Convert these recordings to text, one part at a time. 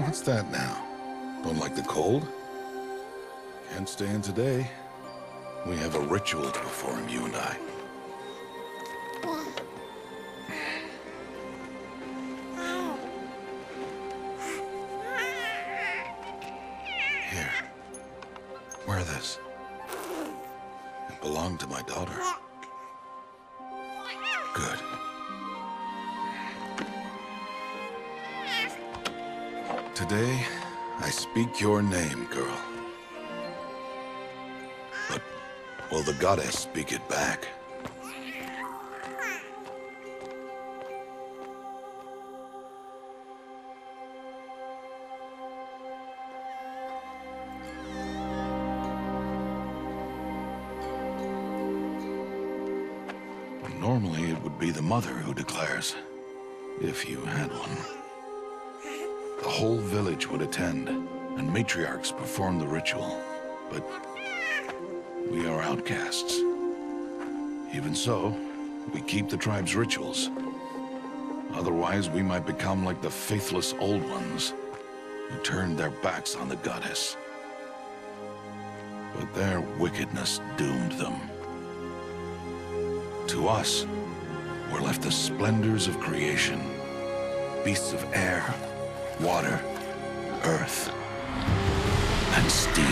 What's that now? Don't like the cold? Can't stay in today. We have a ritual to perform, you and I. Here. Wear this. It belonged to my daughter. Good. Today, I speak your name, girl. But will the goddess speak it back? Normally, it would be the mother who declares, if you had one. The whole village would attend, and matriarchs perform the ritual. But we are outcasts. Even so, we keep the tribe's rituals. Otherwise, we might become like the faithless old ones, who turned their backs on the goddess. But their wickedness doomed them. To us, were left the splendors of creation, beasts of air, water, earth, and steel.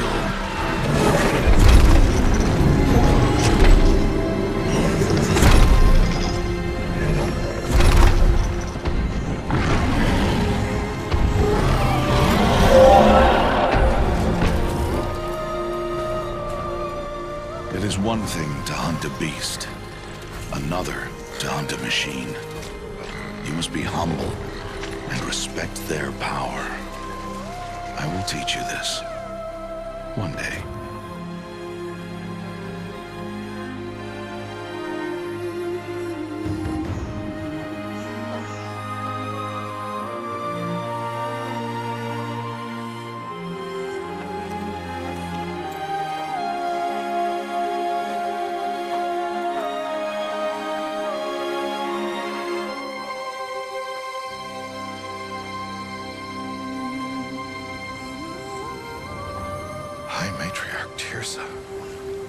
It is one thing to hunt a beast, another to hunt a machine. You must be humble and respect their power. I will teach you this. One day.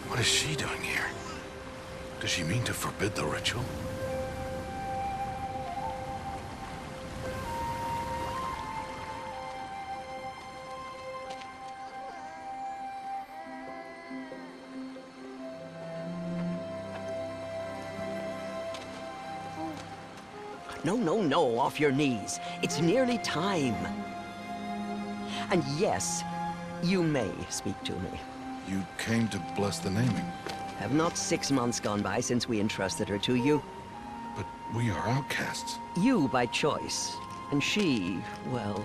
What is she doing here? Does she mean to forbid the ritual? No, off your knees. It's nearly time. And yes, you may speak to me. You came to bless the naming. Have not 6 months gone by since we entrusted her to you? But we are outcasts. You by choice, and she, well...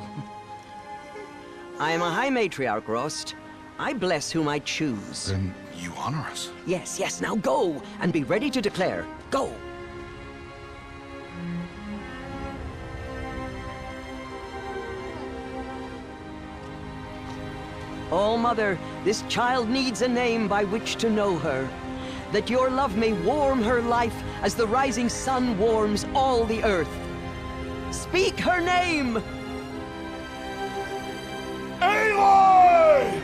I am a High Matriarch, Rost. I bless whom I choose. Then you honor us. Yes, now go, and be ready to declare. Go! Oh, Mother, this child needs a name by which to know her. That your love may warm her life as the rising sun warms all the earth. Speak her name! Aloy!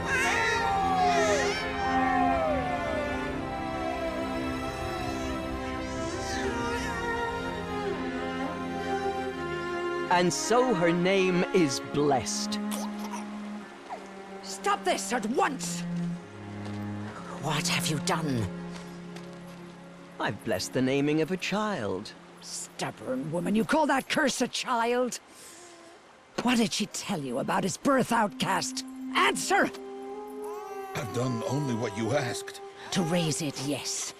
And so her name is blessed. Stop this at once! What have you done? I've blessed the naming of a child. Stubborn woman, you call that curse a child? What did she tell you about his birth, outcast? Answer! I've done only what you asked. To raise it, yes.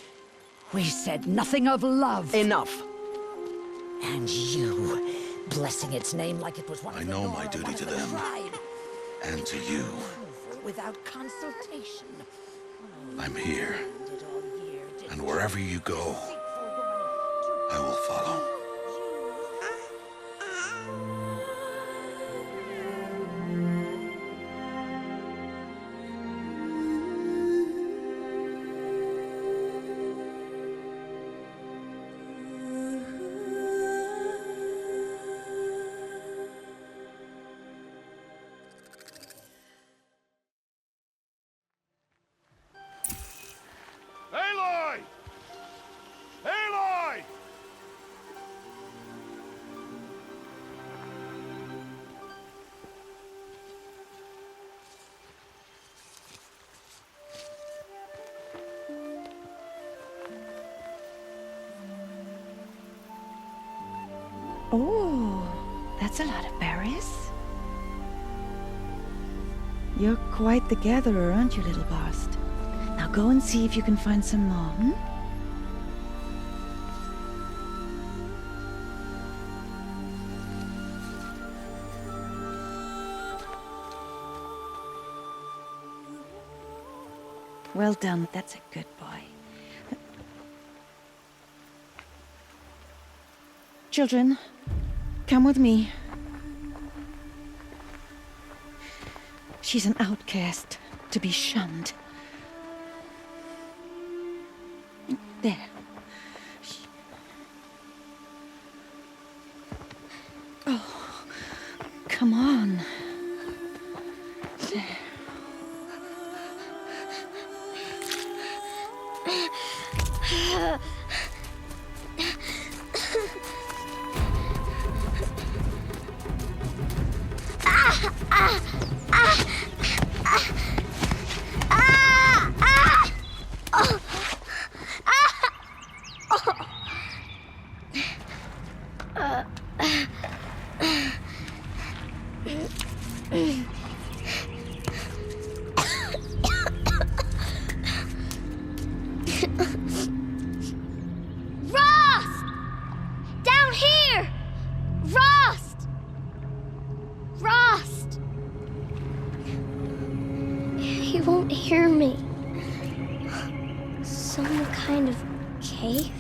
We said nothing of love. Enough. And you, blessing its name like it was one I of the know Nora, my duty one to of the them. tribe. And to you. Without consultation. I'm here. Did all year, did And wherever you go, I will follow. Oh, that's a lot of berries. You're quite the gatherer, aren't you, little Bast? Now go and see if you can find some more, hmm? Well done, that's a good boy. Children, come with me. She's an outcast, to be shunned. There. Oh, come on. There. Rost! Down here! Rost! Rost! He won't hear me. Some kind of cave?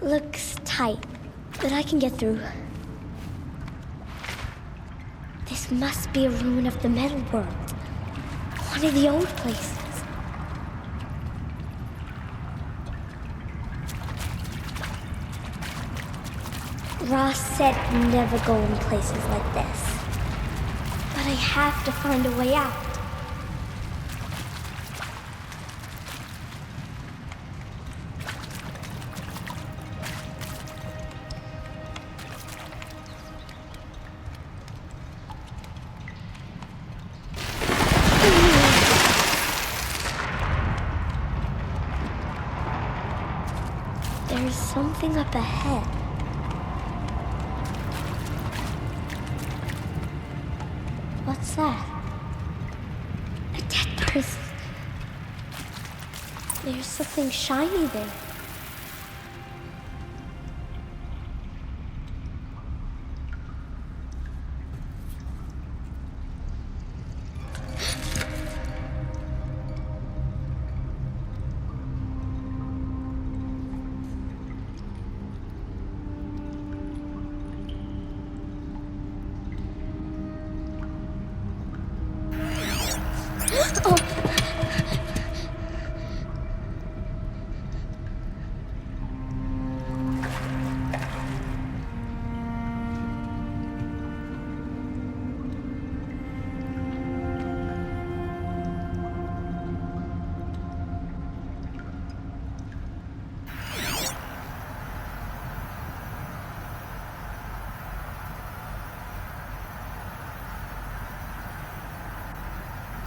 Looks tight, but I can get through. This must be a ruin of the metal world. One of the old places. Ross said never go in places like this. But I have to find a way out. There's something up ahead. What's that? A dead person. There's something shiny there.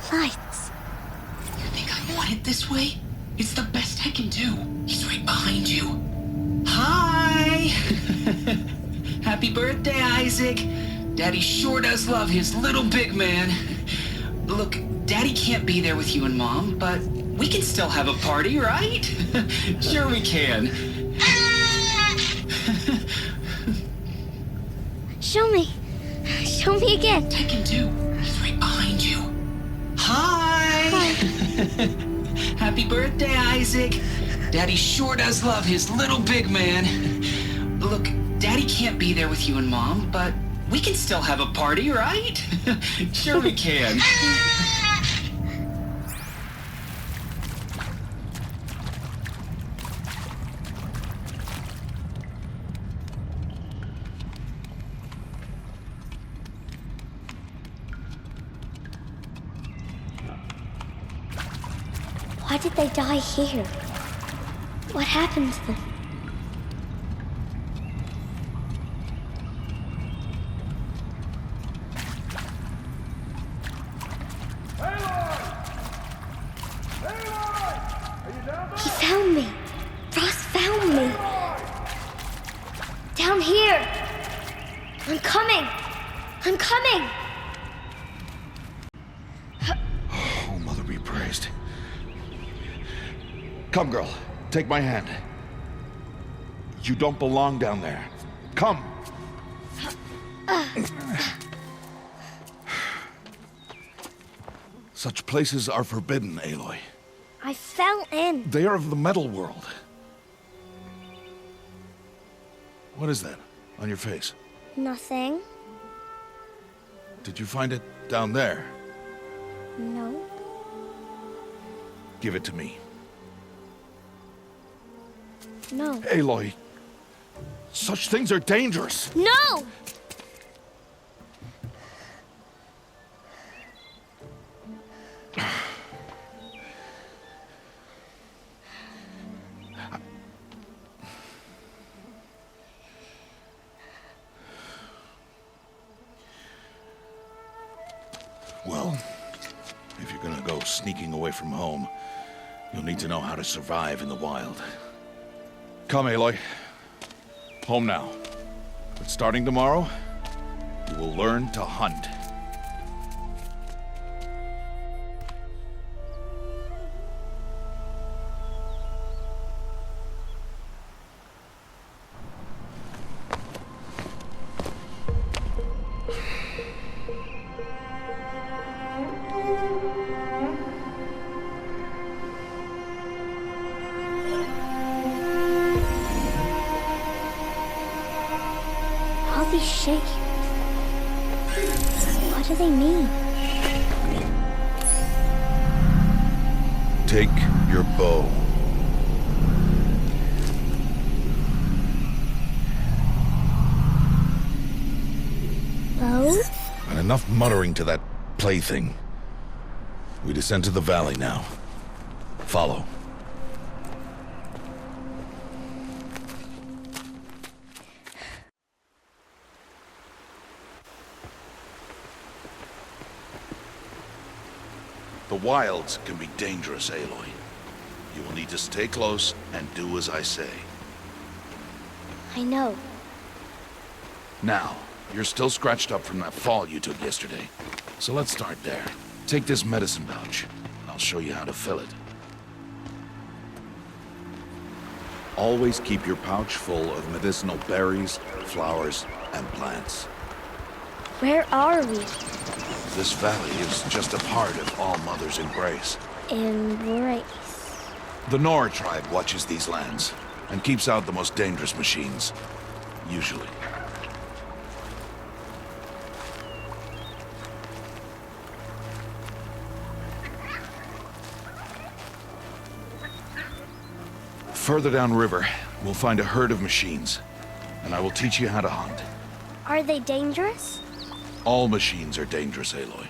Lights. You think I want it this way? It's the best I can do. He's right behind you. Hi! Happy birthday, Isaac. Daddy sure does love his little big man. Look, Daddy can't be there with you and Mom, but we can still have a party, right? Sure we can. Show me. Show me again. Tekken 2. He's right behind you. Hi! Happy birthday, Isaac. Daddy sure does love his little big man. Look, Daddy can't be there with you and Mom, but we can still have a party, right? Sure we can. Why did they die here? What happened to them? I'm coming! I'm coming! Oh, Mother be praised. Come, girl. Take my hand. You don't belong down there. Come! Such places are forbidden, Aloy. I fell in. They are of the metal world. What is that on your face? Nothing. Did you find it down there? No. Give it to me. No. Aloy, such things are dangerous. No! Well, if you're gonna go sneaking away from home, you'll need to know how to survive in the wild. Come, Aloy. Home now. But starting tomorrow, you will learn to hunt. All these shapes. What do they mean? Take your bow. Bow? And enough muttering to that plaything. We descend to the valley now. Follow. The wilds can be dangerous, Aloy. You will need to stay close and do as I say. I know. Now, you're still scratched up from that fall you took yesterday. So let's start there. Take this medicine pouch, and I'll show you how to fill it. Always keep your pouch full of medicinal berries, flowers, and plants. Where are we? This valley is just a part of All Mother's embrace. Embrace. The Nora tribe watches these lands, and keeps out the most dangerous machines. Usually. Further downriver, we'll find a herd of machines, and I will teach you how to hunt. Are they dangerous? All machines are dangerous, Aloy.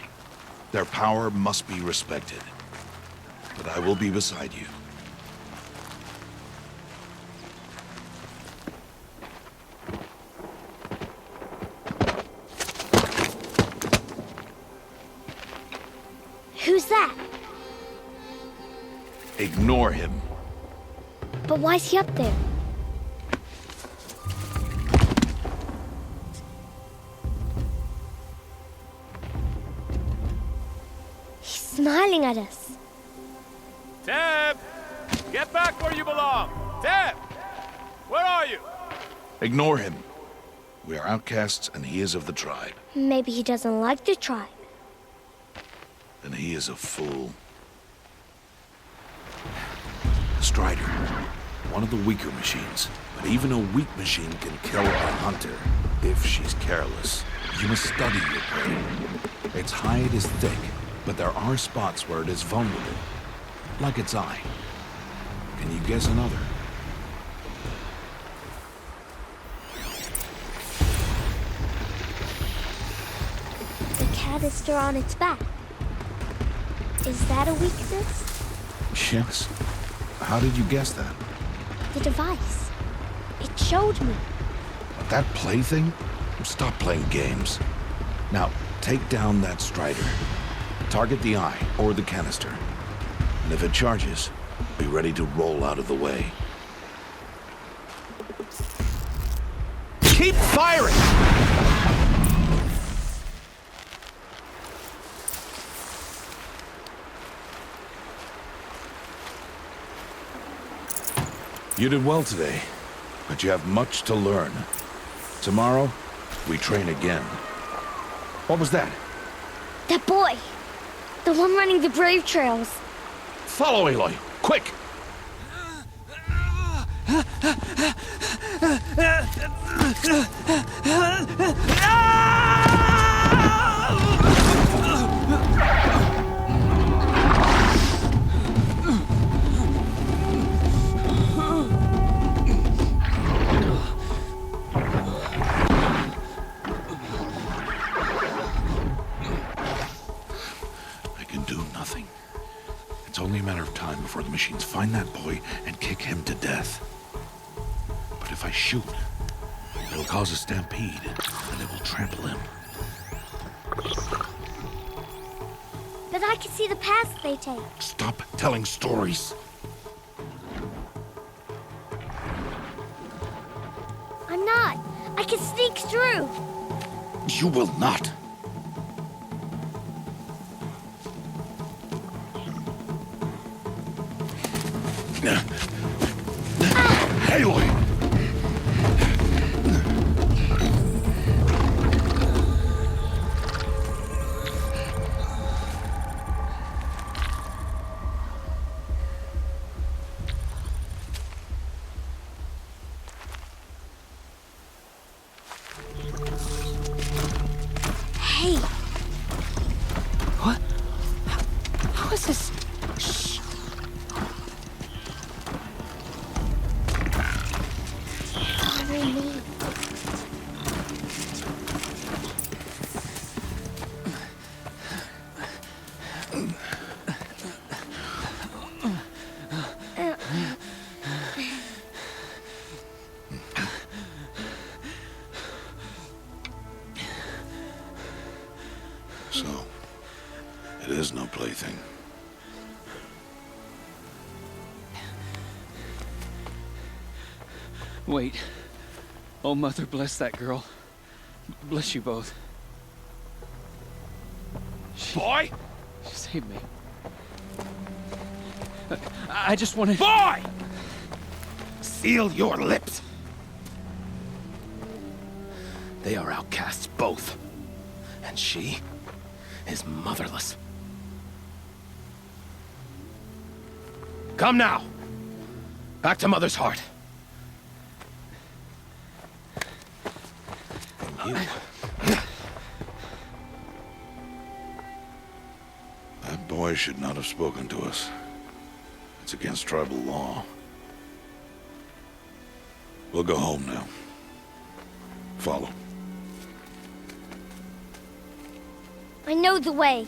Their power must be respected. But I will be beside you. Who's that? Ignore him. But why's he up there? He's smiling at us. Teb! Get back where you belong! Teb! Where are you? Ignore him. We are outcasts, and he is of the tribe. Maybe he doesn't like the tribe. And he is a fool. Strider. One of the weaker machines. But even a weak machine can kill a hunter, if she's careless. You must study your prey. Its hide is thick, but there are spots where it is vulnerable. Like its eye. Can you guess another? The canister on its back. Is that a weakness? Yes. How did you guess that? The device. It showed me. That plaything? Stop playing games. Now, take down that Strider. Target the eye or the canister. And if it charges, be ready to roll out of the way. Keep firing! You did well today, but you have much to learn. Tomorrow, we train again. What was that? That boy! The one running the brave trails. Follow Aloy, quick! I can do nothing. It's only a matter of time before the machines find that boy and kick him to death. But if I shoot, it'll cause a stampede, and it will trample him. But I can see the paths they take. Stop telling stories. I'm not. I can sneak through. You will not. Aloy! Hey, What? How is this? shh. Follow me. So, it is no plaything. Wait. Oh, Mother, bless that girl. Bless you both. Boy! She saved me. I just wanted... Boy! Seal your lips! They are outcasts, both. And she is motherless. Come now! Back to Mother's heart. And you... That boy should not have spoken to us. It's against tribal law. We'll go home now. Follow. I know the way.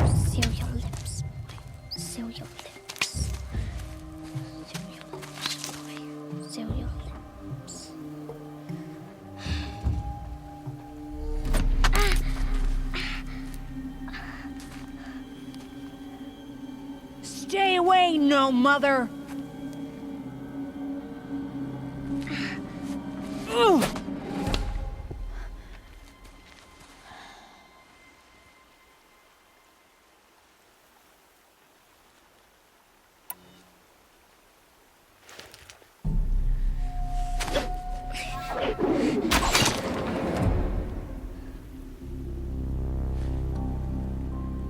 Seal your lips, boy. Seal your lips. Seal your lips, boy. Seal your lips. Stay away, no mother! Ugh.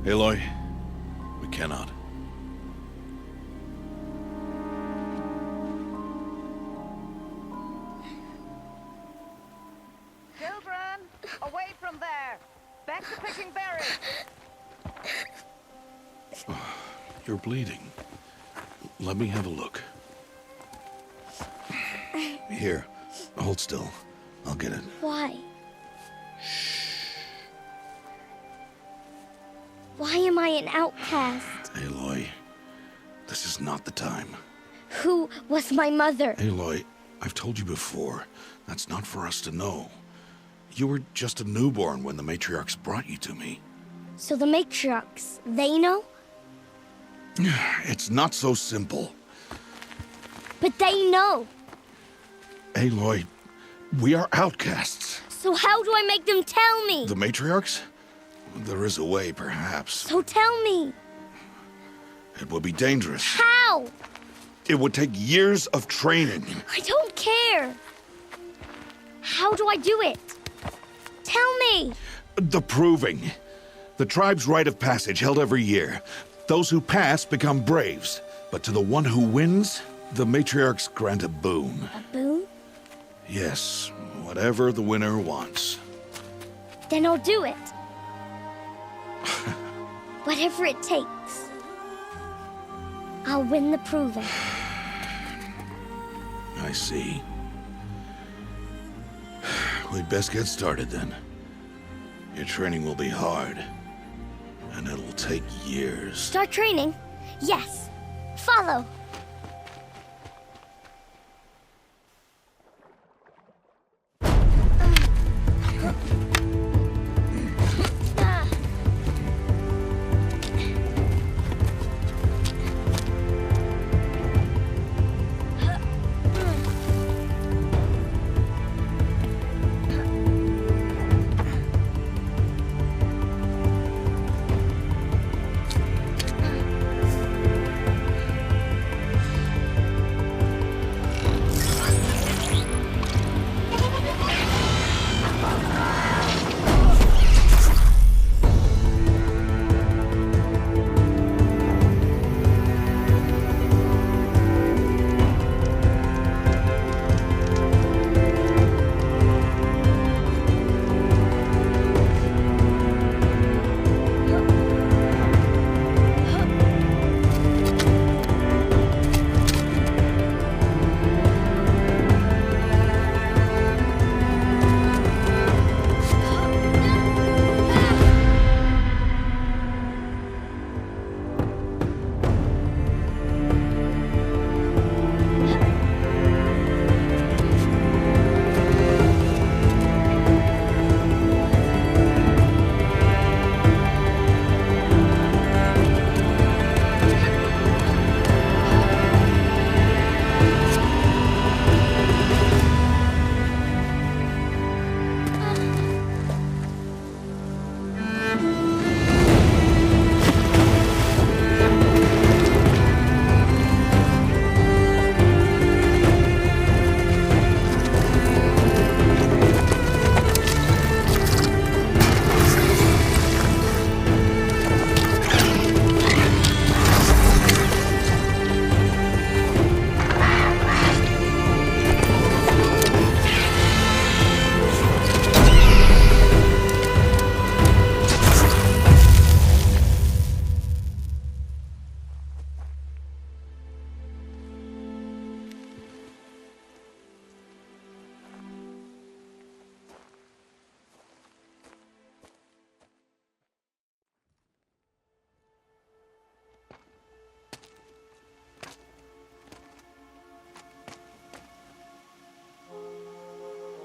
Aloy, we cannot. Children, away from there. Back to picking berries. You're bleeding. Let me have a look. Here, hold still. I'll get it. Why? Why am I an outcast? Aloy, this is not the time. Who was my mother? Aloy, I've told you before, that's not for us to know. You were just a newborn when the matriarchs brought you to me. So the matriarchs, they know? It's not so simple. But they know. Aloy, we are outcasts. So how do I make them tell me? The matriarchs? There is a way, perhaps. So tell me. It would be dangerous. How? It would take years of training. I don't care. How do I do it? Tell me. The proving. The tribe's rite of passage held every year. Those who pass become braves. But to the one who wins, the matriarchs grant a boon. A boon? Yes, whatever the winner wants. Then I'll do it. Whatever it takes. I'll win the proving. I see. We'd best get started then. Your training will be hard, and it'll take years. Start training? Yes. Follow.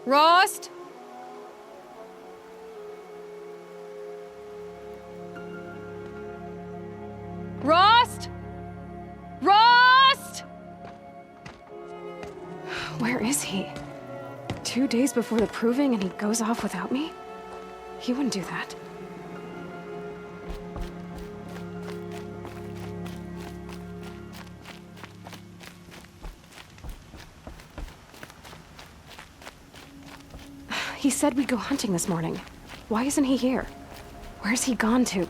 Rost? Rost? Rost? Where is he? 2 days before the proving and he goes off without me? He wouldn't do that. He said we'd go hunting this morning. Why isn't he here? Where's he gone to?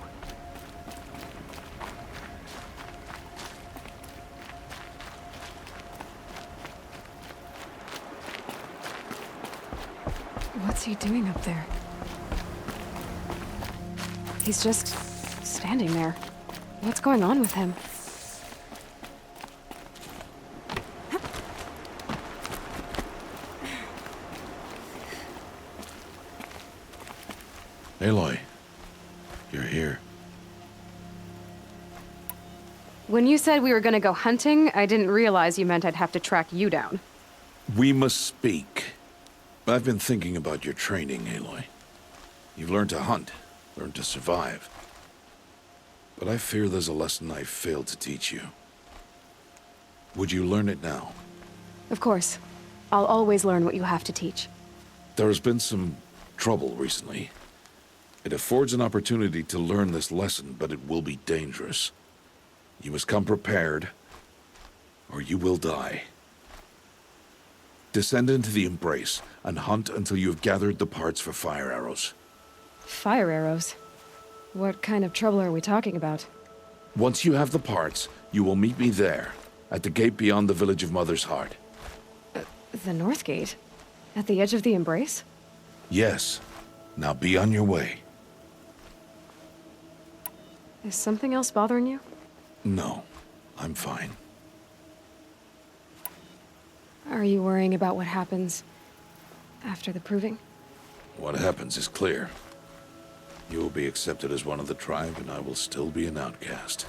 What's he doing up there? He's just standing there. What's going on with him? Aloy, you're here. When you said we were gonna go hunting, I didn't realize you meant I'd have to track you down. We must speak. I've been thinking about your training, Aloy. You've learned to hunt, learned to survive. But I fear there's a lesson I failed to teach you. Would you learn it now? Of course. I'll always learn what you have to teach. There has been some trouble recently. It affords an opportunity to learn this lesson, but it will be dangerous. You must come prepared, or you will die. Descend into the Embrace and hunt until you have gathered the parts for fire arrows. Fire arrows? What kind of trouble are we talking about? Once you have the parts, you will meet me there, at the gate beyond the village of Mother's Heart. The North Gate? At the edge of the Embrace? Yes. Now be on your way. Is something else bothering you? No, I'm fine. Are you worrying about what happens after the proving? What happens is clear. You will be accepted as one of the tribe, and I will still be an outcast,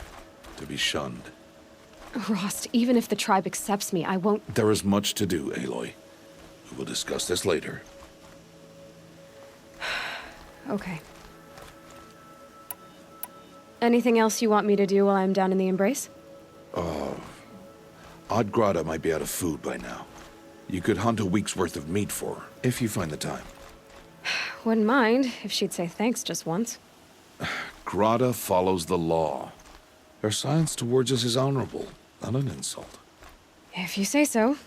to be shunned. Rost, even if the tribe accepts me, I won't... There is much to do, Aloy. We will discuss this later. Okay. Anything else you want me to do while I'm down in the Embrace? Odd Grata might be out of food by now. You could hunt a week's worth of meat for her, if you find the time. Wouldn't mind if she'd say thanks just once. Grata follows the law. Her science towards us is honorable, not an insult. If you say so.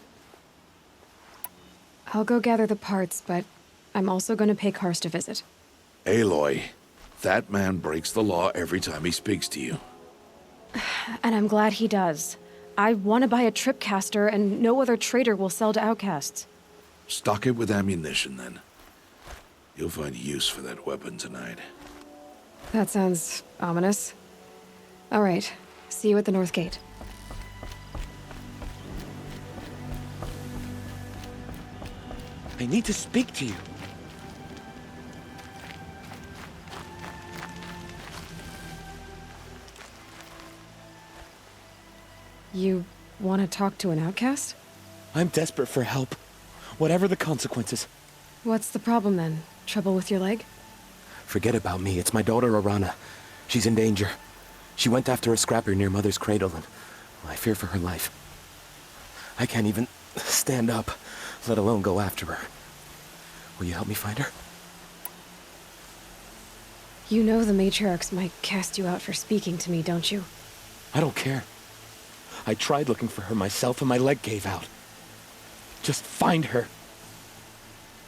I'll go gather the parts, but I'm also going to pay Karst a visit. Aloy, that man breaks the law every time he speaks to you. And I'm glad he does. I want to buy a tripcaster, and no other trader will sell to outcasts. Stock it with ammunition, then. You'll find use for that weapon tonight. That sounds ominous. All right. See you at the North Gate. I need to speak to you. You want to talk to an outcast? I'm desperate for help, whatever the consequences. What's the problem then? Trouble with your leg? Forget about me. It's my daughter, Arana. She's in danger. She went after a scrapper near Mother's cradle, and I fear for her life. I can't even stand up, let alone go after her. Will you help me find her? You know the matriarchs might cast you out for speaking to me, don't you? I don't care. I tried looking for her myself, and my leg gave out. Just find her.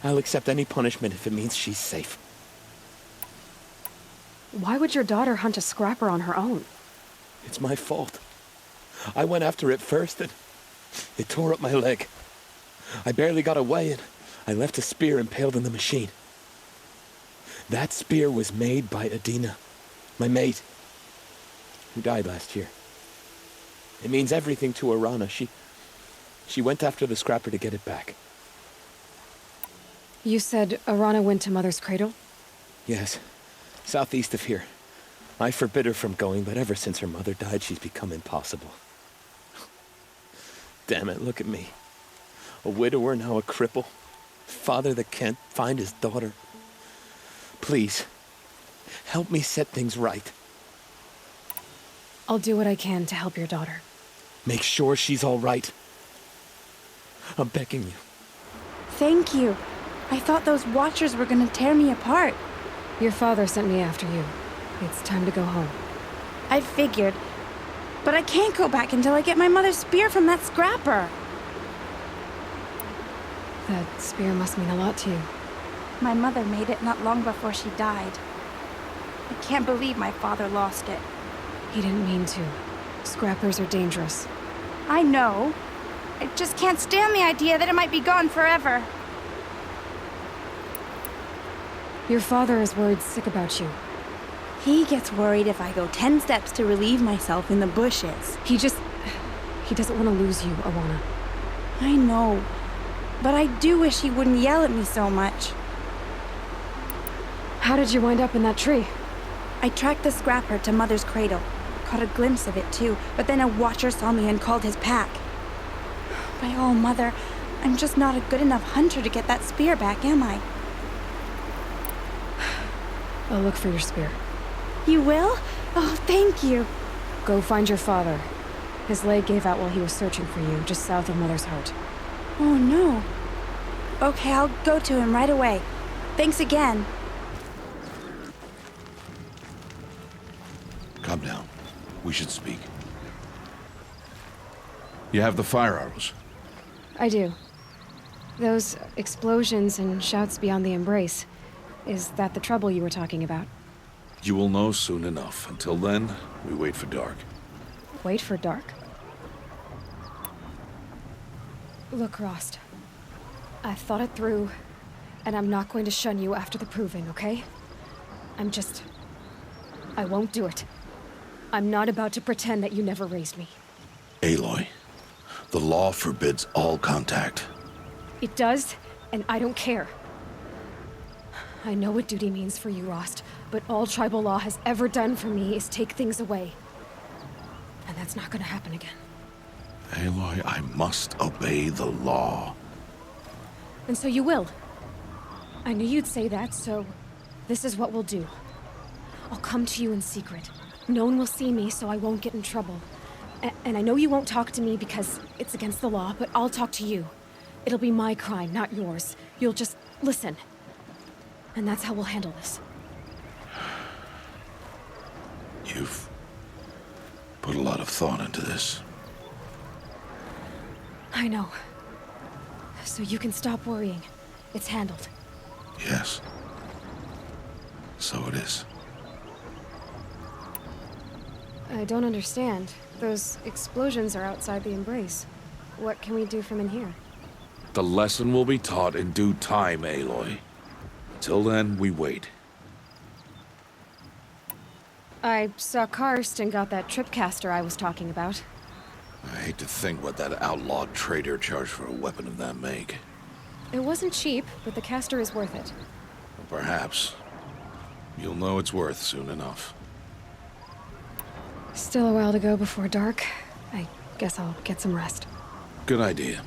I'll accept any punishment if it means she's safe. Why would your daughter hunt a scrapper on her own? It's my fault. I went after it first, and it tore up my leg. I barely got away, and I left a spear impaled in the machine. That spear was made by Adina, my mate, who died last year. It means everything to Arana. She went after the scrapper to get it back. You said Arana went to Mother's cradle? Yes, southeast of here. I forbid her from going, but ever since her mother died, she's become impossible. Damn it, look at me. A widower, now a cripple. Father that can't find his daughter. Please, help me set things right. I'll do what I can to help your daughter. Make sure she's all right. I'm begging you. Thank you. I thought those Watchers were gonna tear me apart. Your father sent me after you. It's time to go home. I figured. But I can't go back until I get my mother's spear from that scrapper. That spear must mean a lot to you. My mother made it not long before she died. I can't believe my father lost it. He didn't mean to. Scrappers are dangerous. I know. I just can't stand the idea that it might be gone forever. Your father is worried sick about you. He gets worried if I go 10 steps to relieve myself in the bushes. He doesn't want to lose you, Arana. I know. But I do wish he wouldn't yell at me so much. How did you wind up in that tree? I tracked the scrapper to Mother's cradle. Caught a glimpse of it too, but then a Watcher saw me and called his pack. By all, Mother, I'm just not a good enough hunter to get that spear back, am I? I'll look for your spear. You will? Oh, thank you. Go find your father. His leg gave out while he was searching for you, just south of Mother's Heart. Oh, no. Okay, I'll go to him right away. Thanks again. Calm down. We should speak. You have the fire arrows? I do. Those explosions and shouts beyond the embrace. Is that the trouble you were talking about? You will know soon enough. Until then, we wait for dark. Wait for dark? Look, Rost. I've thought it through, and I'm not going to shun you after the proving, okay? I won't do it. I'm not about to pretend that you never raised me. Aloy, the law forbids all contact. It does, and I don't care. I know what duty means for you, Rost, but all tribal law has ever done for me is take things away. And that's not gonna happen again. Aloy, I must obey the law. And so you will. I knew you'd say that, so this is what we'll do. I'll come to you in secret. No one will see me, so I won't get in trouble. And I know you won't talk to me because it's against the law, but I'll talk to you. It'll be my crime, not yours. You'll just listen. And that's how we'll handle this. You've put a lot of thought into this. I know. So you can stop worrying. It's handled. Yes. So it is. I don't understand. Those explosions are outside the embrace. What can we do from in here? The lesson will be taught in due time, Aloy. Till then, we wait. I saw Karst and got that tripcaster I was talking about. I hate to think what that outlawed trader charged for a weapon of that make. It wasn't cheap, but the caster is worth it. Perhaps. You'll know it's worth soon enough. Still a while to go before dark. I guess I'll get some rest. Good idea.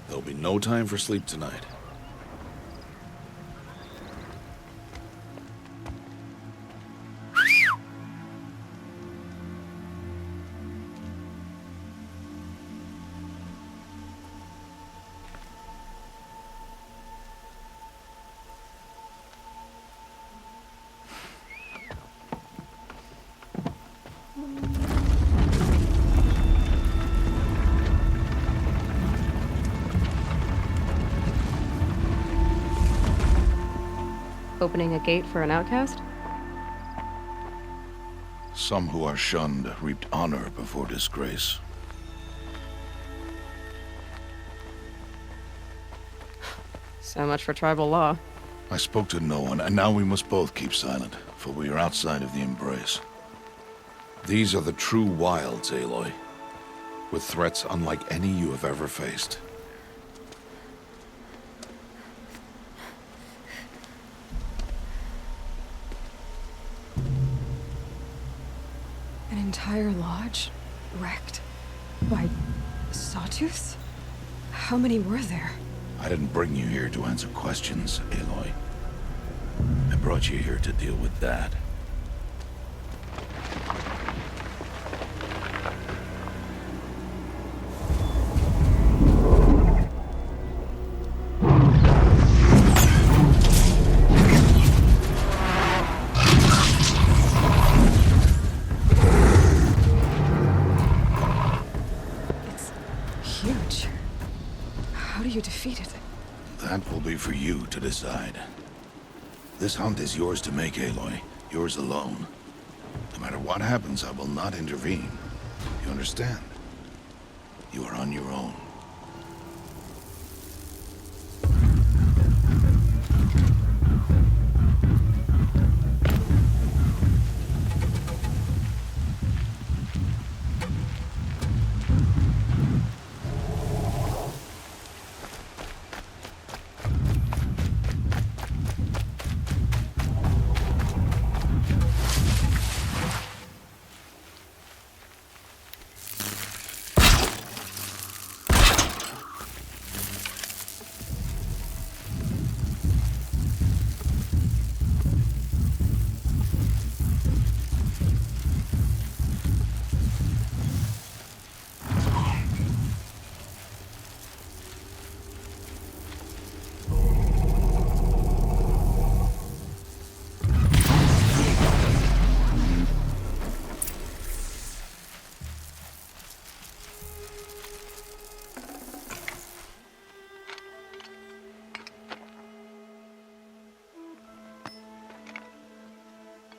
There'll be no time for sleep tonight. Opening a gate for an outcast? Some who are shunned reaped honor before disgrace. So much for tribal law. I spoke to no one, and now we must both keep silent, for we are outside of the embrace. These are the true wilds, Aloy, with threats unlike any you have ever faced. An entire lodge wrecked by sawtooths? How many were there? I didn't bring you here to answer questions, Aloy. I brought you here to deal with that. That will be for you to decide. This hunt is yours to make, Aloy. Yours alone. No matter what happens, I will not intervene. You understand? You are on your own.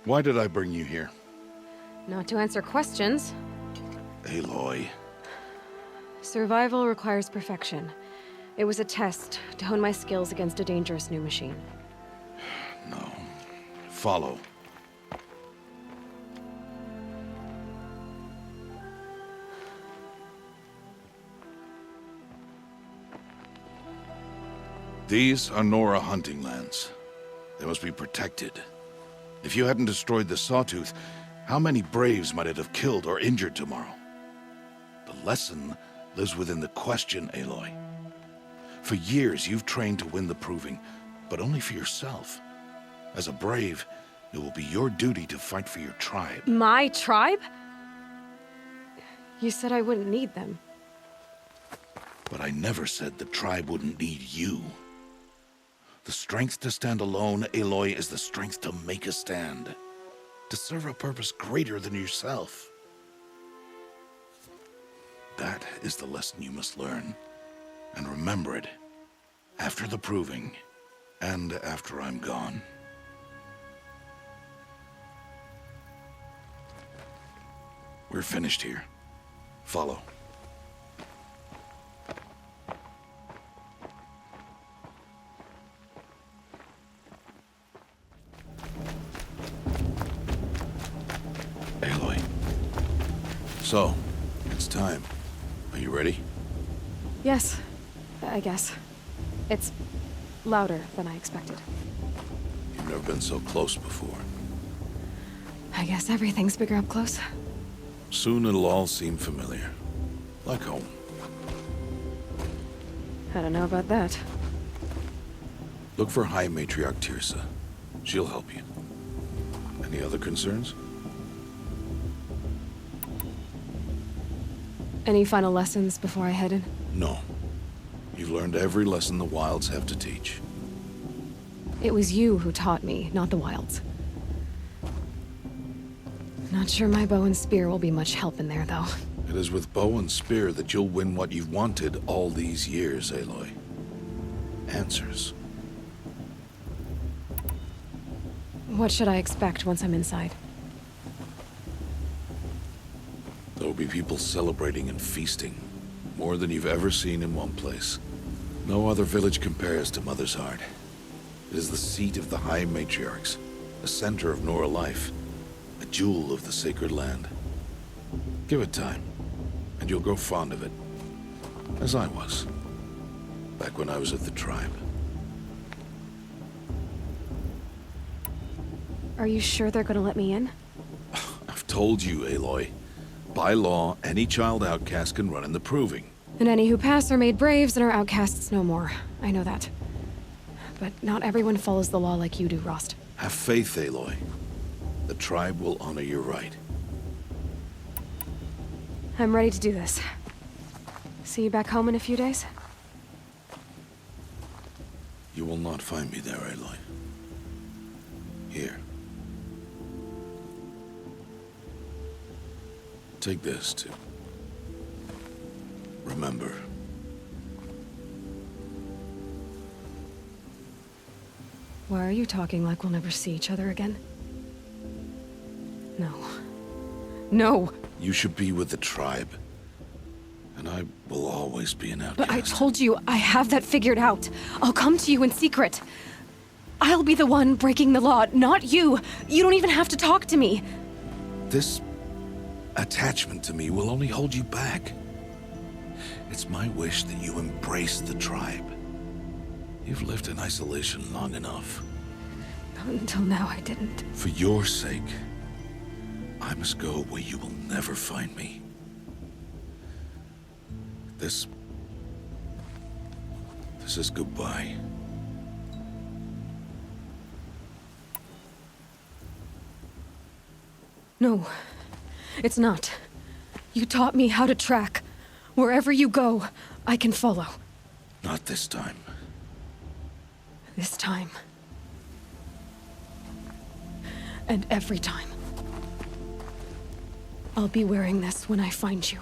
Why did I bring you here? Not to answer questions. Aloy. Survival requires perfection. It was a test to hone my skills against a dangerous new machine. No. Follow. These are Nora hunting lands. They must be protected. If you hadn't destroyed the Sawtooth, how many Braves might it have killed or injured tomorrow? The lesson lives within the question, Aloy. For years, you've trained to win the proving, but only for yourself. As a Brave, it will be your duty to fight for your tribe. My tribe? You said I wouldn't need them. But I never said the tribe wouldn't need you. The strength to stand alone, Aloy, is the strength to make a stand. To serve a purpose greater than yourself. That is the lesson you must learn. And remember it. After the proving. And after I'm gone. We're finished here. Follow. Aloy. So, it's time. Are you ready? Yes, I guess. It's louder than I expected. You've never been so close before. I guess everything's bigger up close. Soon it'll all seem familiar. Like home. I don't know about that. Look for High Matriarch Tirsa. She'll help you. Any other concerns? Any final lessons before I head in? No. You've learned every lesson the Wilds have to teach. It was you who taught me, not the Wilds. Not sure my bow and spear will be much help in there, though. It is with bow and spear that you'll win what you've wanted all these years, Aloy. Answers. What should I expect once I'm inside? There will be people celebrating and feasting. More than you've ever seen in one place. No other village compares to Mother's Heart. It is the seat of the High Matriarchs, the center of Nora life, a jewel of the sacred land. Give it time, and you'll grow fond of it. As I was, back when I was at the tribe. Are you sure they're gonna let me in? I've told you, Aloy. By law, any child outcast can run in the proving. And any who pass are made braves and are outcasts no more. I know that. But not everyone follows the law like you do, Rost. Have faith, Aloy. The tribe will honor your right. I'm ready to do this. See you back home in a few days? You will not find me there, Aloy. Here. Take this, too. Remember. Why are you talking like we'll never see each other again? No. No! You should be with the tribe. And I will always be an outcast. But I told you, I have that figured out. I'll come to you in secret. I'll be the one breaking the law, not you. You don't even have to talk to me. This attachment to me will only hold you back. It's my wish that you embrace the tribe. You've lived in isolation long enough. Not until now, I didn't. For your sake, I must go where you will never find me. This is goodbye. No, it's not. You taught me how to track. Wherever you go, I can follow. Not this time. This time. And every time. I'll be wearing this when I find you.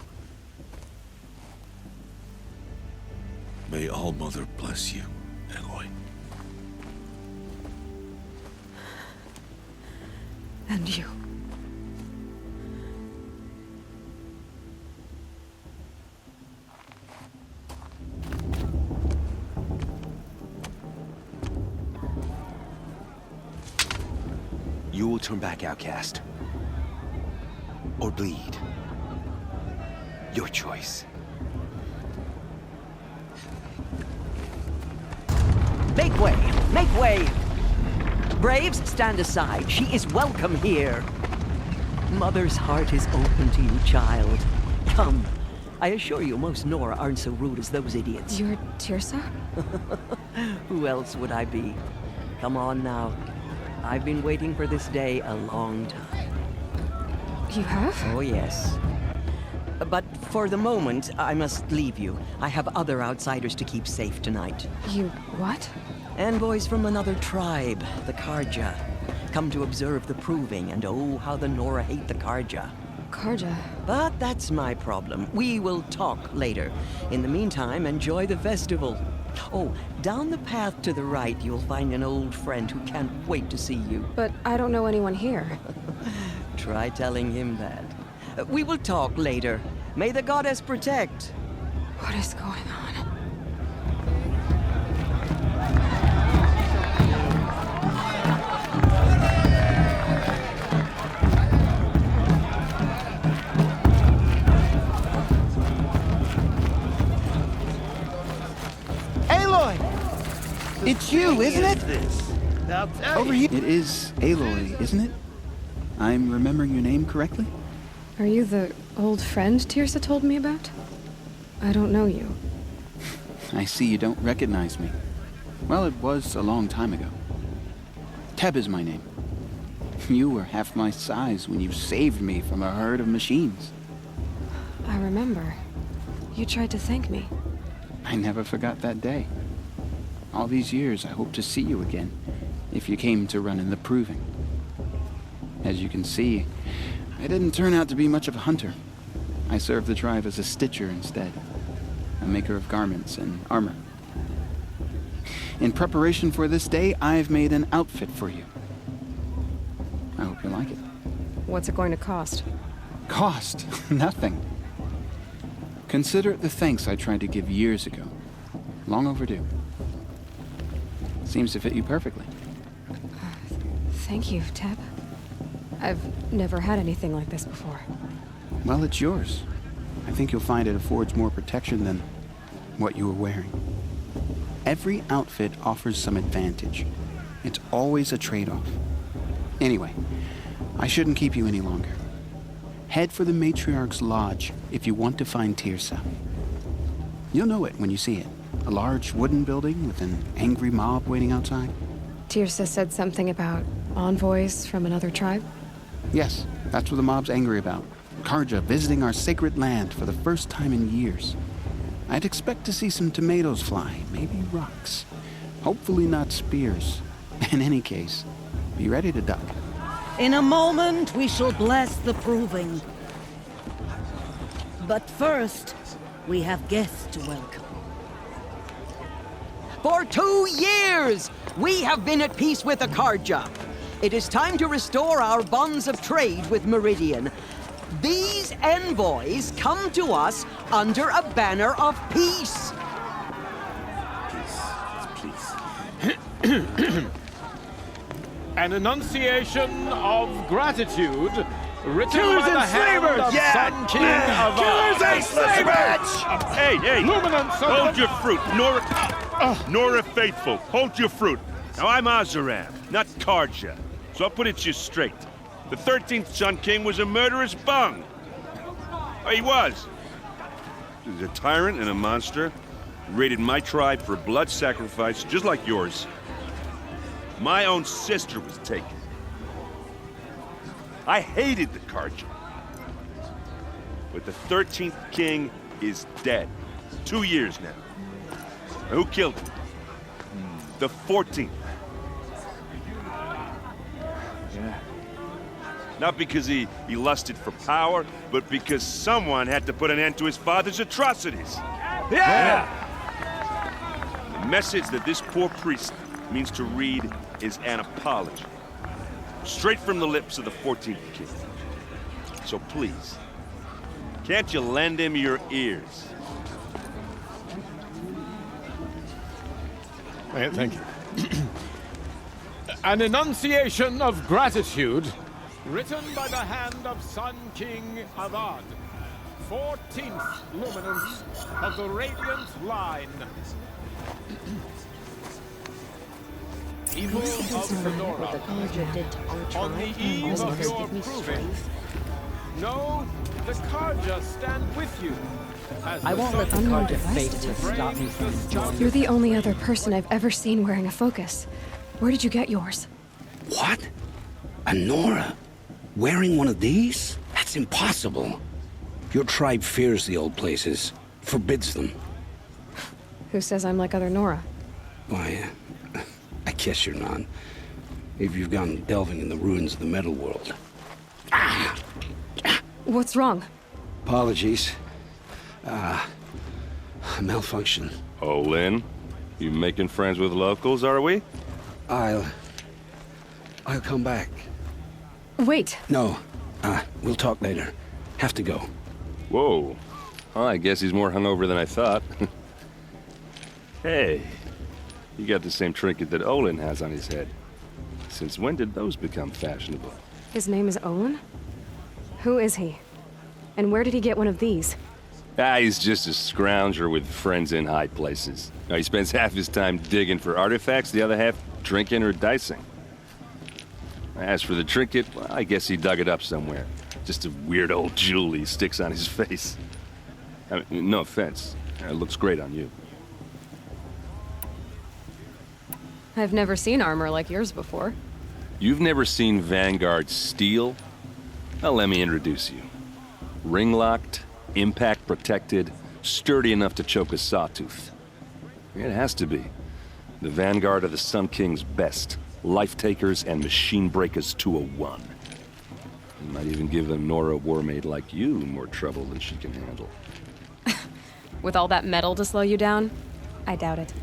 May All-Mother bless you, Aloy. And you. You will turn back, outcast. Or bleed. Your choice. Make way! Make way! Braves, stand aside. She is welcome here. Mother's heart is open to you, child. Come. I assure you, most Nora aren't so rude as those idiots. You're Tirsa? Who else would I be? Come on now. I've been waiting for this day a long time. You have? Oh, yes. But for the moment, I must leave you. I have other outsiders to keep safe tonight. You what? Envoys from another tribe, the Karja. Come to observe the proving, and oh, how the Nora hate the Karja. Karja? But that's my problem. We will talk later. In the meantime, enjoy the festival. Oh, down the path to the right, you'll find an old friend who can't wait to see you. But I don't know anyone here. Try telling him that. We will talk later. May the goddess protect. What is going on? Aloy! It's you, isn't it? Over here. It is Aloy, isn't it? I'm remembering your name correctly? Are you the old friend Tirsa told me about? I don't know you. I see you don't recognize me. Well, it was a long time ago. Teb is my name. You were half my size when you saved me from a herd of machines. I remember. You tried to thank me. I never forgot that day. All these years, I hope to see you again, if you came to run in the proving. As you can see, I didn't turn out to be much of a hunter. I served the tribe as a stitcher instead, a maker of garments and armor. In preparation for this day, I've made an outfit for you. I hope you like it. What's it going to cost? Cost? Nothing. Consider it the thanks I tried to give years ago. Long overdue. Seems to fit you perfectly. Thank you, Teb. I've never had anything like this before. Well, it's yours. I think you'll find it affords more protection than what you were wearing. Every outfit offers some advantage. It's always a trade-off. Anyway, I shouldn't keep you any longer. Head for the Matriarch's Lodge if you want to find Tirsa. You'll know it when you see it. A large wooden building with an angry mob waiting outside. Tirsa said something about envoys from another tribe? Yes, that's what the mob's angry about. Karja visiting our sacred land for the first time in years. I'd expect to see some tomatoes fly, maybe rocks. Hopefully not spears. In any case, be ready to duck. In a moment, we shall bless the proving. But first, we have guests to welcome. For 2 years, we have been at peace with the Karja. It is time to restore our bonds of trade with Meridian. These envoys come to us under a banner of peace. Peace. An enunciation of gratitude written Killers by the and hand slavers! of Yeah! Sun King of Killers and slavers! Hey! Luminance of Hold the... your fruit, Nora Faithful. Hold your fruit. Now, I'm Azaram, not Karja, so I'll put it to you straight. The 13th Sun King was a murderous bung. Oh, he was. He was a tyrant and a monster. He raided my tribe for blood sacrifice, just like yours. My own sister was taken. I hated the Karja. But the 13th king is dead. 2 years now. Who killed him? The 14th. Yeah. Not because he lusted for power, but because someone had to put an end to his father's atrocities. Yeah! The message that this poor priest means to read is an apology. straight from the lips of the 14th king. So please, can't you lend him your ears? Thank you. An enunciation of gratitude, written by the hand of Sun King Avad, 14th luminance of the Radiant Line. Evil of Sonora, on the eve of your proving, know the Karja stand with you. I won't let the Karja fate to stop me from enjoying. You're the only other person I've ever seen wearing a focus. Where did you get yours? What? A Nora? Wearing one of these? That's impossible. Your tribe fears the old places, forbids them. Who says I'm like other Nora? Why, I guess you're not. If you've gone delving in the ruins of the metal world. What's wrong? Apologies. Malfunction. Oh, Lynn, you making friends with locals, are we? I'll come back. Wait. No, we'll talk later. Have to go. Whoa. Well, I guess he's more hungover than I thought. Hey, you got the same trinket that Olin has on his head. Since when did those become fashionable? His name is Owen? Who is he? And where did he get one of these? He's just a scrounger with friends in high places. He spends half his time digging for artifacts, the other half drinking or dicing. As for the trinket, well, I guess he dug it up somewhere. Just a weird old jewel he sticks on his face. I mean, no offense. It looks great on you. I've never seen armor like yours before. You've never seen Vanguard steel? Well, let me introduce you. Ring-locked, impact-protected, sturdy enough to choke a sawtooth. It has to be. The Vanguard of the Sun King's best. Life-takers and machine breakers to a one. You might even give a Nora warmaid like you more trouble than she can handle. With all that metal to slow you down? I doubt it.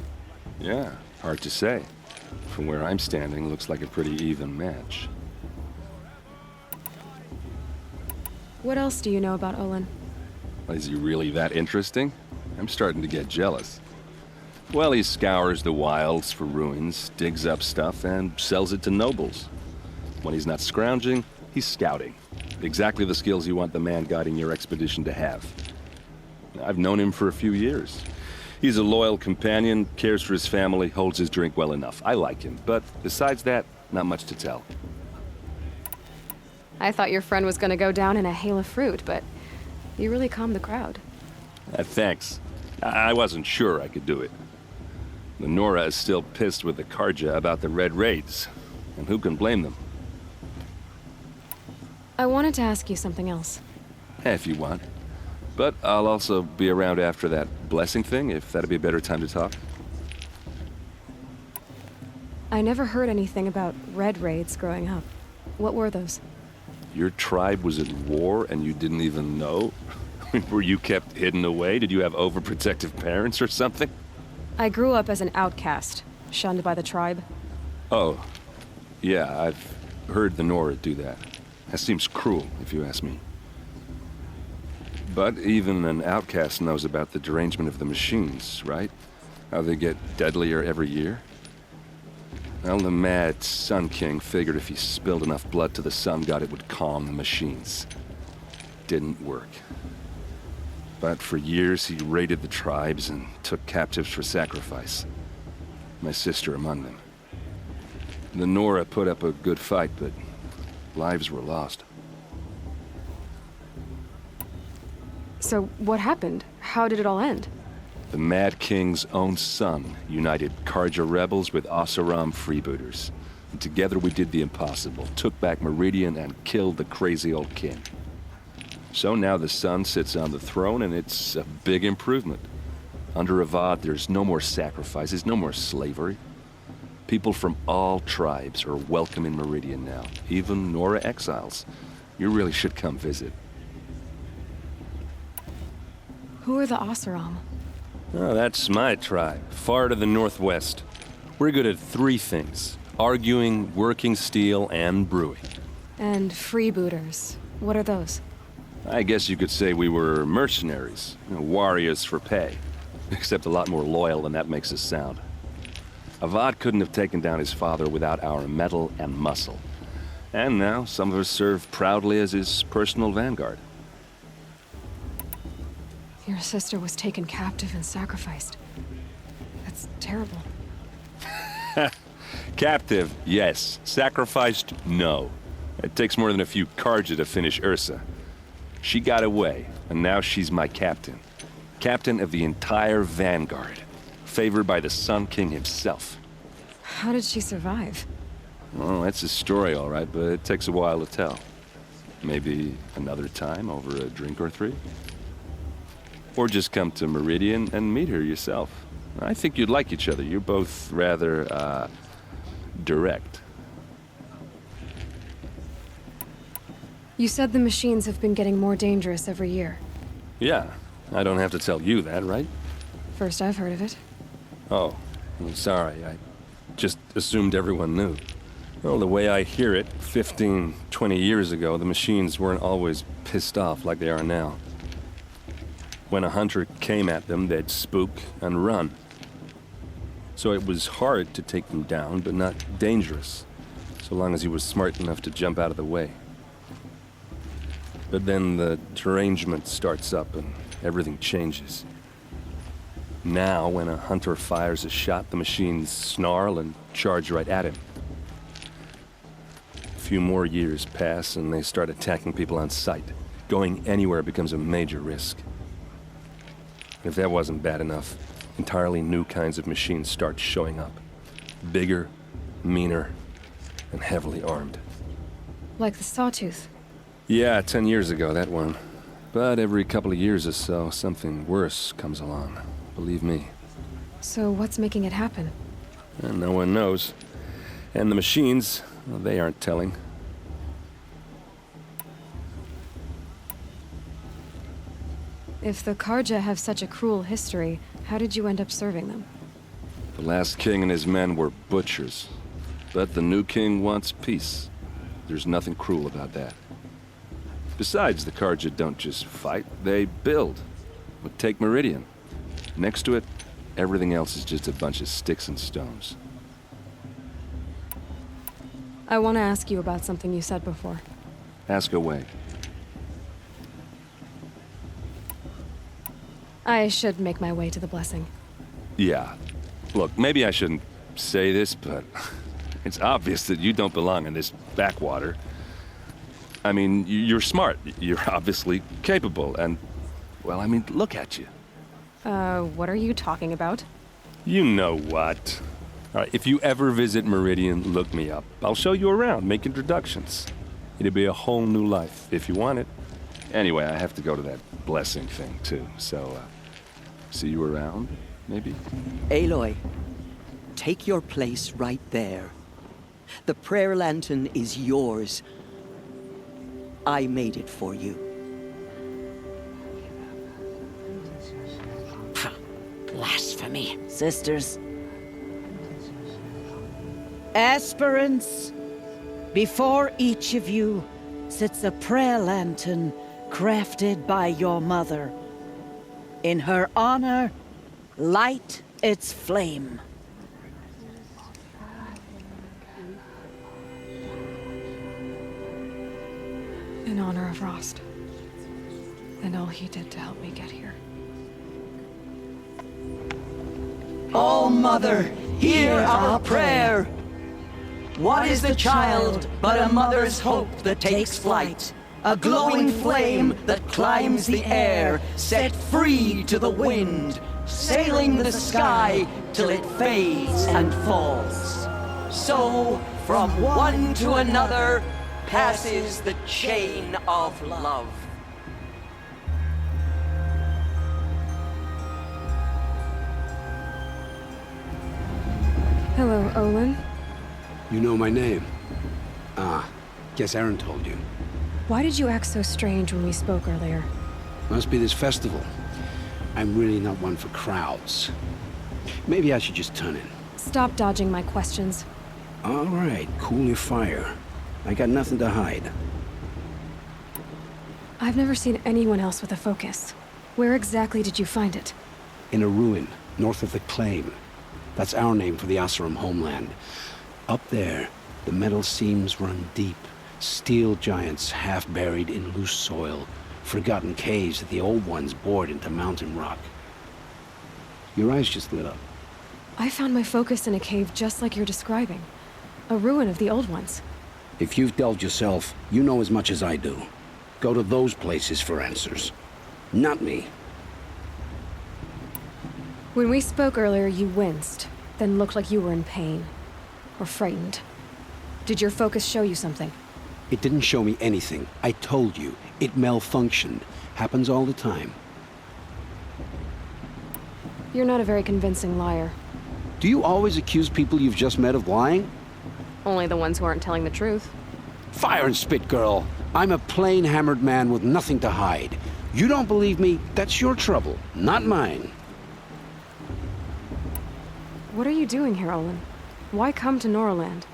Yeah, hard to say. From where I'm standing, looks like a pretty even match. What else do you know about Olin? Is he really that interesting? I'm starting to get jealous. Well, he scours the wilds for ruins, digs up stuff, and sells it to nobles. When he's not scrounging, he's scouting. Exactly the skills you want the man guiding your expedition to have. I've known him for a few years. He's a loyal companion, cares for his family, holds his drink well enough. I like him, but besides that, not much to tell. I thought your friend was gonna go down in a hail of fruit, but you really calmed the crowd. Thanks. I wasn't sure I could do it. The Nora is still pissed with the Karja about the Red Raids, and who can blame them? I wanted to ask you something else. If you want. But I'll also be around after that blessing thing, if that'd be a better time to talk. I never heard anything about Red Raids growing up. What were those? Your tribe was at war and you didn't even know? Were you kept hidden away? Did you have overprotective parents or something? I grew up as an outcast, shunned by the tribe. Oh, yeah, I've heard the Nora do that. That seems cruel, if you ask me. But even an outcast knows about the derangement of the machines, right? How they get deadlier every year? Well, the mad Sun King figured if he spilled enough blood to the Sun God, it would calm the machines. Didn't work. But for years, he raided the tribes and took captives for sacrifice. My sister among them. The Nora put up a good fight, but lives were lost. So what happened? How did it all end? The Mad King's own son united Karja rebels with Oseram freebooters. And together we did the impossible, took back Meridian and killed the crazy old king. So now the son sits on the throne and it's a big improvement. Under Avad, there's no more sacrifices, no more slavery. People from all tribes are welcome in Meridian now, even Nora exiles. You really should come visit. Who are the Oseram? Oh, that's my tribe, far to the northwest. We're good at 3 things. Arguing, working steel, and brewing. And freebooters. What are those? I guess you could say we were mercenaries, warriors for pay. Except a lot more loyal than that makes us sound. Avad couldn't have taken down his father without our metal and muscle. And now some of us serve proudly as his personal vanguard. Your sister was taken captive and sacrificed. That's terrible. Captive, yes. Sacrificed, no. It takes more than a few Karja to finish Ursa. She got away, and now she's my captain. Captain of the entire vanguard. Favored by the Sun King himself. How did she survive? Well, that's a story, all right, but it takes a while to tell. Maybe another time over a drink or three? Or just come to Meridian and meet her yourself. I think you'd like each other. You're both rather, direct. You said the machines have been getting more dangerous every year. Yeah, I don't have to tell you that, right? First I've heard of it. Oh, I'm sorry. I just assumed everyone knew. Well, the way I hear it, 15, 20 years ago, the machines weren't always pissed off like they are now. When a hunter came at them, they'd spook and run. So it was hard to take them down, but not dangerous, so long as he was smart enough to jump out of the way. But then the derangement starts up and everything changes. Now, when a hunter fires a shot, the machines snarl and charge right at him. A few more years pass and they start attacking people on sight. Going anywhere becomes a major risk. If that wasn't bad enough, entirely new kinds of machines start showing up. Bigger, meaner, and heavily armed. Like the Sawtooth. Yeah, 10 years ago, that one. But every couple of years or so, something worse comes along. Believe me. So what's making it happen? And no one knows. And the machines, well, they aren't telling. If the Karja have such a cruel history, how did you end up serving them? The last king and his men were butchers. But the new king wants peace. There's nothing cruel about that. Besides, the Karja don't just fight, they build. But take Meridian. Next to it, everything else is just a bunch of sticks and stones. I want to ask you about something you said before. Ask away. I should make my way to the blessing. Yeah. Look, maybe I shouldn't say this, but it's obvious that you don't belong in this backwater. I mean, you're smart. You're obviously capable, and, well, I mean, look at you. What are you talking about? You know what. All right, if you ever visit Meridian, look me up. I'll show you around, make introductions. It'll be a whole new life, if you want it. Anyway, I have to go to that blessing thing, too, so, see you around, maybe? Aloy, take your place right there. The prayer lantern is yours. I made it for you. Blasphemy, sisters. Aspirants, before each of you sits a prayer lantern crafted by your mother. In her honor, light its flame. In honor of Rost. And all he did to help me get here. All Mother, hear our prayer. What is the child but a mother's hope that takes flight? A glowing flame that climbs the air, set free to the wind, sailing the sky till it fades and falls. So, from one to another, passes the chain of love. Hello, Olin. You know my name? Ah, guess Aaron told you. Why did you act so strange when we spoke earlier? Must be this festival. I'm really not one for crowds. Maybe I should just turn in. Stop dodging my questions. All right, cool your fire. I got nothing to hide. I've never seen anyone else with a focus. Where exactly did you find it? In a ruin, north of the Claim. That's our name for the Oseram homeland. Up there, the metal seams run deep. Steel giants half buried in loose soil. Forgotten caves that the old ones bored into mountain rock. Your eyes just lit up. I found my focus in a cave just like you're describing. A ruin of the old ones. If you've delved yourself, you know as much as I do. Go to those places for answers. Not me. When we spoke earlier, you winced, then looked like you were in pain. Or frightened. Did your focus show you something? It didn't show me anything. I told you. It malfunctioned. Happens all the time. You're not a very convincing liar. Do you always accuse people you've just met of lying? Only the ones who aren't telling the truth. Fire and spit, girl. I'm a plain hammered man with nothing to hide. You don't believe me, that's your trouble, not mine. What are you doing here, Olin? Why come to Norland?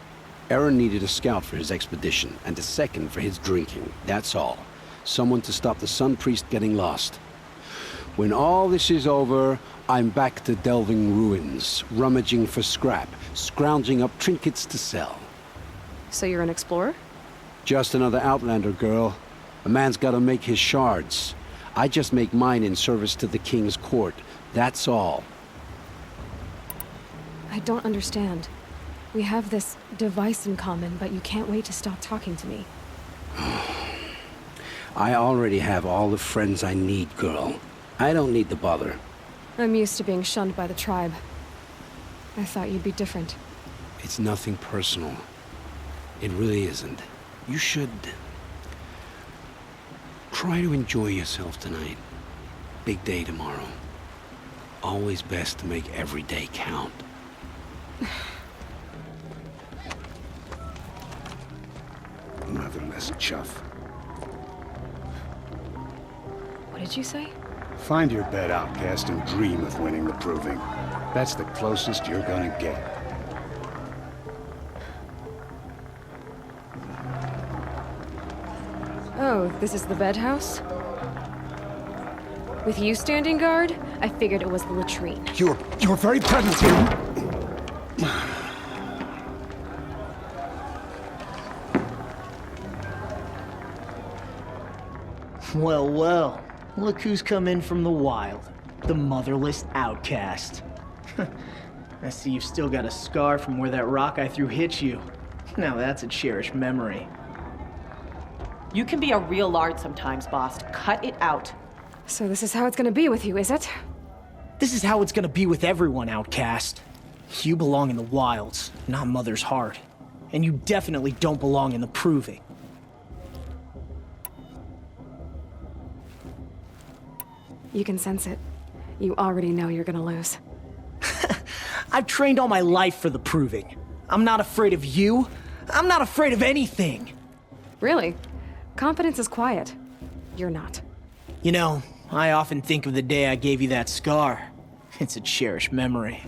Aaron needed a scout for his expedition, and a second for his drinking, that's all. Someone to stop the Sun Priest getting lost. When all this is over, I'm back to delving ruins, rummaging for scrap, scrounging up trinkets to sell. So you're an explorer? Just another Outlander, girl. A man's gotta make his shards. I just make mine in service to the King's court, that's all. I don't understand. We have this device in common, but you can't wait to stop talking to me. I already have all the friends I need, girl. I don't need the bother. I'm used to being shunned by the tribe. I thought you'd be different. It's nothing personal. It really isn't. You should... try to enjoy yourself tonight. Big day tomorrow. Always best to make every day count. Motherless chuff. What did you say? Find your bed, outcast, and dream of winning the proving. That's the closest you're gonna get. Oh, this is the bed house? With you standing guard, I figured it was the latrine. Your very presence here... Well, well. Look who's come in from the wild. The motherless outcast. I see you've still got a scar from where that rock I threw hit you. Now that's a cherished memory. You can be a real lard sometimes, boss. Cut it out. So this is how it's gonna be with you, is it? This is how it's gonna be with everyone, outcast. You belong in the wilds, not Mother's heart. And you definitely don't belong in the proving. You can sense it. You already know you're gonna lose. I've trained all my life for the proving. I'm not afraid of you. I'm not afraid of anything. Really? Confidence is quiet. You're not. You know, I often think of the day I gave you that scar. It's a cherished memory.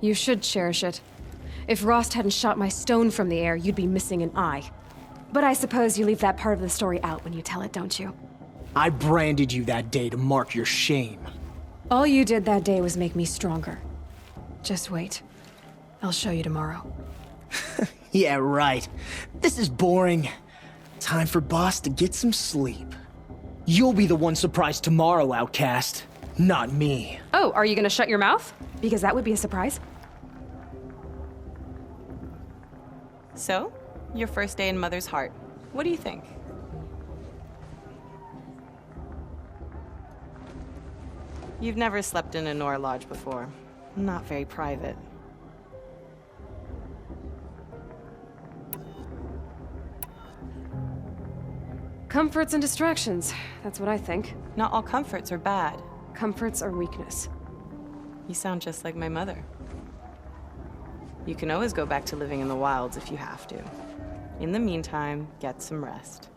You should cherish it. If Rost hadn't shot my stone from the air, you'd be missing an eye. But I suppose you leave that part of the story out when you tell it, don't you? I branded you that day to mark your shame. All you did that day was make me stronger. Just wait. I'll show you tomorrow. Yeah, right. This is boring. Time for Boss to get some sleep. You'll be the one surprised tomorrow, outcast. Not me. Oh, are you gonna shut your mouth? Because that would be a surprise. So, your first day in Mother's heart. What do you think? You've never slept in a Nora lodge before. Not very private. Comforts and distractions. That's what I think. Not all comforts are bad. Comforts are weakness. You sound just like my mother. You can always go back to living in the wilds if you have to. In the meantime, get some rest.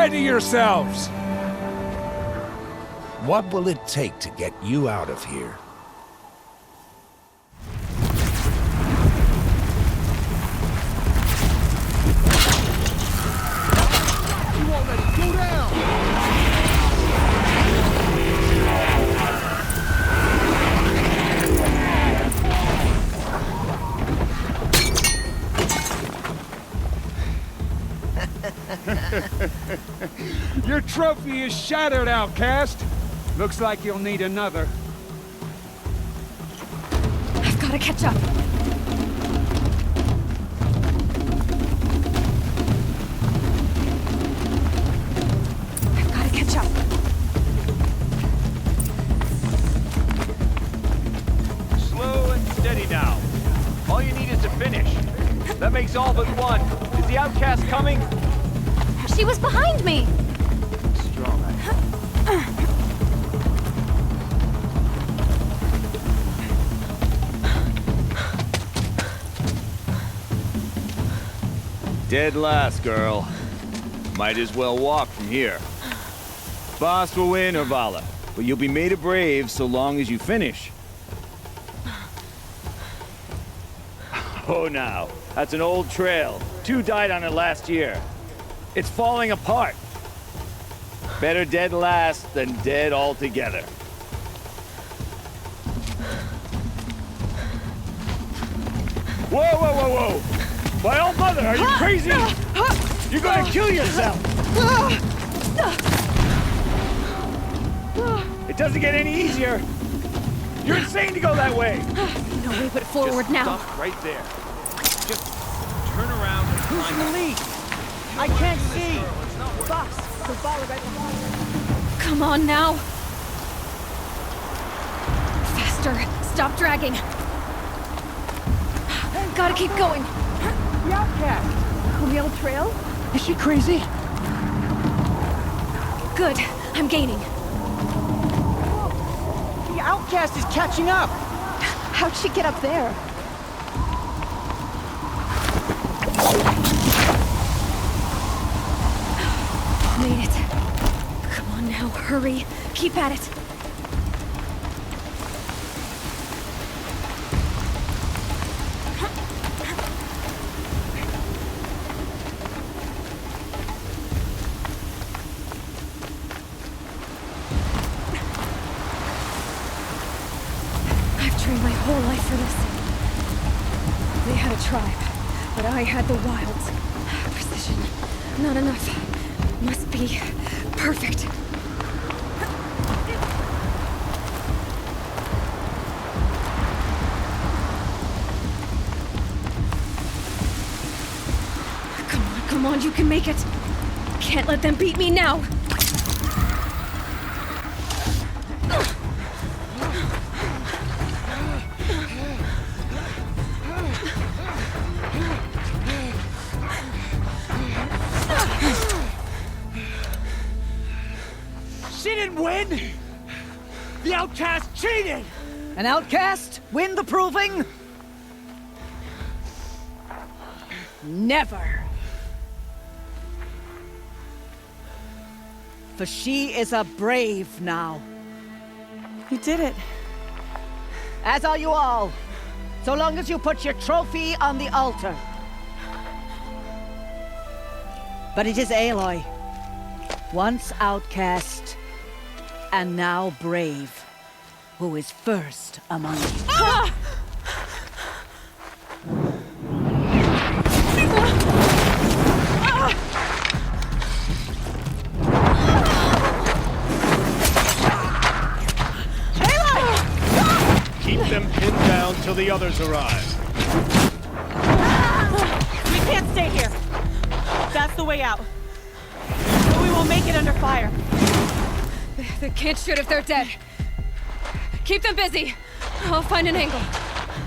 Ready yourselves! What will it take to get you out of here? You already go down! Your trophy is shattered, outcast. Looks like you'll need another. I've got to catch up. I've got to catch up. Slow and steady now. All you need is to finish. That makes all but one. Is the outcast coming? She was behind me! Strong. Dead last, girl. Might as well walk from here. Boss will win or Vala, but you'll be made a brave so long as you finish. Oh, now. That's an old trail. 2 died on it last year. It's falling apart. Better dead last than dead altogether. Whoa, whoa, whoa, whoa! My old mother, are you crazy? You're gonna kill yourself! It doesn't get any easier! You're insane to go that way! No way but forward Just now. stop right there. Just turn around and Who's in the lead? I can't see! Boss, the ball right behind me. Come on now. Faster. Stop dragging. Gotta keep going. The outcast! On the old trail? Is she crazy? Good. I'm gaining. The outcast is catching up! How'd she get up there? Made it. Come on now, hurry. Keep at it. I've trained my whole life for this. They had a tribe, but I had the wilds. Precision. Not enough. Must be perfect. Come on, you can make it. Can't let them beat me now. She didn't win! The outcast cheated! An outcast win the proving? Never. For she is a brave now. You did it. As are you all. So long as you put your trophy on the altar. But it is Aloy. Once outcast, and now brave, who is first among you. Ah! Keep them pinned down till the others arrive. We can't stay here. That's the way out. But we won't make it under fire. They can't shoot if they're dead. Keep them busy. I'll find an angle.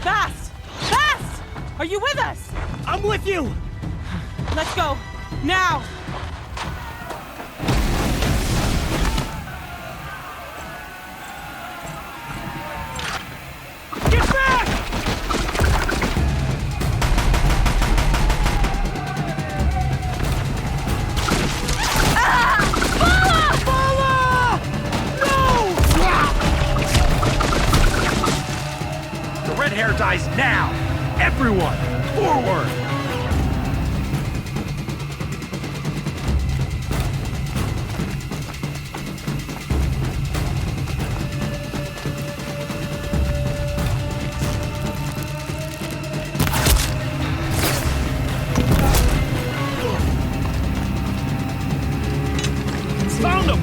Fast! Fast! Are you with us? I'm with you! Let's go. Now! Get back! Ah! Empire dies now! Everyone, forward! Found him!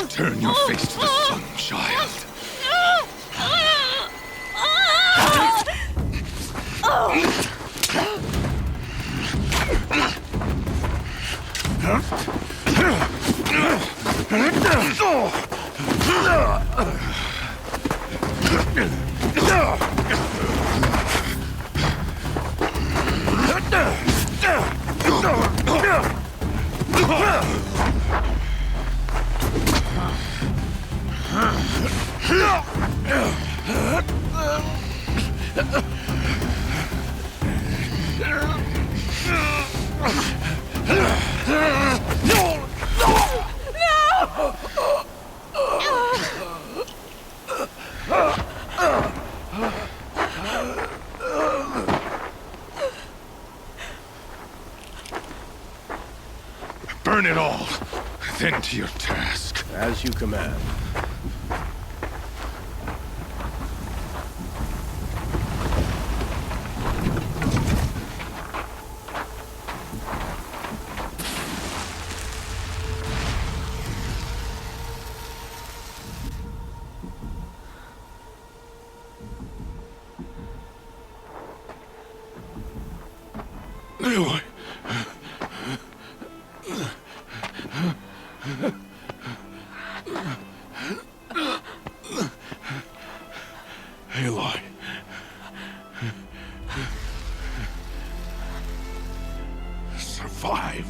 Turn your face to the sun, child. Burn it all, then to your task. As you command. Aloy. Aloy. Survive.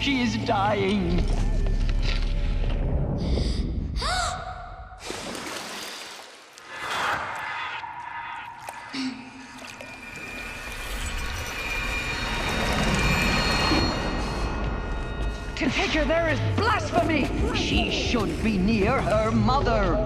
She is dying. To take her there is blasphemy! She should be near her mother.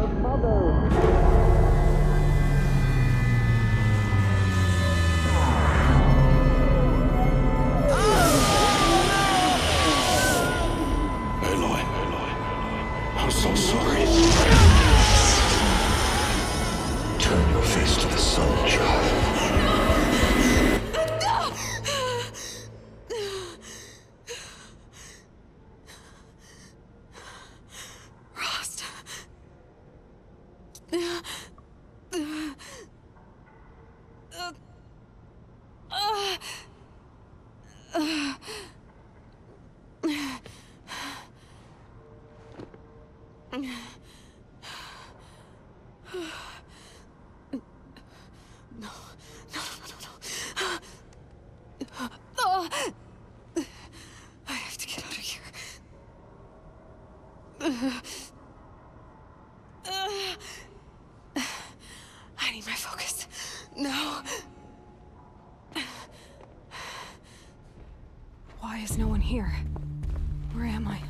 Aloy, I'm so sorry. Turn your face to the sun, child. I have to get out of here. no one here. Where am I?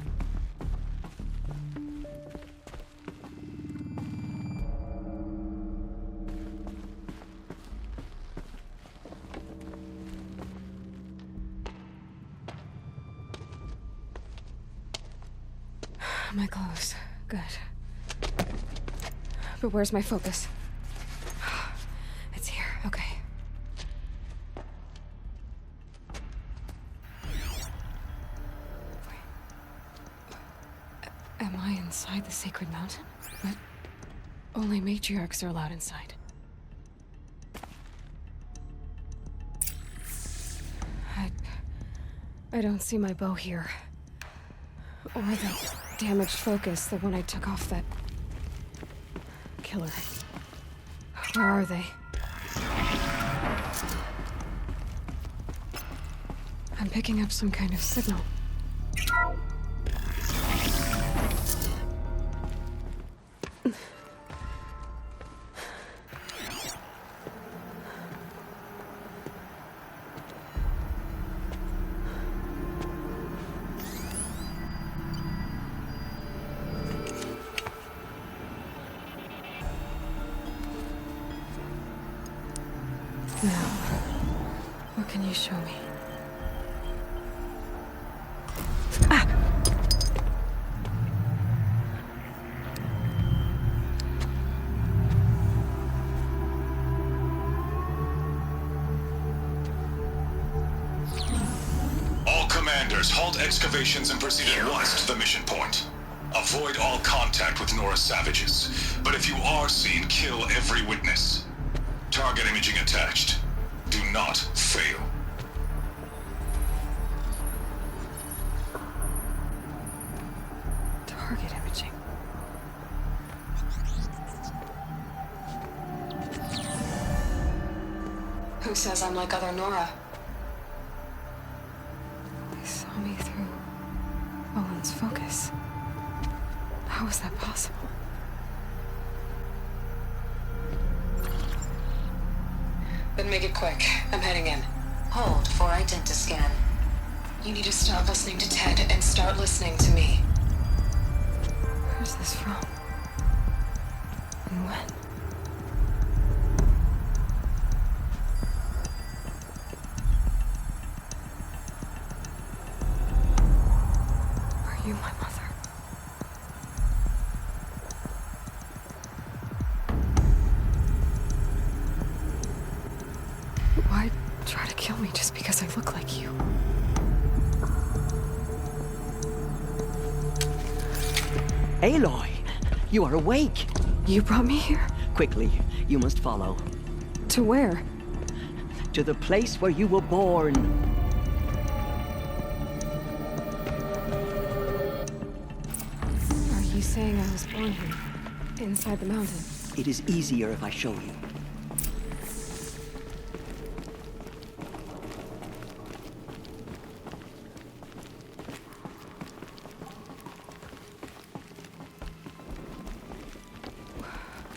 My clothes. Good. But where's my focus? It's here. Okay. Am I inside the sacred mountain? But only matriarchs are allowed inside. I don't see my bow here. Or the damaged focus, the one I took off that killer. Where are they? I'm picking up some kind of signal. Now, what can you show me? Ah! All commanders, halt excavations and proceed at once to the mission point. Avoid all contact with Nora savages, but if you are seen, kill every witness. Target imaging attached. Do not fail. Target imaging. Who says I'm like other Nora? They saw me through Owen's focus. How is that possible? Then make it quick. I'm heading in. Hold for identiscan. You need to stop listening to Ted and start listening to me. Where's this from? And when? Are you my mother? Why try to kill me just because I look like you? Aloy, you are awake. You brought me here? Quickly, you must follow. To where? To the place where you were born. Are you saying I was born here? Inside the mountain? It is easier if I show you.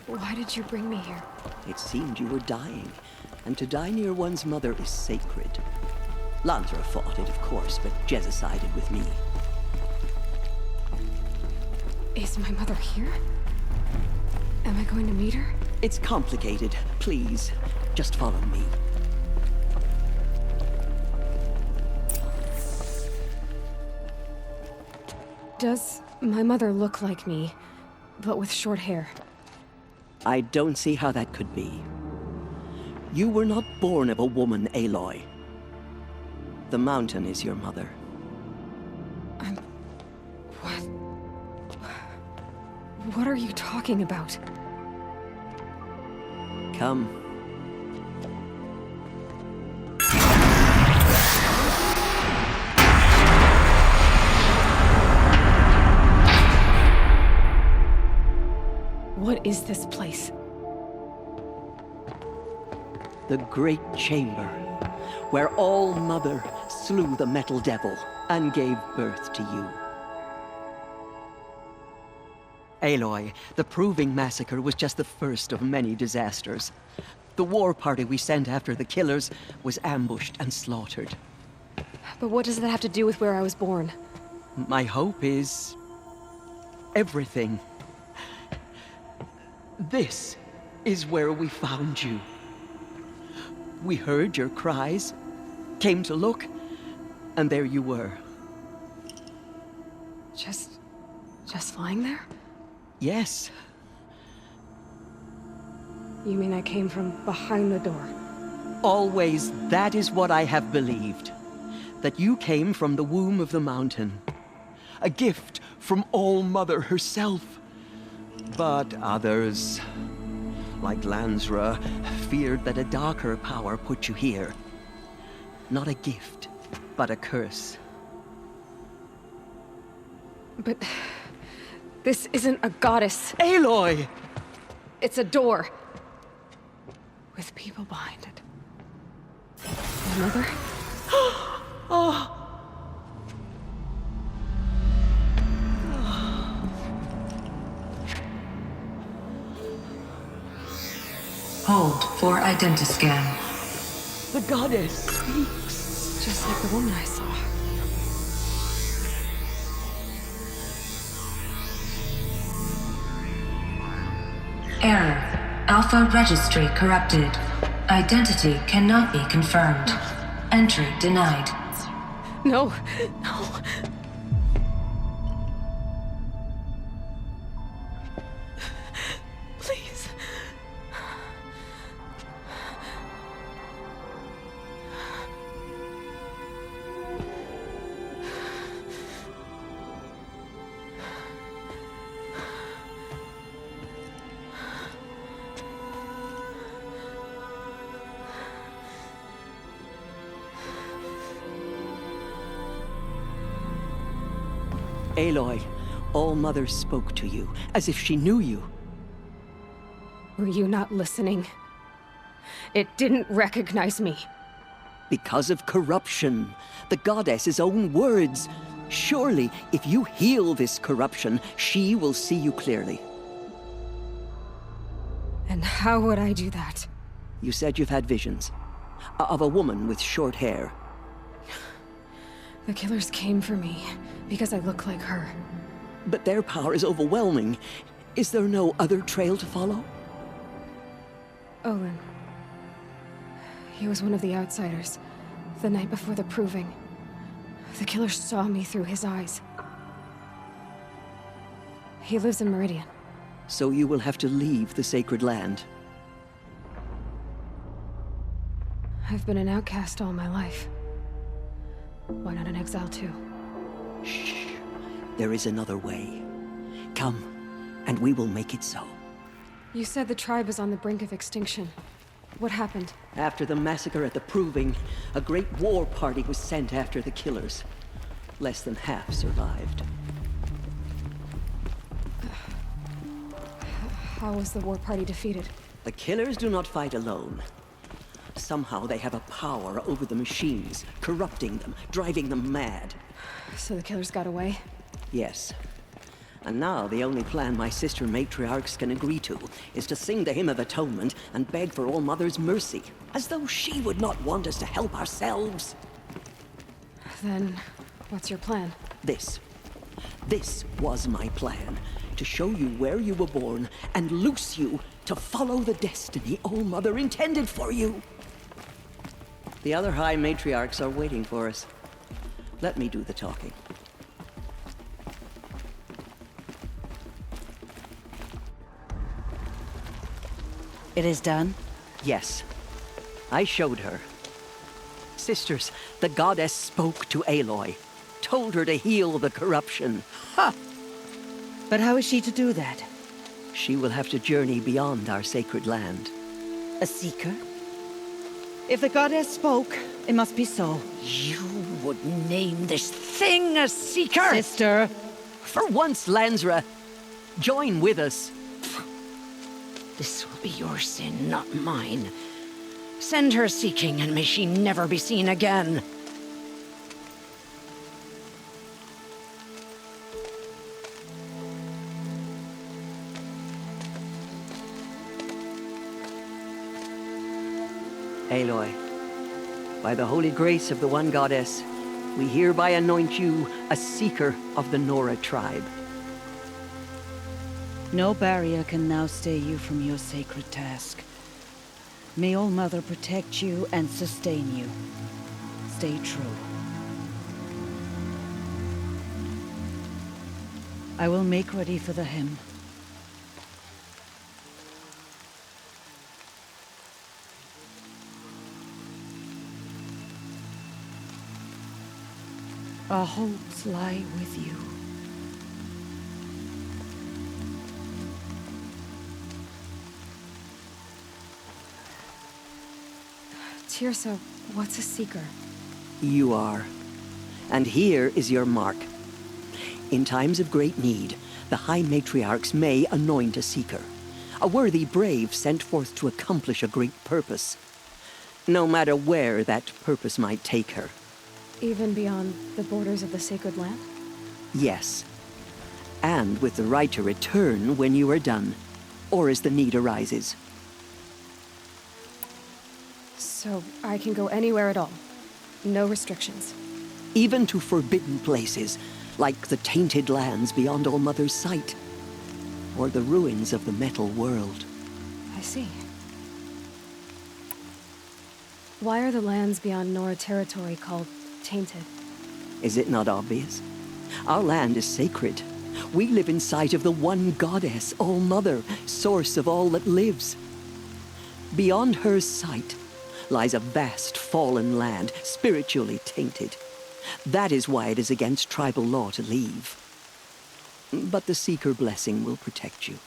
Why did you bring me here? It seemed you were dying, and to die near one's mother is sacred. Lantra fought it, of course, but Jezza sided with me. Is my mother here? Am I going to meet her? It's complicated. Please, just follow me. Does my mother look like me, but with short hair? I don't see how that could be. You were not born of a woman, Aloy. The mountain is your mother. What are you talking about? Come. What is this place? The Great Chamber, where All Mother slew the Metal Devil and gave birth to you. Aloy, the Proving Massacre was just the first of many disasters. The war party we sent after the killers was ambushed and slaughtered. But what does that have to do with where I was born? My hope is... everything. This is where we found you. We heard your cries, came to look, and there you were. Just lying there? Yes. You mean I came from behind the door? Always that is what I have believed. That you came from the womb of the mountain. A gift from All-Mother herself. But others, like Lansra, feared that a darker power put you here. Not a gift, but a curse. But... this isn't a goddess. Aloy! It's a door. With people behind it. My mother? Oh! Hold for identiscan. The goddess speaks. Just like the woman I saw. Error. Alpha registry corrupted. Identity cannot be confirmed. Entry denied. No, no. Please. Aloy, All-Mother spoke to you, as if she knew you. Were you not listening? It didn't recognize me. Because of corruption. The goddess's own words. Surely, if you heal this corruption, she will see you clearly. And how would I do that? You said you've had visions. Of a woman with short hair. The killers came for me, because I look like her. But their power is overwhelming. Is there no other trail to follow? Olin. He was one of the outsiders, the night before the proving. The killer saw me through his eyes. He lives in Meridian. So you will have to leave the sacred land. I've been an outcast all my life. Why not an exile too? Shh. There is another way. Come, and we will make it so. You said the tribe is on the brink of extinction. What happened? After the massacre at the Proving, a great war party was sent after the killers. Less than half survived. How was the war party defeated? The killers do not fight alone. Somehow they have a power over the machines, corrupting them, driving them mad. So the killers got away? Yes. And now the only plan my sister matriarchs can agree to is to sing the Hymn of Atonement and beg for All-Mother's mercy, as though she would not want us to help ourselves. Then, what's your plan? This was my plan. To show you where you were born and loose you to follow the destiny All-Mother intended for you. The other High Matriarchs are waiting for us. Let me do the talking. It is done? Yes. I showed her. Sisters, the goddess spoke to Aloy. Told her to heal the corruption. Ha! But how is she to do that? She will have to journey beyond our sacred land. A seeker? If the goddess spoke, it must be so. You would name this thing a seeker? Sister! For once, Lansra, join with us. This will be your sin, not mine. Send her seeking, and may she never be seen again. Aloy, by the holy grace of the One Goddess, we hereby anoint you a seeker of the Nora tribe. No barrier can now stay you from your sacred task. May All Mother protect you and sustain you. Stay true. I will make ready for the hymn. Our hopes lie with you. Tirsa, what's a seeker? You are. And here is your mark. In times of great need, the High Matriarchs may anoint a seeker. A worthy brave sent forth to accomplish a great purpose. No matter where that purpose might take her. Even beyond the borders of the sacred land? Yes. And with the right to return when you are done, or as the need arises. So I can go anywhere at all? No restrictions? Even to forbidden places, like the tainted lands beyond All Mother's sight. Or the ruins of the metal world. I see. Why are the lands beyond Nora territory called tainted? Is it not obvious? Our land is sacred. We live in sight of the one goddess, All Mother, source of all that lives. Beyond her sight lies a vast fallen land, spiritually tainted. That is why it is against tribal law to leave. But the Seeker blessing will protect you.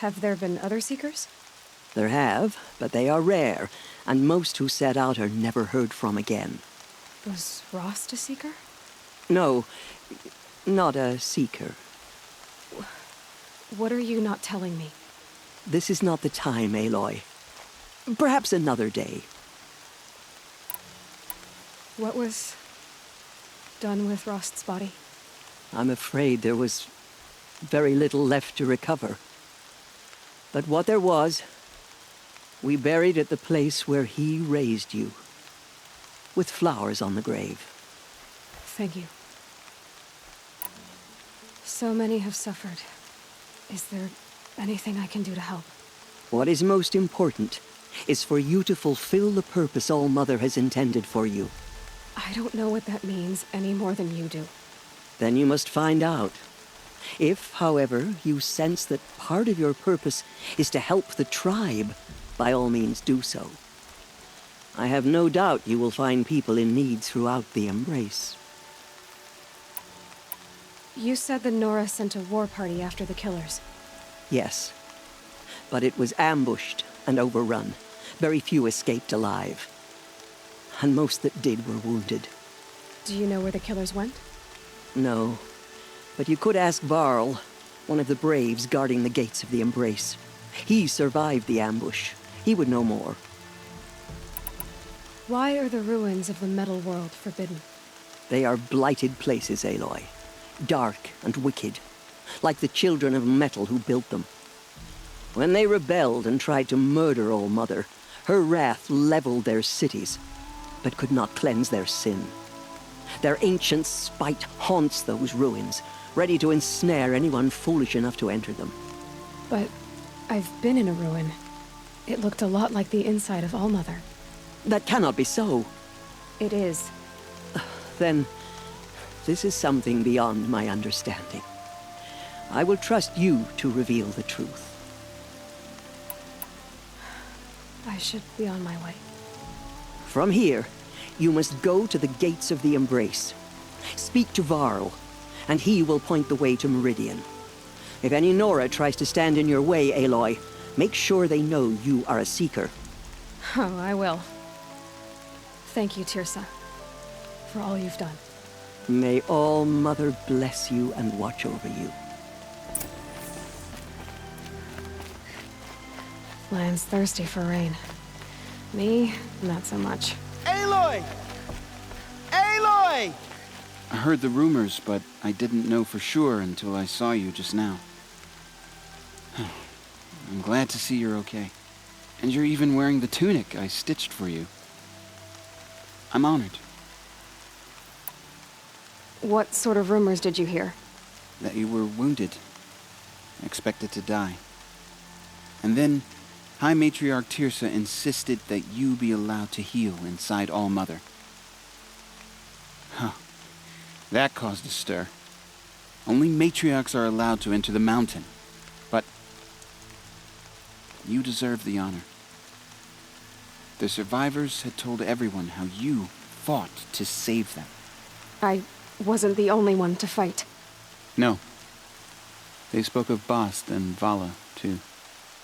Have there been other Seekers? There have, but they are rare, and most who set out are never heard from again. Was Rost a Seeker? No, not a Seeker. What are you not telling me? This is not the time, Aloy. Perhaps another day. What was done with Rost's body? I'm afraid there was very little left to recover. But what there was, we buried at the place where he raised you, with flowers on the grave. Thank you. So many have suffered. Is there anything I can do to help? What is most important is for you to fulfill the purpose All Mother has intended for you. I don't know what that means any more than you do. Then you must find out. If, however, you sense that part of your purpose is to help the tribe, by all means do so. I have no doubt you will find people in need throughout the Embrace. You said the Nora sent a war party after the killers. Yes. But it was ambushed and overrun. Very few escaped alive. And most that did were wounded. Do you know where the killers went? No. But you could ask Varl, one of the braves guarding the gates of the Embrace. He survived the ambush. He would know more. Why are the ruins of the metal world forbidden? They are blighted places, Aloy. Dark and wicked. Like the children of metal who built them. When they rebelled and tried to murder All Mother, her wrath leveled their cities, but could not cleanse their sin. Their ancient spite haunts those ruins, ready to ensnare anyone foolish enough to enter them. But I've been in a ruin. It looked a lot like the inside of All Mother. That cannot be so. It is. Then, this is something beyond my understanding. I will trust you to reveal the truth. I should be on my way. From here, you must go to the gates of the Embrace. Speak to Varl, and he will point the way to Meridian. If any Nora tries to stand in your way, Aloy, make sure they know you are a Seeker. Oh, I will. Thank you, Tirsa, for all you've done. May All Mother bless you and watch over you. Land's thirsty for rain. Me, not so much. Aloy! Aloy! I heard the rumors, but I didn't know for sure until I saw you just now. I'm glad to see you're okay. And you're even wearing the tunic I stitched for you. I'm honored. What sort of rumors did you hear? That you were wounded, expected to die. And then, High Matriarch Tirsa insisted that you be allowed to heal inside All-Mother. Huh. That caused a stir. Only matriarchs are allowed to enter the mountain. But you deserve the honor. The survivors had told everyone how you fought to save them. I wasn't the only one to fight. No. They spoke of Bast and Vala, too.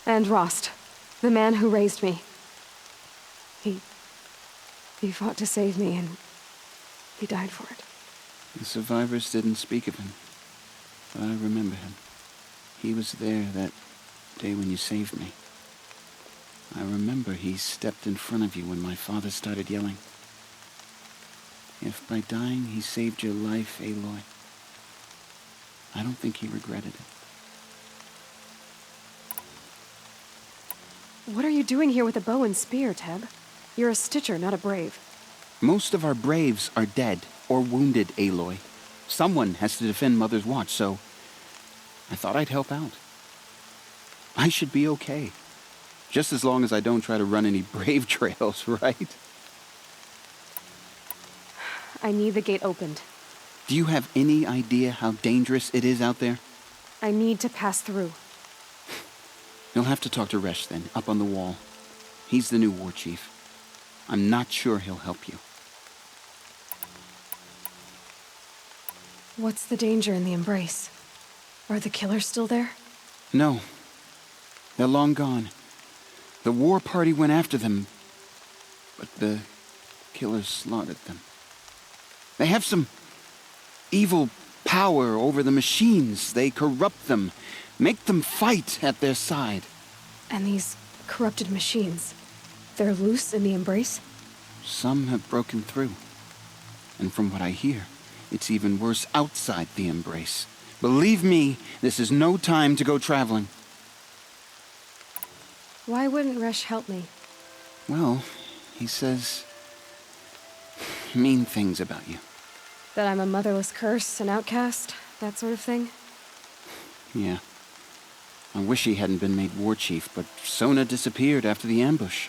And Rost, the man who raised me. He fought to save me, and he died for it. The survivors didn't speak of him, but I remember him. He was there that day when you saved me. I remember he stepped in front of you when my father started yelling. If by dying he saved your life, Aloy, I don't think he regretted it. What are you doing here with a bow and spear, Teb? You're a Stitcher, not a Brave. Most of our Braves are dead or wounded, Aloy. Someone has to defend Mother's Watch, so I thought I'd help out. I should be okay. Just as long as I don't try to run any Brave trails, right? I need the gate opened. Do you have any idea how dangerous it is out there? I need to pass through. You'll have to talk to Resh then, up on the wall. He's the new war chief. I'm not sure he'll help you. What's the danger in the Embrace? Are the killers still there? No. They're long gone. The war party went after them, but the killers slaughtered them. They have some evil power over the machines. They corrupt them, make them fight at their side. And these corrupted machines, they're loose in the Embrace? Some have broken through. And from what I hear, it's even worse outside the Embrace. Believe me, this is no time to go traveling. Why wouldn't Resh help me? Well, he says mean things about you. That I'm a motherless curse, an outcast, that sort of thing? Yeah. I wish he hadn't been made war chief, but Sona disappeared after the ambush.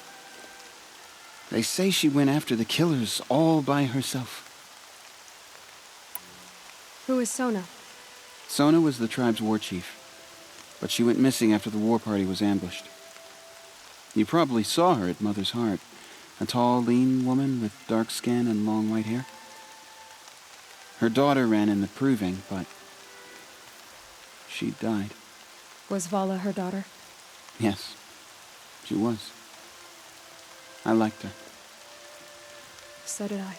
They say she went after the killers all by herself. Who is Sona? Sona was the tribe's war chief, but she went missing after the war party was ambushed. You probably saw her at Mother's Heart. A tall, lean woman with dark skin and long white hair. Her daughter ran in the proving, but she died. Was Vala her daughter? Yes, she was. I liked her. So did I.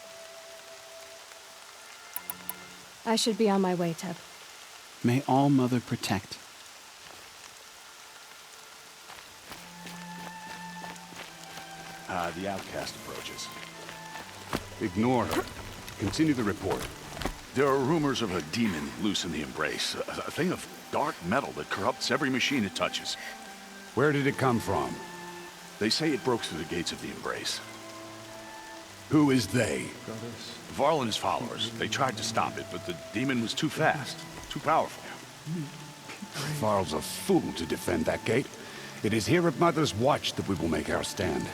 I should be on my way, Teb. May All-Mother protect. The outcast approaches. Ignore her. Continue the report. There are rumors of a demon loose in the Embrace. A thing of dark metal that corrupts every machine it touches. Where did it come from? They say it broke through the gates of the Embrace. Who is they? Varl and his followers. They tried to stop it, but the demon was too fast, too powerful. Varl's a fool to defend that gate. It is here at Mother's Watch that we will make our stand.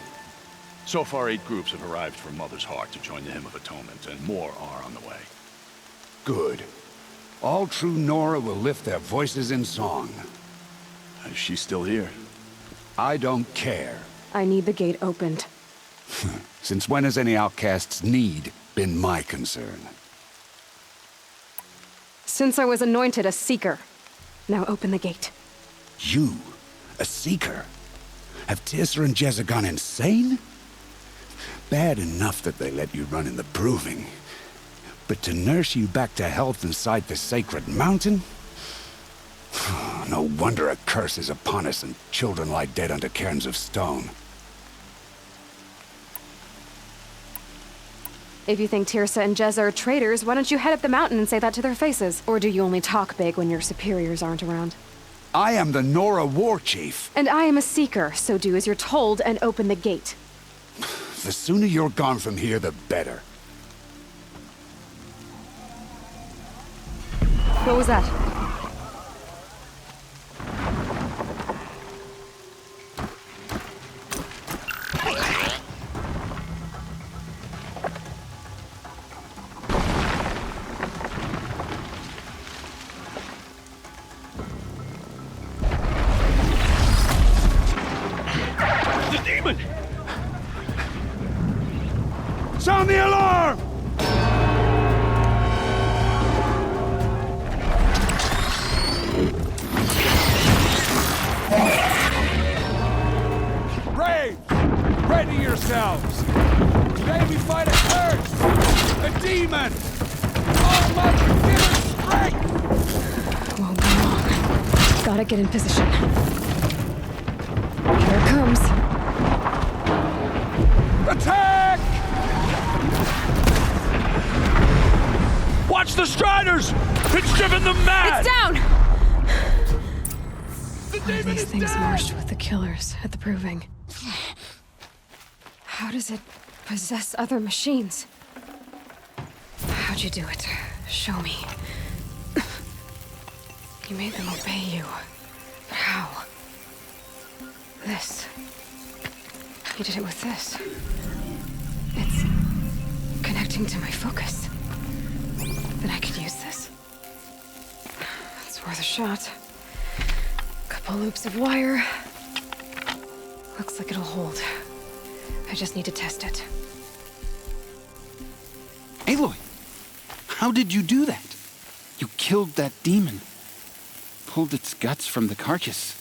So far, 8 groups have arrived from Mother's Heart to join the Hymn of Atonement, and more are on the way. Good. All true Nora will lift their voices in song. Is she still here? I don't care. I need the gate opened. Since when has any outcast's need been my concern? Since I was anointed a Seeker. Now open the gate. You? A Seeker? Have Tirsa and Jezza gone insane? Bad enough that they let you run in the proving. But to nurse you back to health inside the sacred mountain? No wonder a curse is upon us and children lie dead under cairns of stone. If you think Tirsa and Jezza are traitors, why don't you head up the mountain and say that to their faces? Or do you only talk big when your superiors aren't around? I am the Nora War Chief. And I am a Seeker, so do as you're told and open the gate. The sooner you're gone from here, the better. What was that? Sound the alarm! Braves! Ready yourselves! Today we fight a curse! A demon! All must give us strength! Won't be long. Gotta get in position. Here it comes. Attack! Watch the Striders! It's driven them mad! It's down! One of these things marched with the killers at the Proving. How does it possess other machines? How'd you do it? Show me. You made them obey you. But how? This. You did it with this. It's connecting to my focus. Then I could use this. It's worth a shot. Couple loops of wire. Looks like it'll hold. I just need to test it. Aloy! How did you do that? You killed that demon. Pulled its guts from the carcass.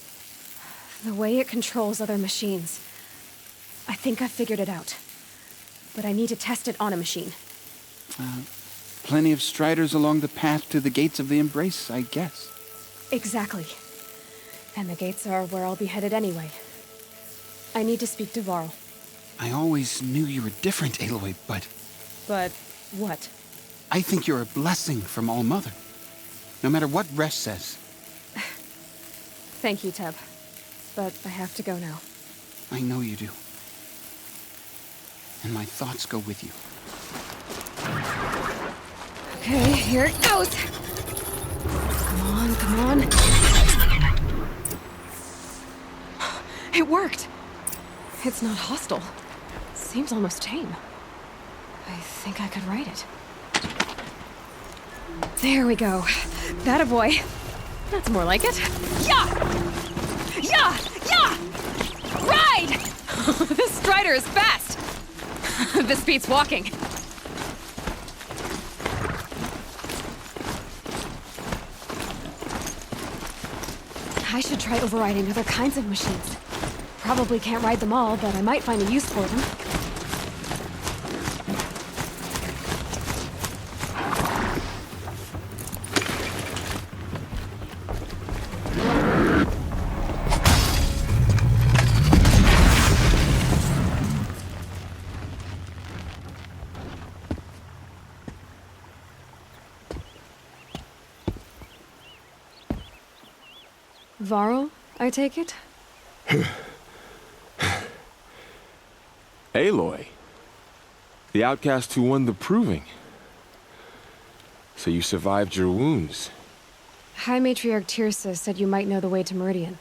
The way it controls other machines. I think I figured it out. But I need to test it on a machine. Plenty of Striders along the path to the gates of the Embrace, I guess. Exactly. And the gates are where I'll be headed anyway. I need to speak to Varl. I always knew you were different, Aloy, but... But what? I think you're a blessing from All-Mother. No matter what Resh says. Thank you, Teb. But I have to go now. I know you do. And my thoughts go with you. Okay, here it goes! Come on, come on. It worked! It's not hostile. Seems almost tame. I think I could write it. There we go. That a boy. That's more like it. Yeah! Yeah! Yeah! Ride! This Strider is fast! This beats walking. I should try overriding other kinds of machines. Probably can't ride them all, but I might find a use for them. Varl, I take it? Aloy. The outcast who won the Proving. So you survived your wounds. High Matriarch Tirsa said you might know the way to Meridian.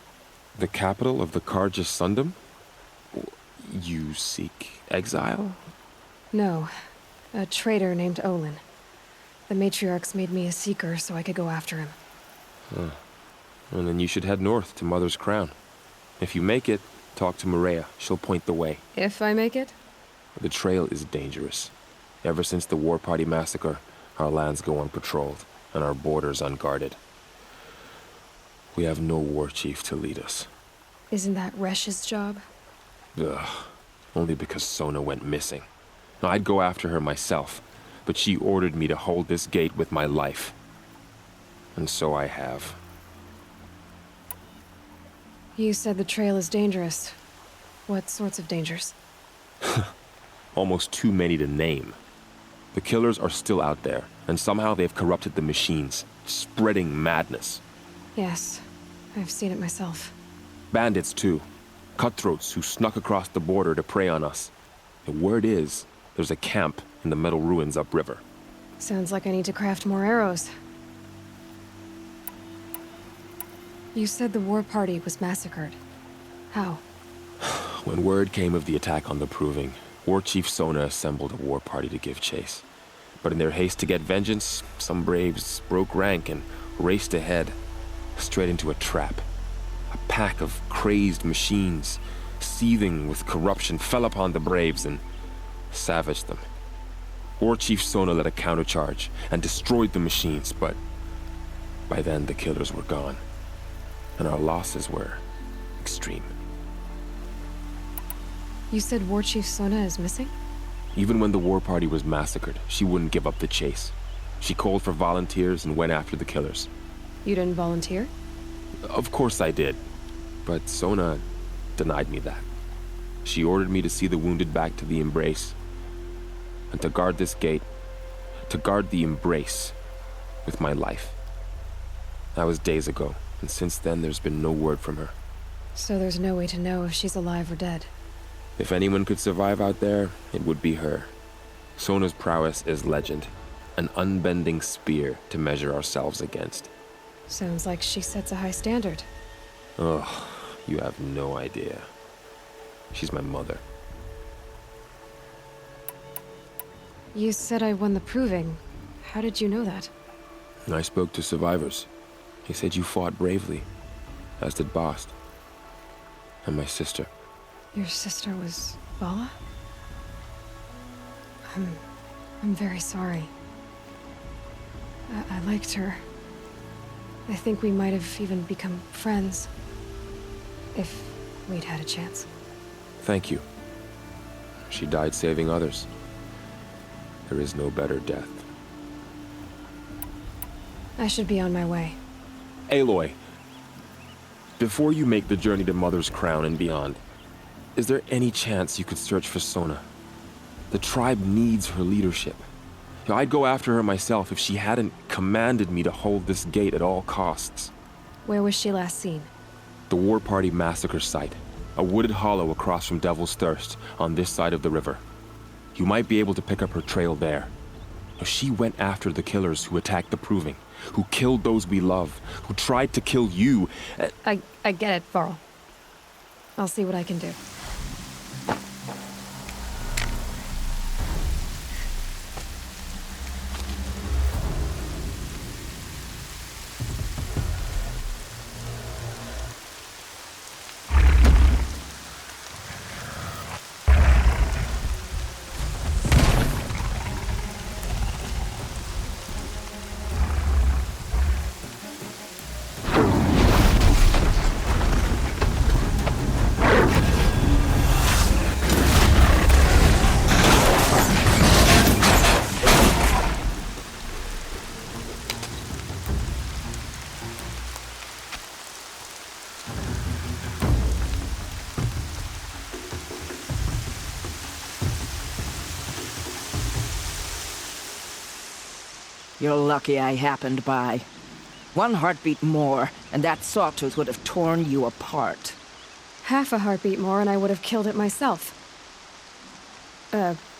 The capital of the Carja Sundom? You seek exile? No. A traitor named Olin. The Matriarchs made me a seeker so I could go after him. Huh. And then you should head north to Mother's Crown. If you make it, talk to Maria. She'll point the way. If I make it? The trail is dangerous. Ever since the War Party massacre, our lands go unpatrolled, and our borders unguarded. We have no war chief to lead us. Isn't that Resh's job? Ugh. Only because Sona went missing. Now, I'd go after her myself, but she ordered me to hold this gate with my life. And so I have. You said the trail is dangerous. What sorts of dangers? Almost too many to name. The killers are still out there, and somehow they've corrupted the machines, spreading madness. Yes, I've seen it myself. Bandits, too. Cutthroats who snuck across the border to prey on us. The word is, there's a camp in the metal ruins upriver. Sounds like I need to craft more arrows. You said the war party was massacred. How? When word came of the attack on the Proving, War Chief Sona assembled a war party to give chase. But in their haste to get vengeance, some braves broke rank and raced ahead, straight into a trap. A pack of crazed machines, seething with corruption, fell upon the braves and savaged them. War Chief Sona led a countercharge and destroyed the machines, but by then the killers were gone, and our losses were extreme. You said War Chief Sona is missing? Even when the war party was massacred, she wouldn't give up the chase. She called for volunteers and went after the killers. You didn't volunteer? Of course I did, but Sona denied me that. She ordered me to see the wounded back to the Embrace, and to guard this gate, to guard the Embrace with my life. That was days ago, and since then there's been no word from her. So there's no way to know if she's alive or dead. If anyone could survive out there, it would be her. Sona's prowess is legend, an unbending spear to measure ourselves against. Sounds like she sets a high standard. Ugh, you have no idea. She's my mother. You said I won the Proving. How did you know that? I spoke to survivors. They said you fought bravely, as did Bast. And my sister. Your sister was Vala? I'm very sorry. I liked her. I think we might have even become friends. If we'd had a chance. Thank you. She died saving others. There is no better death. I should be on my way. Aloy, before you make the journey to Mother's Crown and beyond, is there any chance you could search for Sona? The tribe needs her leadership. I'd go after her myself if she hadn't commanded me to hold this gate at all costs. Where was she last seen? The War Party massacre site. A wooded hollow across from Devil's Thirst, on this side of the river. You might be able to pick up her trail there. She went after the killers who attacked the Proving, who killed those we love, who tried to kill you. I get it, Varl. I'll see what I can do. You're lucky I happened by. One heartbeat more, and that sawtooth would have torn you apart. Half a heartbeat more and I would have killed it myself.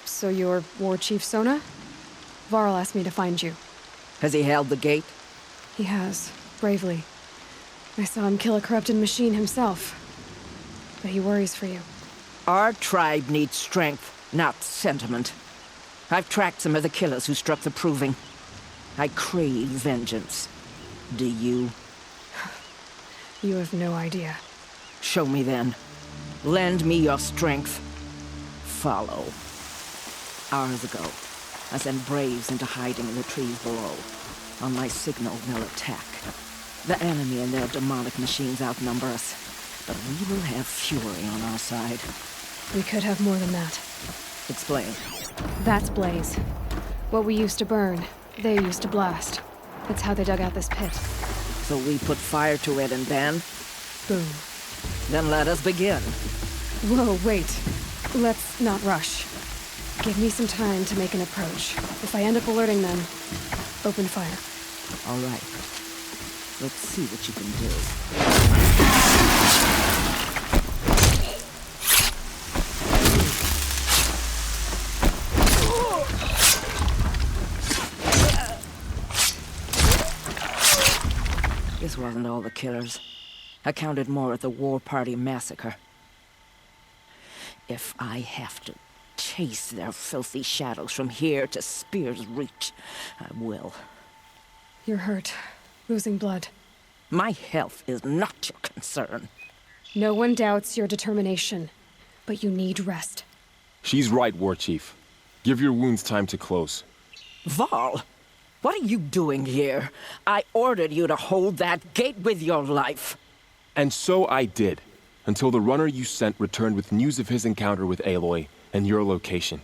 So you're War Chief Sona? Varl asked me to find you. Has he held the gate? He has, bravely. I saw him kill a corrupted machine himself. But he worries for you. Our tribe needs strength, not sentiment. I've tracked some of the killers who struck the Proving. I crave vengeance. Do you? You have no idea. Show me then. Lend me your strength. Follow. Hours ago, I sent braves into hiding in the trees below. On my signal, they'll attack. The enemy and their demonic machines outnumber us, but we will have fury on our side. We could have more than that. Explain. That's Blaze. What we used to burn, they used to blast. That's how they dug out this pit. So we put fire to it and then? Boom. Then let us begin. Whoa, wait. Let's not rush. Give me some time to make an approach. If I end up alerting them, open fire. All right. Let's see what you can do. This wasn't all the killers. I counted more at the War Party massacre. If I have to chase their filthy shadows from here to Spear's Reach, I will. You're hurt. Losing blood. My health is not your concern. No one doubts your determination, but you need rest. She's right, War Chief. Give your wounds time to close. Varl, what are you doing here? I ordered you to hold that gate with your life. And so I did, until the runner you sent returned with news of his encounter with Aloy and your location.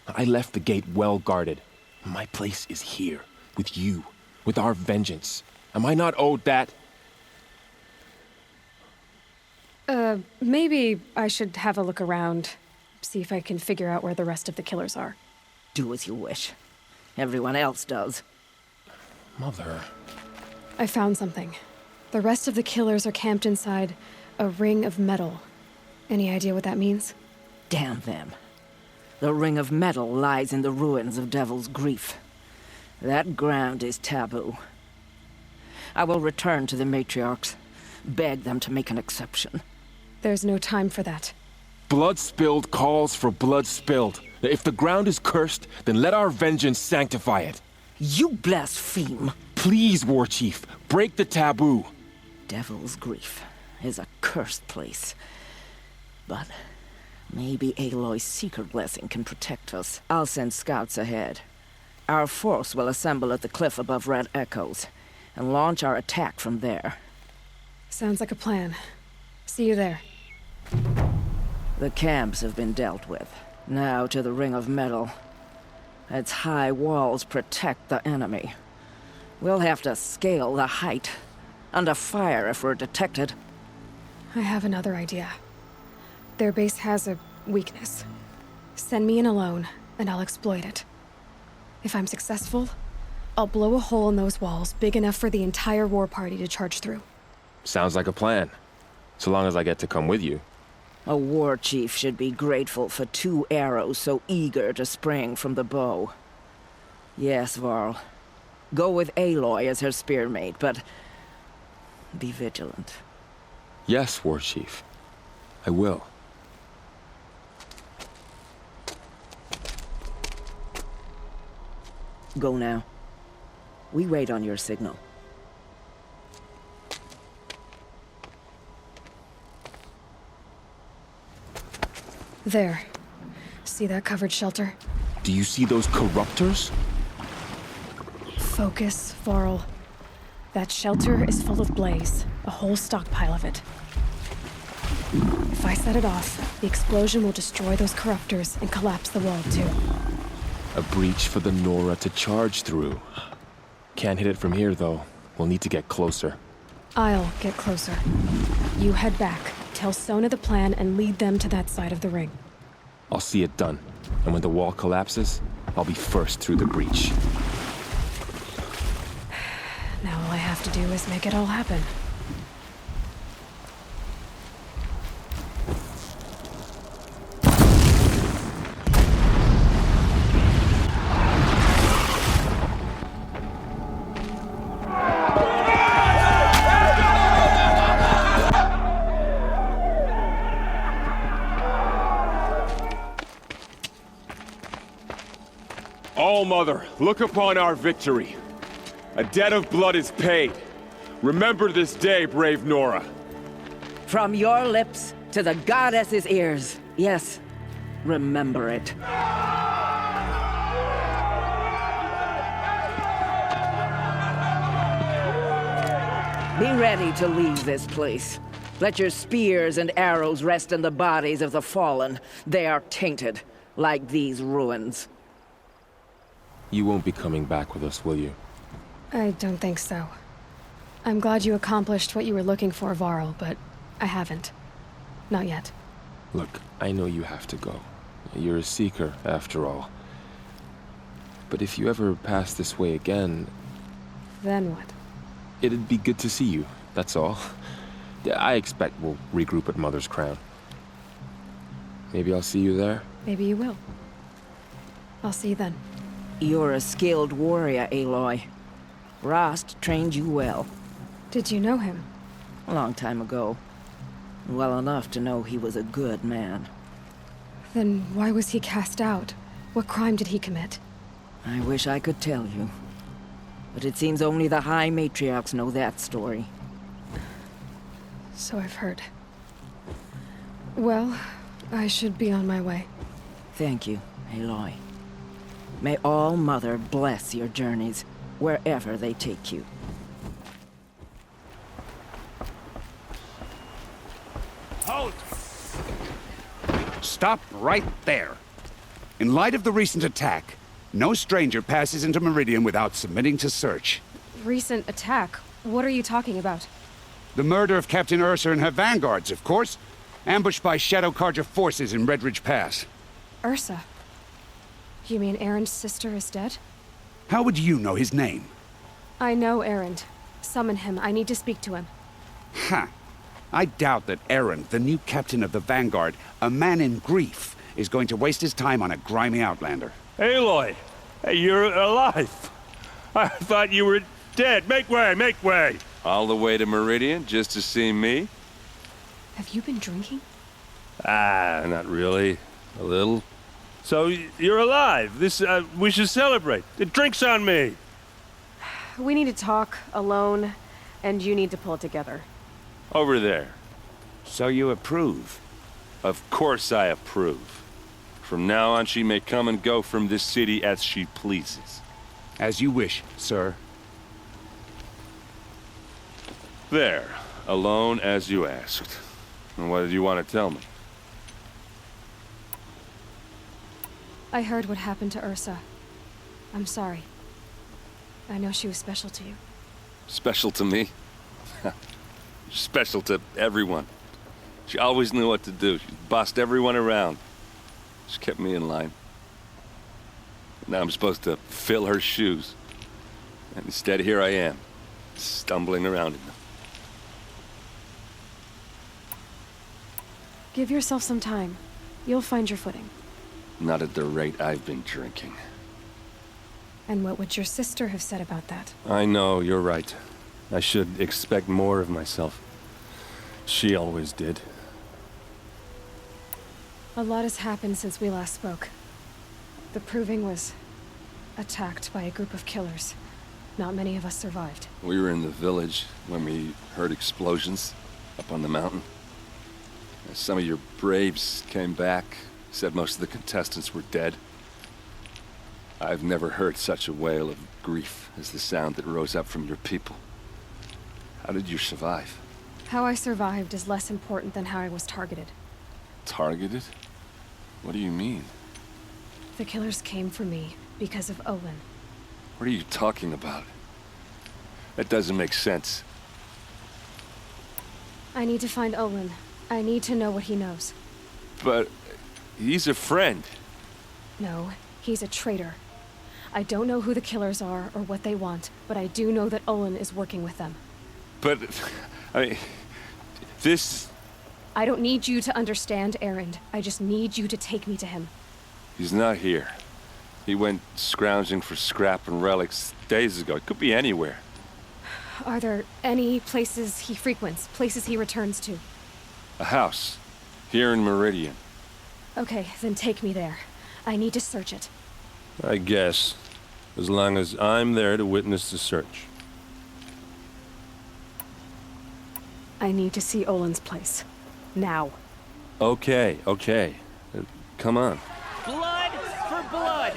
I left the gate well guarded. My place is here, with you, with our vengeance. Am I not owed that? Maybe I should have a look around, see if I can figure out where the rest of the killers are. Do as you wish. Everyone else does. Mother... I found something. The rest of the killers are camped inside a ring of metal. Any idea what that means? Damn them. The ring of metal lies in the ruins of Devil's Grief. That ground is taboo. I will return to the matriarchs, beg them to make an exception. There's no time for that. Blood spilled calls for blood spilled. If the ground is cursed, then let our vengeance sanctify it. You blaspheme. Please, War Chief, break the taboo. Devil's Grief is a cursed place. But maybe Aloy's secret blessing can protect us. I'll send scouts ahead. Our force will assemble at the cliff above Red Echoes and launch our attack from there. Sounds like a plan. See you there. The camps have been dealt with. Now to the Ring of Metal. Its high walls protect the enemy. We'll have to scale the height. Under fire if we're detected. I have another idea. Their base has a weakness. Send me in alone, and I'll exploit it. If I'm successful, I'll blow a hole in those walls big enough for the entire war party to charge through. Sounds like a plan. So long as I get to come with you. A war chief should be grateful for 2 arrows so eager to spring from the bow. Yes, Varl. Go with Aloy as her spearmate, but be vigilant. Yes, War Chief. I will. Go now. We wait on your signal. There. See that covered shelter? Do you see those corruptors? Focus, Varl. That shelter is full of blaze. A whole stockpile of it. If I set it off, the explosion will destroy those corruptors and collapse the wall, too. A breach for the Nora to charge through. Can't hit it from here, though. We'll need to get closer. I'll get closer. You head back, tell Sona the plan, and lead them to that side of the ring. I'll see it done. And when the wall collapses, I'll be first through the breach. Now all I have to do is make it all happen. All-Mother, look upon our victory. A debt of blood is paid. Remember this day, brave Nora. From your lips to the goddess's ears. Yes, remember it. Be ready to leave this place. Let your spears and arrows rest in the bodies of the fallen. They are tainted, like these ruins. You won't be coming back with us, will you? I don't think so. I'm glad you accomplished what you were looking for, Varl, but I haven't. Not yet. Look, I know you have to go. You're a seeker, after all. But if you ever pass this way again... Then what? It'd be good to see you, that's all. I expect we'll regroup at Mother's Crown. Maybe I'll see you there? Maybe you will. I'll see you then. You're a skilled warrior, Aloy. Rost trained you well. Did you know him? A long time ago. Well enough to know he was a good man. Then why was he cast out? What crime did he commit? I wish I could tell you. But it seems only the High Matriarchs know that story. So I've heard. Well, I should be on my way. Thank you, Aloy. May All Mother bless your journeys, wherever they take you. Halt! Stop right there. In light of the recent attack, no stranger passes into Meridian without submitting to search. Recent attack? What are you talking about? The murder of Captain Ursa and her vanguards, of course. Ambushed by Shadow Carja forces in Redridge Pass. Ursa? You mean Erend's sister is dead? How would you know his name? I know Erend. Summon him. I need to speak to him. Ha! I doubt that Erend, the new captain of the Vanguard, a man in grief, is going to waste his time on a grimy outlander. Aloy! Hey, you're alive! I thought you were dead. Make way, make way! All the way to Meridian just to see me? Have you been drinking? Ah, not really. A little. So, you're alive. We should celebrate. The drink's on me. We need to talk, alone, and you need to pull it together. Over there. So you approve? Of course I approve. From now on, she may come and go from this city as she pleases. As you wish, sir. There. Alone as you asked. And what did you want to tell me? I heard what happened to Ursa. I'm sorry. I know she was special to you. Special to me? Special to everyone. She always knew what to do. She bossed everyone around. She kept me in line. Now I'm supposed to fill her shoes. And instead, here I am, stumbling around in them. Give yourself some time. You'll find your footing. Not at the rate I've been drinking. And what would your sister have said about that? I know, you're right. I should expect more of myself. She always did. A lot has happened since we last spoke. The Proving was attacked by a group of killers. Not many of us survived. We were in the village when we heard explosions up on the mountain. Some of your braves came back, said most of the contestants were dead. I've never heard such a wail of grief as the sound that rose up from your people. How did you survive? How I survived is less important than how I was targeted. Targeted? What do you mean? The killers came for me because of Olin. What are you talking about? That doesn't make sense. I need to find Olin. I need to know what he knows. But he's a friend. No, he's a traitor. I don't know who the killers are or what they want, but I do know that Olin is working with them. But, I mean, this... I don't need you to understand Erend. I just need you to take me to him. He's not here. He went scrounging for scrap and relics days ago. It could be anywhere. Are there any places he frequents, places he returns to? A house. Here in Meridian. Okay, then take me there. I need to search it. I guess. As long as I'm there to witness the search. I need to see Olin's place. Now. Okay. Come on. Blood for blood.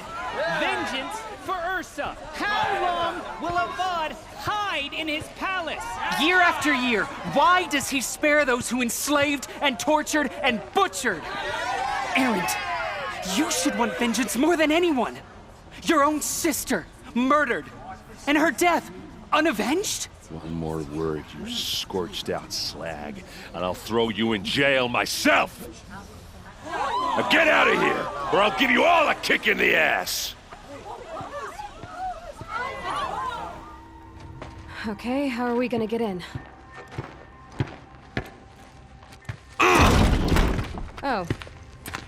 Vengeance for Ursa. How long will Avad hide in his palace? Year after year, why does he spare those who enslaved and tortured and butchered? Erend, you should want vengeance more than anyone. Your own sister, murdered. And her death, unavenged? One more word, you scorched out slag, and I'll throw you in jail myself! Now get out of here, or I'll give you all a kick in the ass! Okay, how are we gonna get in? Oh,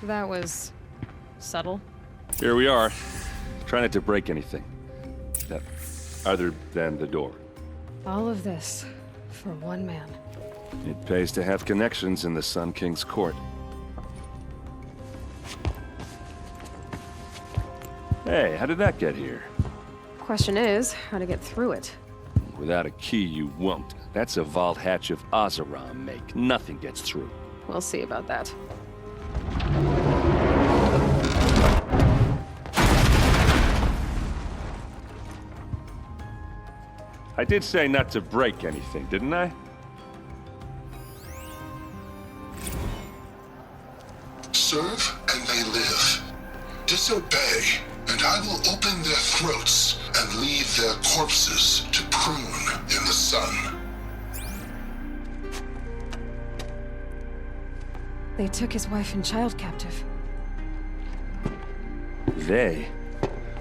that was subtle. Here we are. Try not to break anything. Other than the door. All of this For one man. It pays to have connections in the Sun King's court. Hey, how did that get here? Question is, how to get through it. Without a key, you won't. That's a vault hatch of Azeram make. Nothing gets through. We'll see about that. I did say not to break anything, didn't I? Serve and they live. Disobey, and I will open their throats and leave their corpses to prune in the sun. They took his wife and child captive. They?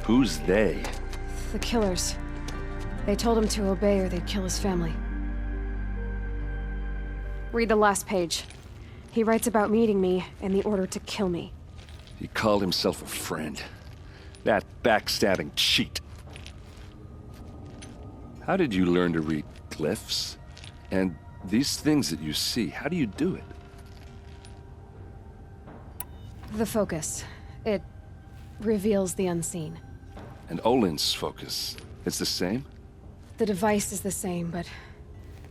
Who's they? The killers. They told him to obey or they'd kill his family. Read the last page. He writes about meeting me and the order to kill me. He called himself a friend. That backstabbing cheat. How did you learn to read glyphs? And these things that you see, how do you do it? The focus. It reveals the unseen. And Olin's focus, it's the same? The device is the same, but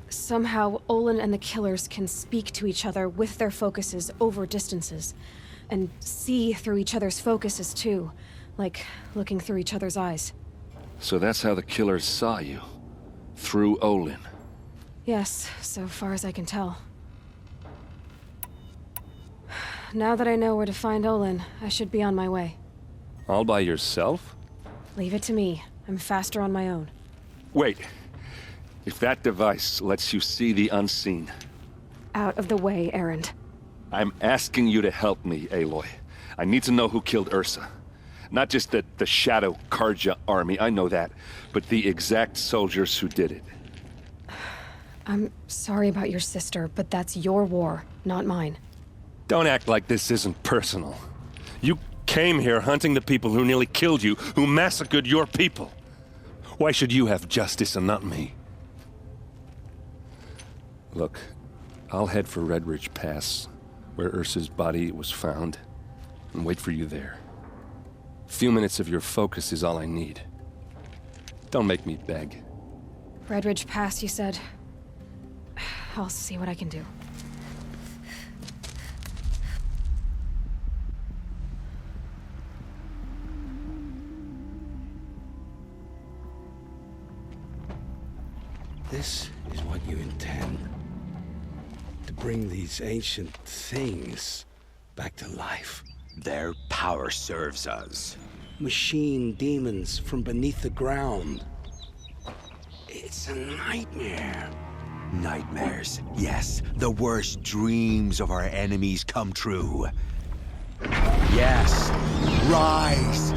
somehow Olin and the killers can speak to each other with their focuses over distances, and see through each other's focuses too, like looking through each other's eyes. So that's how the killers saw you? Through Olin? Yes, so far as I can tell. Now that I know where to find Olin, I should be on my way. All by yourself? Leave it to me. I'm faster on my own. Wait. If that device lets you see the unseen... Out of the way, Erend. I'm asking you to help me, Aloy. I need to know who killed Ursa. Not just the Shadow Karja army, I know that, but the exact soldiers who did it. I'm sorry about your sister, but that's your war, not mine. Don't act like this isn't personal. You came here hunting the people who nearly killed you, who massacred your people. Why should you have justice and not me? Look, I'll head for Red Ridge Pass, where Ursa's body was found, and wait for you there. A few minutes of your focus is all I need. Don't make me beg. Red Ridge Pass, you said? I'll see what I can do. This is what you intend. To bring these ancient things back to life. Their power serves us. Machine demons from beneath the ground. It's a nightmare. Nightmares, yes. The worst dreams of our enemies come true. Yes, rise!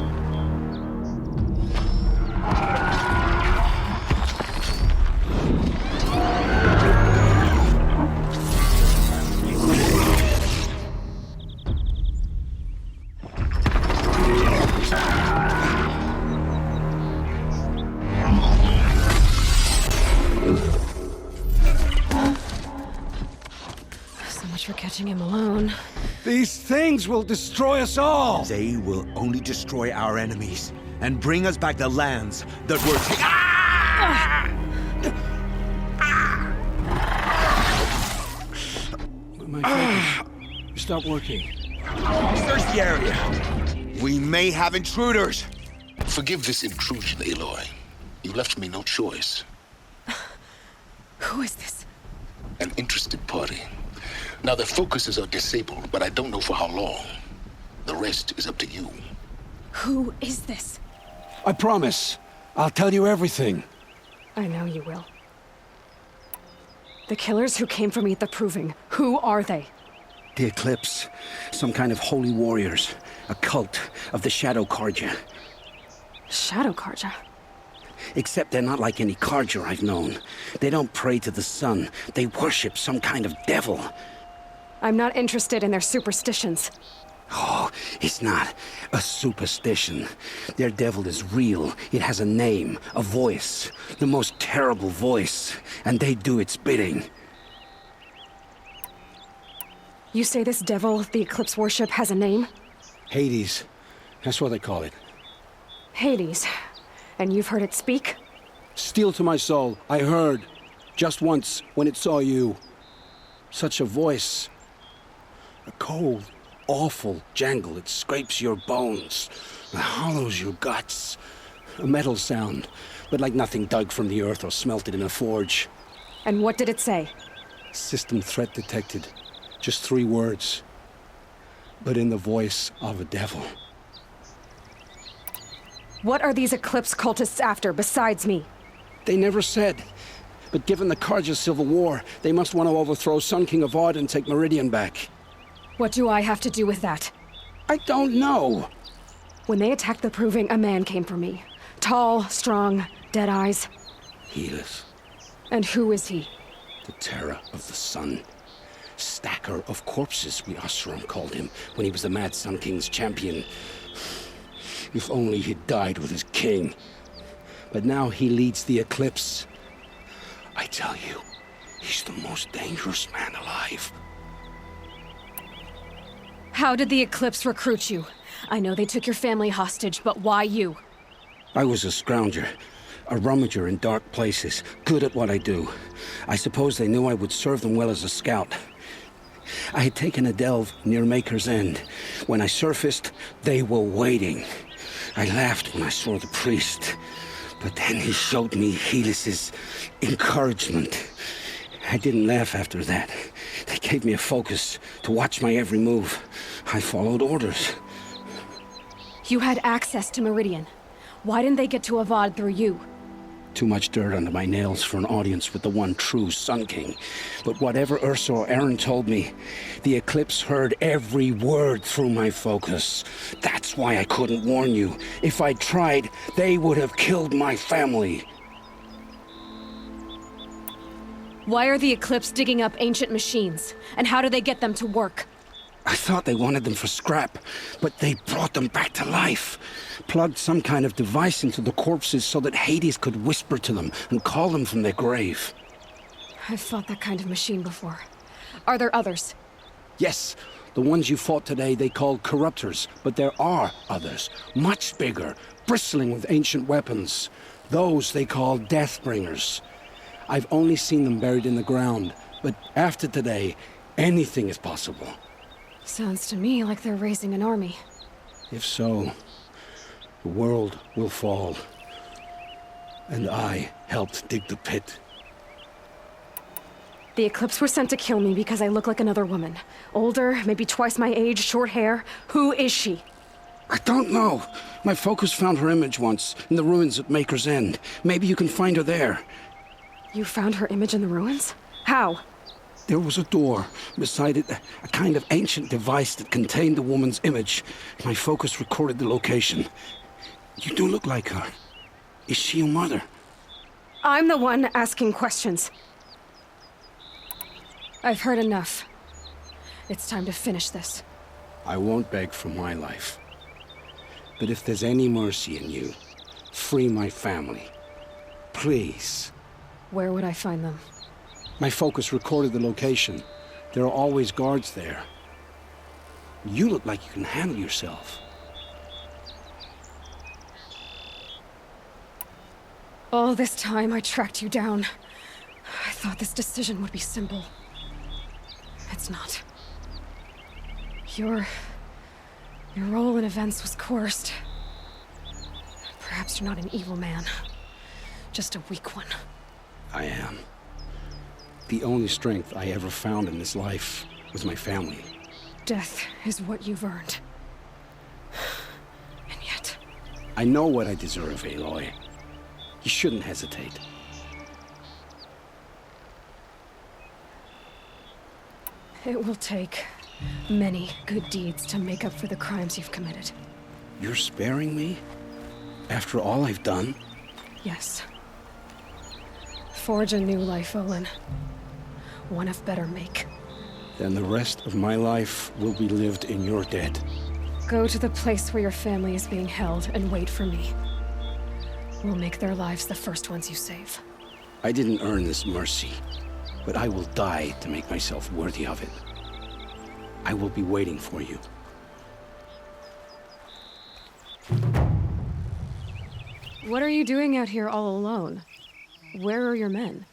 For catching him alone. These things will destroy us all! They will only destroy our enemies and bring us back the lands that were My focus. Stop working. Search the area. We may have intruders. Forgive this intrusion, Aloy. You left me no choice. Who is this? An interested party. Now, their focuses are disabled, but I don't know for how long. The rest is up to you. Who is this? I promise. I'll tell you everything. I know you will. The killers who came for me at the Proving, who are they? The Eclipse. Some kind of holy warriors. A cult of the Shadow Karja. Shadow Karja? Except they're not like any Karja I've known. They don't pray to the sun. They worship some kind of devil. I'm not interested in their superstitions. Oh, it's not a superstition. Their devil is real. It has a name, a voice, the most terrible voice, and they do its bidding. You say this devil the Eclipse worship has a name? Hades. That's what they call it. Hades. And you've heard it speak? Steel to my soul, I heard. Just once, when it saw you. Such a voice. A cold, awful jangle. It scrapes your bones. It hollows your guts. A metal sound, but like nothing dug from the earth or smelted in a forge. And what did it say? System threat detected. Just 3 words. But in the voice of a devil. What are these Eclipse cultists after, besides me? They never said. But given the Carja civil war, they must want to overthrow Sun King Avad and take Meridian back. What do I have to do with that? I don't know. When they attacked the Proving, a man came for me. Tall, strong, dead eyes. Helis. And who is he? The terror of the sun. Stacker of corpses, we Oseram called him, when he was the Mad Sun King's champion. If only he'd died with his king. But now he leads the Eclipse. I tell you, he's the most dangerous man alive. How did the Eclipse recruit you? I know they took your family hostage, but why you? I was a scrounger, a rummager in dark places, good at what I do. I suppose they knew I would serve them well as a scout. I had taken a delve near Maker's End. When I surfaced, they were waiting. I laughed when I saw the priest, but then he showed me Helis's encouragement. I didn't laugh after that. They gave me a focus to watch my every move. I followed orders. You had access to Meridian. Why didn't they get to Avad through you? Too much dirt under my nails for an audience with the one true Sun King. But whatever Ursa or Aaron told me, the Eclipse heard every word through my focus. That's why I couldn't warn you. If I'd tried, they would have killed my family. Why are the Eclipse digging up ancient machines? And how do they get them to work? I thought they wanted them for scrap, but they brought them back to life. Plugged some kind of device into the corpses so that Hades could whisper to them and call them from their grave. I've fought that kind of machine before. Are there others? Yes, the ones you fought today they called Corruptors, but there are others, much bigger, bristling with ancient weapons. Those they call Deathbringers. I've only seen them buried in the ground, but after today, anything is possible. Sounds to me like they're raising an army. If so, the world will fall. And I helped dig the pit. The Eclipse were sent to kill me because I look like another woman. Older, maybe twice my age, short hair. Who is she? I don't know. My focus found her image once, in the ruins at Maker's End. Maybe you can find her there. You found her image in the ruins? How? There was a door. Beside it, a kind of ancient device that contained the woman's image. My focus recorded the location. You do look like her. Is she your mother? I'm the one asking questions. I've heard enough. It's time to finish this. I won't beg for my life. But if there's any mercy in you, free my family. Please. Where would I find them? My focus recorded the location. There are always guards there. You look like you can handle yourself. All this time I tracked you down. I thought this decision would be simple. It's not. Your role in events was coerced. Perhaps you're not an evil man. Just a weak one. I am. The only strength I ever found in this life was my family. Death is what you've earned. And yet... I know what I deserve, Aloy. You shouldn't hesitate. It will take many good deeds to make up for the crimes you've committed. You're sparing me? After all I've done? Yes. Forge a new life, Olin. One of better make. then the rest of my life will be lived in your debt. Go to the place where your family is being held and wait for me. We'll make their lives the first ones you save. I didn't earn this mercy, but I will die to make myself worthy of it. I will be waiting for you. What are you doing out here all alone? Where are your men?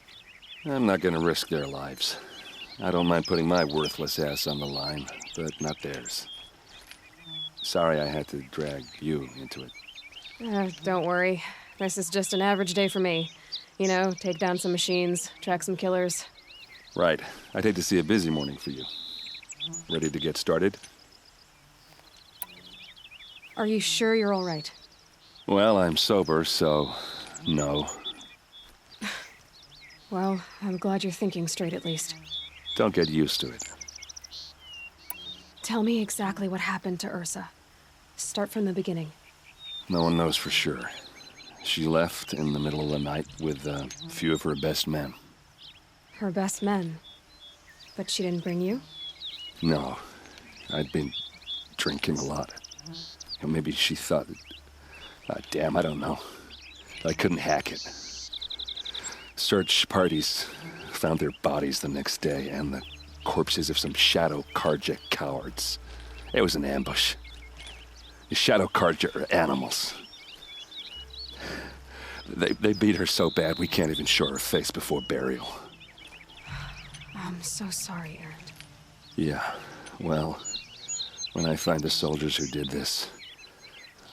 I'm not gonna risk their lives. I don't mind putting my worthless ass on the line, but not theirs. Sorry I had to drag you into it. Don't worry. This is just an average day for me. You know, take down some machines, track some killers. Right. I'd hate to see a busy morning for you. Ready to get started? Are you sure you're all right? Well, I'm sober, so no. Well, I'm glad you're thinking straight at least. Don't get used to it. Tell me exactly what happened to Ursa. Start from the beginning. No one knows for sure. She left in the middle of the night with a few of her best men. Her best men. But she didn't bring you? No. I'd been drinking a lot. Or maybe she thought that... damn, I don't know. I couldn't hack it. Search parties found their bodies the next day and the corpses of some Shadow Karja cowards. It was an ambush. The Shadow Karja are animals. They beat her so bad we can't even show her face before burial. I'm so sorry, Aaron. Yeah, well, when I find the soldiers who did this,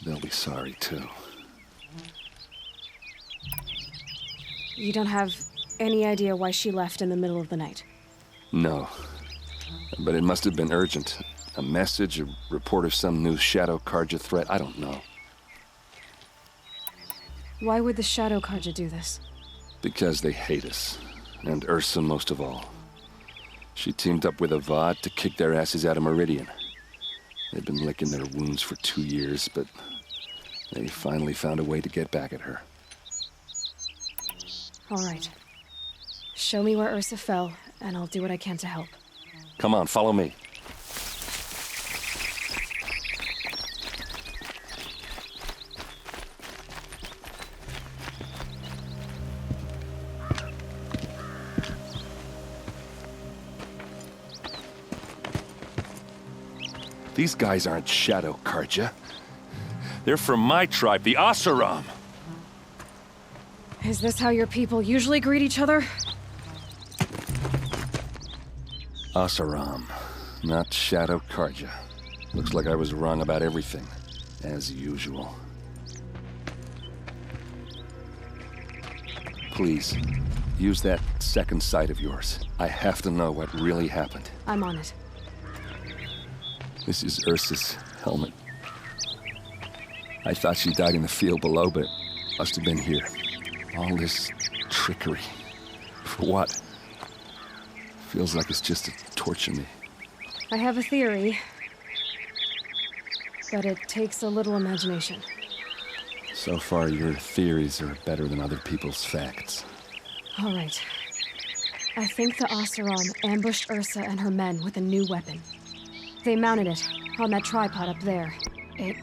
they'll be sorry too. You don't have any idea why she left in the middle of the night? No, but it must have been urgent. A message, a report of some new Shadow Karja threat, I don't know. Why would the Shadow Karja do this? Because they hate us, and Ursa most of all. She teamed up with Avad to kick their asses out of Meridian. They've been licking their wounds for 2 years, but they finally found a way to get back at her. All right. Show me where Ursa fell, and I'll do what I can to help. Come on, follow me. These guys aren't Shadow Karja. They're from my tribe, the Oseram. Is this how your people usually greet each other? Oseram, not Shadow Karja. Looks like I was wrong about everything, as usual. Please, use that second sight of yours. I have to know what really happened. I'm on it. This is Ursa's helmet. I thought she died in the field below, but must have been here. All this trickery. For what? Feels like it's just to torture me. I have a theory, but it takes a little imagination. So far, your theories are better than other people's facts. All right. I think the Oseram ambushed Ursa and her men with a new weapon. They mounted it on that tripod up there. It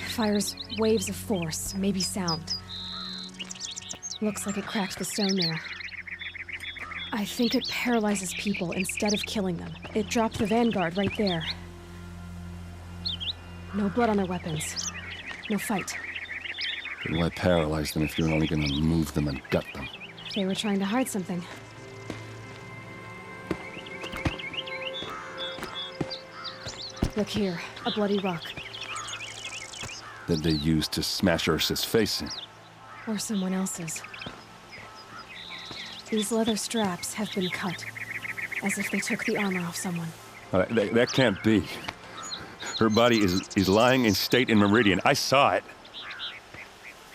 fires waves of force, maybe sound. Looks like it cracked the stone there. I think it paralyzes people instead of killing them. It dropped the vanguard right there. No blood on their weapons. No fight. Then why paralyze them if you're only gonna move them and gut them? They were trying to hide something. Look here, a bloody rock. That they used to smash Ursa's face in. Or someone else's. These leather straps have been cut, as if they took the armor off someone. That can't be. Her body is lying in state in Meridian. I saw it.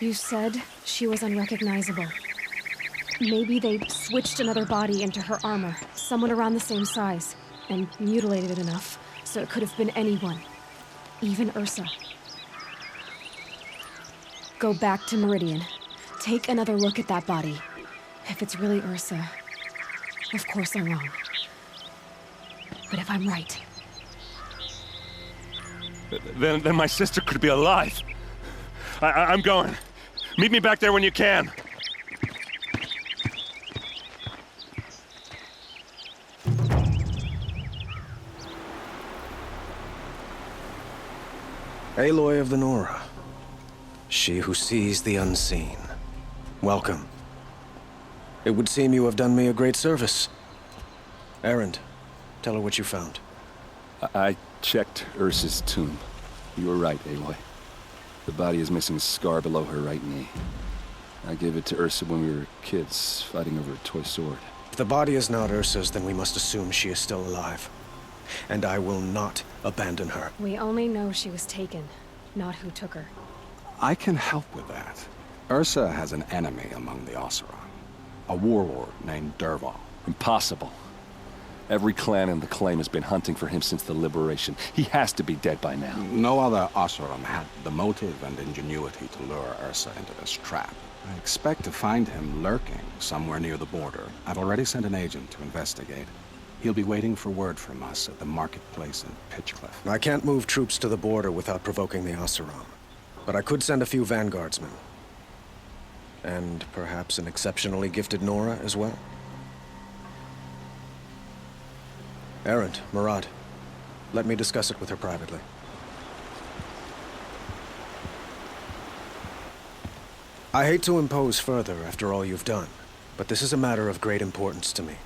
You said she was unrecognizable. Maybe they switched another body into her armor, someone around the same size, and mutilated it enough so it could have been anyone, even Ursa. Go back to Meridian. Take another look at that body. If it's really Ursa, of course I'm wrong. But if I'm right, Then my sister could be alive. I'm going. Meet me back there when you can. Aloy of the Nora. She who sees the unseen. Welcome. It would seem you have done me a great service. Erend, tell her what you found. I checked Ursa's tomb. You were right, Aloy. The body is missing a scar below her right knee. I gave it to Ursa when we were kids, fighting over a toy sword. If the body is not Ursa's, then we must assume she is still alive. And I will not abandon her. we only know she was taken, not who took her. I can help with that. Ursa has an enemy among the Oseram. A warlord named Dervahl. Impossible. Every clan in the claim has been hunting for him since the liberation. He has to be dead by now. No other Oseram had the motive and ingenuity to lure Ursa into this trap. I expect to find him lurking somewhere near the border. I've already sent an agent to investigate. He'll be waiting for word from us at the marketplace in Pitchcliff. I can't move troops to the border without provoking the Oseram. But I could send a few vanguardsmen. And perhaps an exceptionally gifted Nora as well. Erend, Murad, let me discuss it with her privately. I hate to impose further after all you've done, but this is a matter of great importance to me.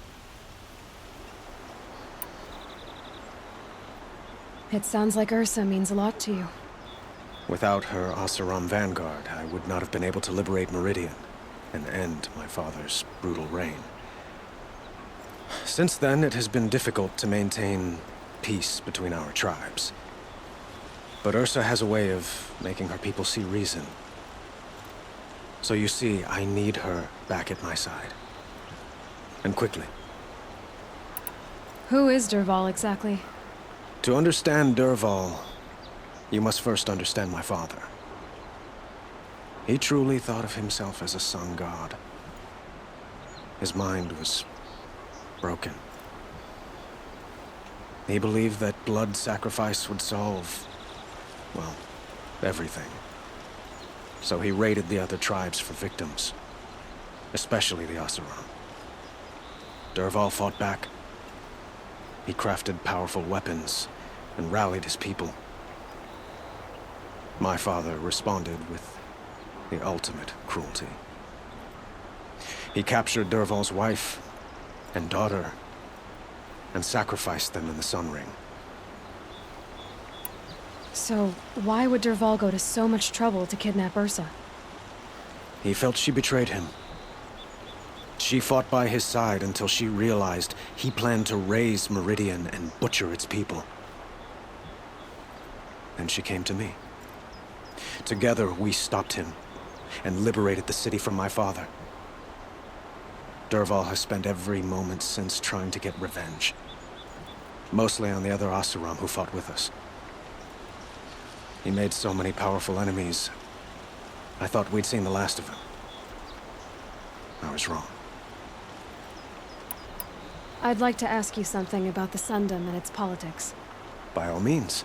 It sounds like Ursa means a lot to you. Without her Oseram vanguard, I would not have been able to liberate Meridian and end my father's brutal reign. Since then, it has been difficult to maintain peace between our tribes. But Ursa has a way of making her people see reason. So you see, I need her back at my side. And quickly. Who is Dervahl exactly? To understand Dervahl, you must first understand my father. He truly thought of himself as a sun god. His mind was broken. He believed that blood sacrifice would solve, well, everything. So he raided the other tribes for victims, especially the Oseram. Dervahl fought back. He crafted powerful weapons and rallied his people. My father responded with the ultimate cruelty. He captured Dervahl's wife and daughter and sacrificed them in the Sun Ring. So, why would Dervahl go to so much trouble to kidnap Ursa? He felt she betrayed him. She fought by his side until she realized he planned to raise Meridian and butcher its people. And she came to me. Together, we stopped him and liberated the city from my father. Dervahl has spent every moment since trying to get revenge. Mostly on the other Oseram who fought with us. He made so many powerful enemies, I thought we'd seen the last of him. I was wrong. I'd like to ask you something about the Sundom and its politics. By all means.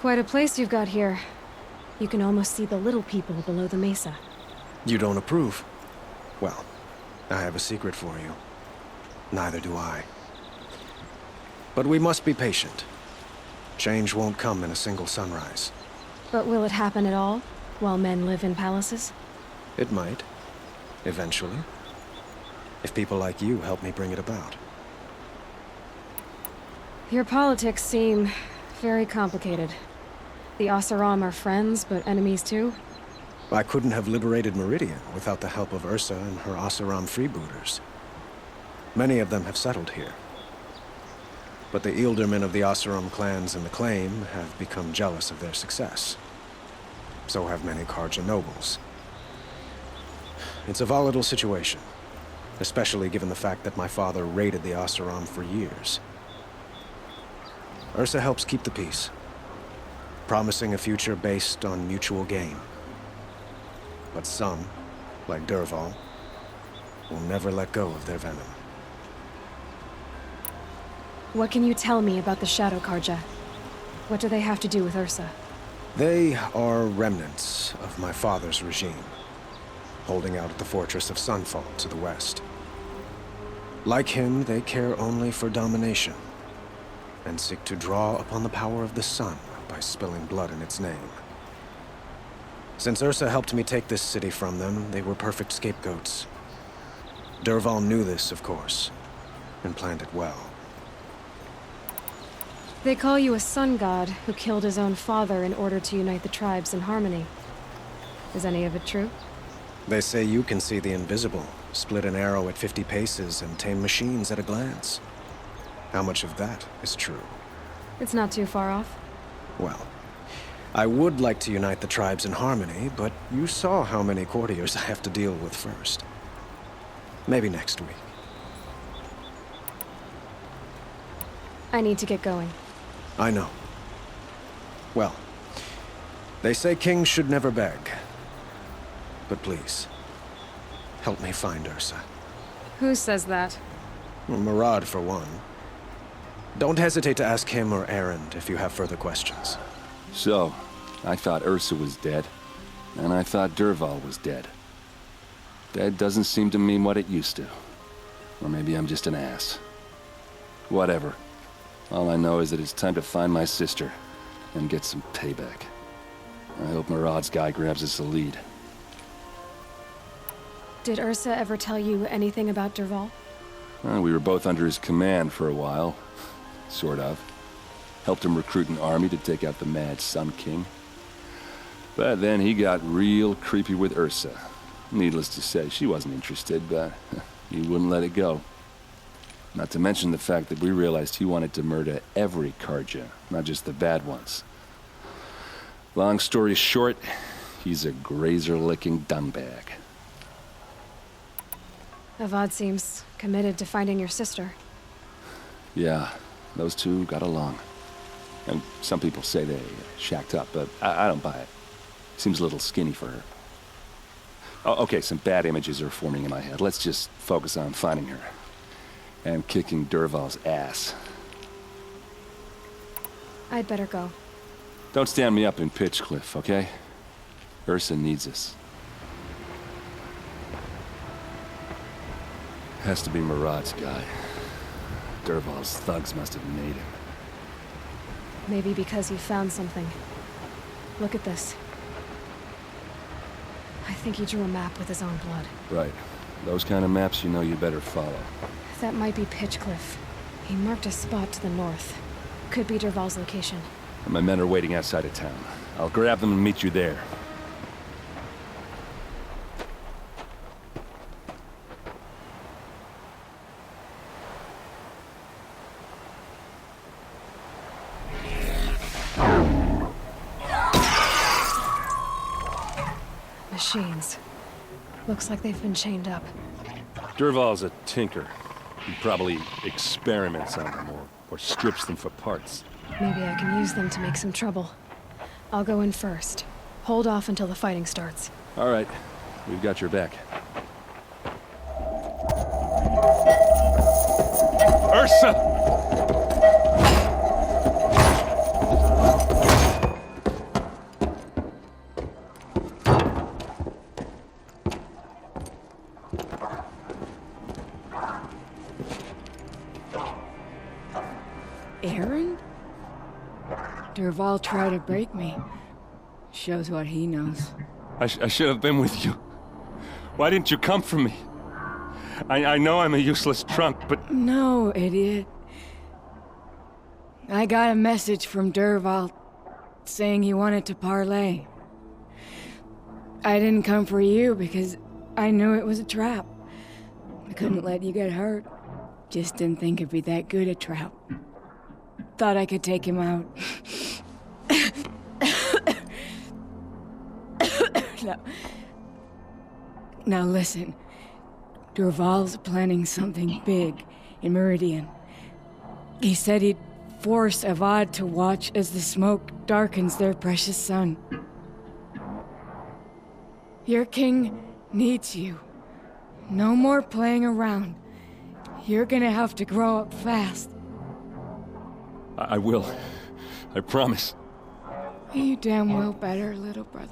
Quite a place you've got here. You can almost see the little people below the mesa. You don't approve? Well, I have a secret for you. Neither do I. But we must be patient. Change won't come in a single sunrise. But will it happen at all, while men live in palaces? It might. Eventually. If people like you help me bring it about. Your politics seem very complicated. The Oseram are friends, but enemies too? I couldn't have liberated Meridian without the help of Ursa and her Oseram freebooters. Many of them have settled here. But the ealdormen of the Oseram clans in the claim have become jealous of their success. So have many Karja nobles. It's a volatile situation, especially given the fact that my father raided the Oseram for years. Ursa helps keep the peace, promising a future based on mutual gain. But some, like Dervahl, will never let go of their venom. What can you tell me about the Shadow Karja? What do they have to do with Ursa? They are remnants of my father's regime, holding out at the fortress of Sunfall to the west. Like him, they care only for domination, and seek to draw upon the power of the sun by spilling blood in its name. Since Ursa helped me take this city from them, they were perfect scapegoats. Dervahl knew this, of course, and planned it well. They call you a sun god who killed his own father in order to unite the tribes in harmony. Is any of it true? They say you can see the invisible, split an arrow at 50 paces, and tame machines at a glance. How much of that is true? It's not too far off. Well, I would like to unite the tribes in harmony, but you saw how many courtiers I have to deal with first. Maybe next week. I need to get going. I know. Well, they say kings should never beg. But please, help me find Ursa. Who says that? Murad, for one. Don't hesitate to ask him or Erend if you have further questions. So, I thought Ursa was dead, and I thought Dervahl was dead. Dead doesn't seem to mean what it used to. Or maybe I'm just an ass. Whatever. All I know is that it's time to find my sister and get some payback. I hope Murad's guy grabs us a lead. Did Ursa ever tell you anything about Dervahl? Well, we were both under his command for a while. Sort of. Helped him recruit an army to take out the Mad Sun King. But then he got real creepy with Ursa. Needless to say, she wasn't interested, but he wouldn't let it go. Not to mention the fact that we realized he wanted to murder every Karja, not just the bad ones. Long story short, he's a grazer-licking dungbag. Avad seems committed to finding your sister. Yeah, those two got along. And some people say they shacked up, but I don't buy it. Seems a little skinny for her. Oh, okay, some bad images are forming in my head. Let's just focus on finding her. And kicking Dervahl's ass. I'd better go. Don't stand me up in Pitchcliff, okay? Ursa needs us. Has to be Murad's guy. Dervahl's thugs must have made him. Maybe because he found something. Look at this. I think he drew a map with his own blood. Right. Those kind of maps you know you better follow. That might be Pitchcliff. He marked a spot to the north. Could be Dervahl's location. My men are waiting outside of town. I'll grab them and meet you there. Machines. Looks like they've been chained up. Dervahl's a tinker. He probably experiments on them or strips them for parts. Maybe I can use them to make some trouble. I'll go in first. Hold off until the fighting starts. All right. We've got your back. Ursa! Erend? Dervahl tried to break me. Shows what he knows. I should have been with you. Why didn't you come for me? I know I'm a useless trunk, but... No, idiot. I got a message from Dervahl saying he wanted to parlay. I didn't come for you because I knew it was a trap. I couldn't let you get hurt. Just didn't think it'd be that good a trap. Thought I could take him out. Now listen. Dervahl's planning something big in Meridian. He said he'd force Avad to watch as the smoke darkens their precious sun. Your king needs you. No more playing around. You're gonna have to grow up fast. I will. I promise. You damn well better, little brother.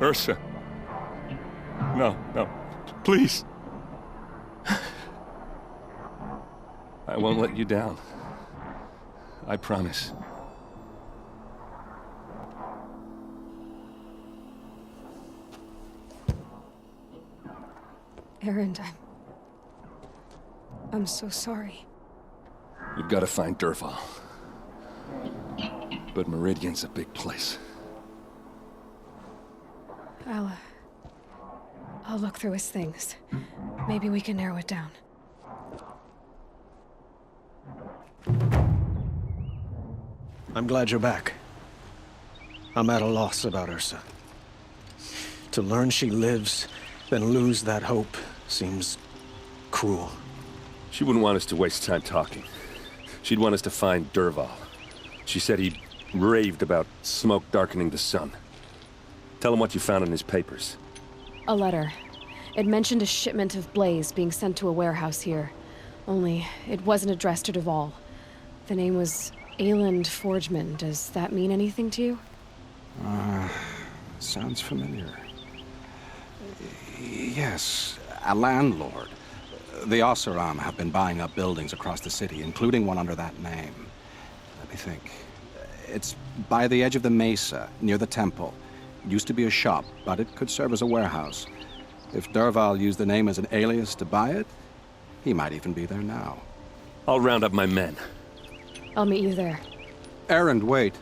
Ursa. No, no. Please. I won't let you down. I promise. Erend, I'm so sorry. We've got to find Dervahl. But Meridian's a big place. I'll look through his things. Maybe we can narrow it down. I'm glad you're back. I'm at a loss about Ursa. To learn she lives, then lose that hope, seems cruel. She wouldn't want us to waste time talking. She'd want us to find Dervahl. She said he raved about smoke darkening the sun. Tell him what you found in his papers. A letter. It mentioned a shipment of blaze being sent to a warehouse here. Only, it wasn't addressed to Dervahl. The name was Ayland Forgeman. Does that mean anything to you? Sounds familiar. Yes, a landlord. The Oseram have been buying up buildings across the city, including one under that name. Let me think. It's by the edge of the mesa, near the temple. It used to be a shop, but it could serve as a warehouse. If Dervahl used the name as an alias to buy it, he might even be there now. I'll round up my men. I'll meet you there. Erend, wait.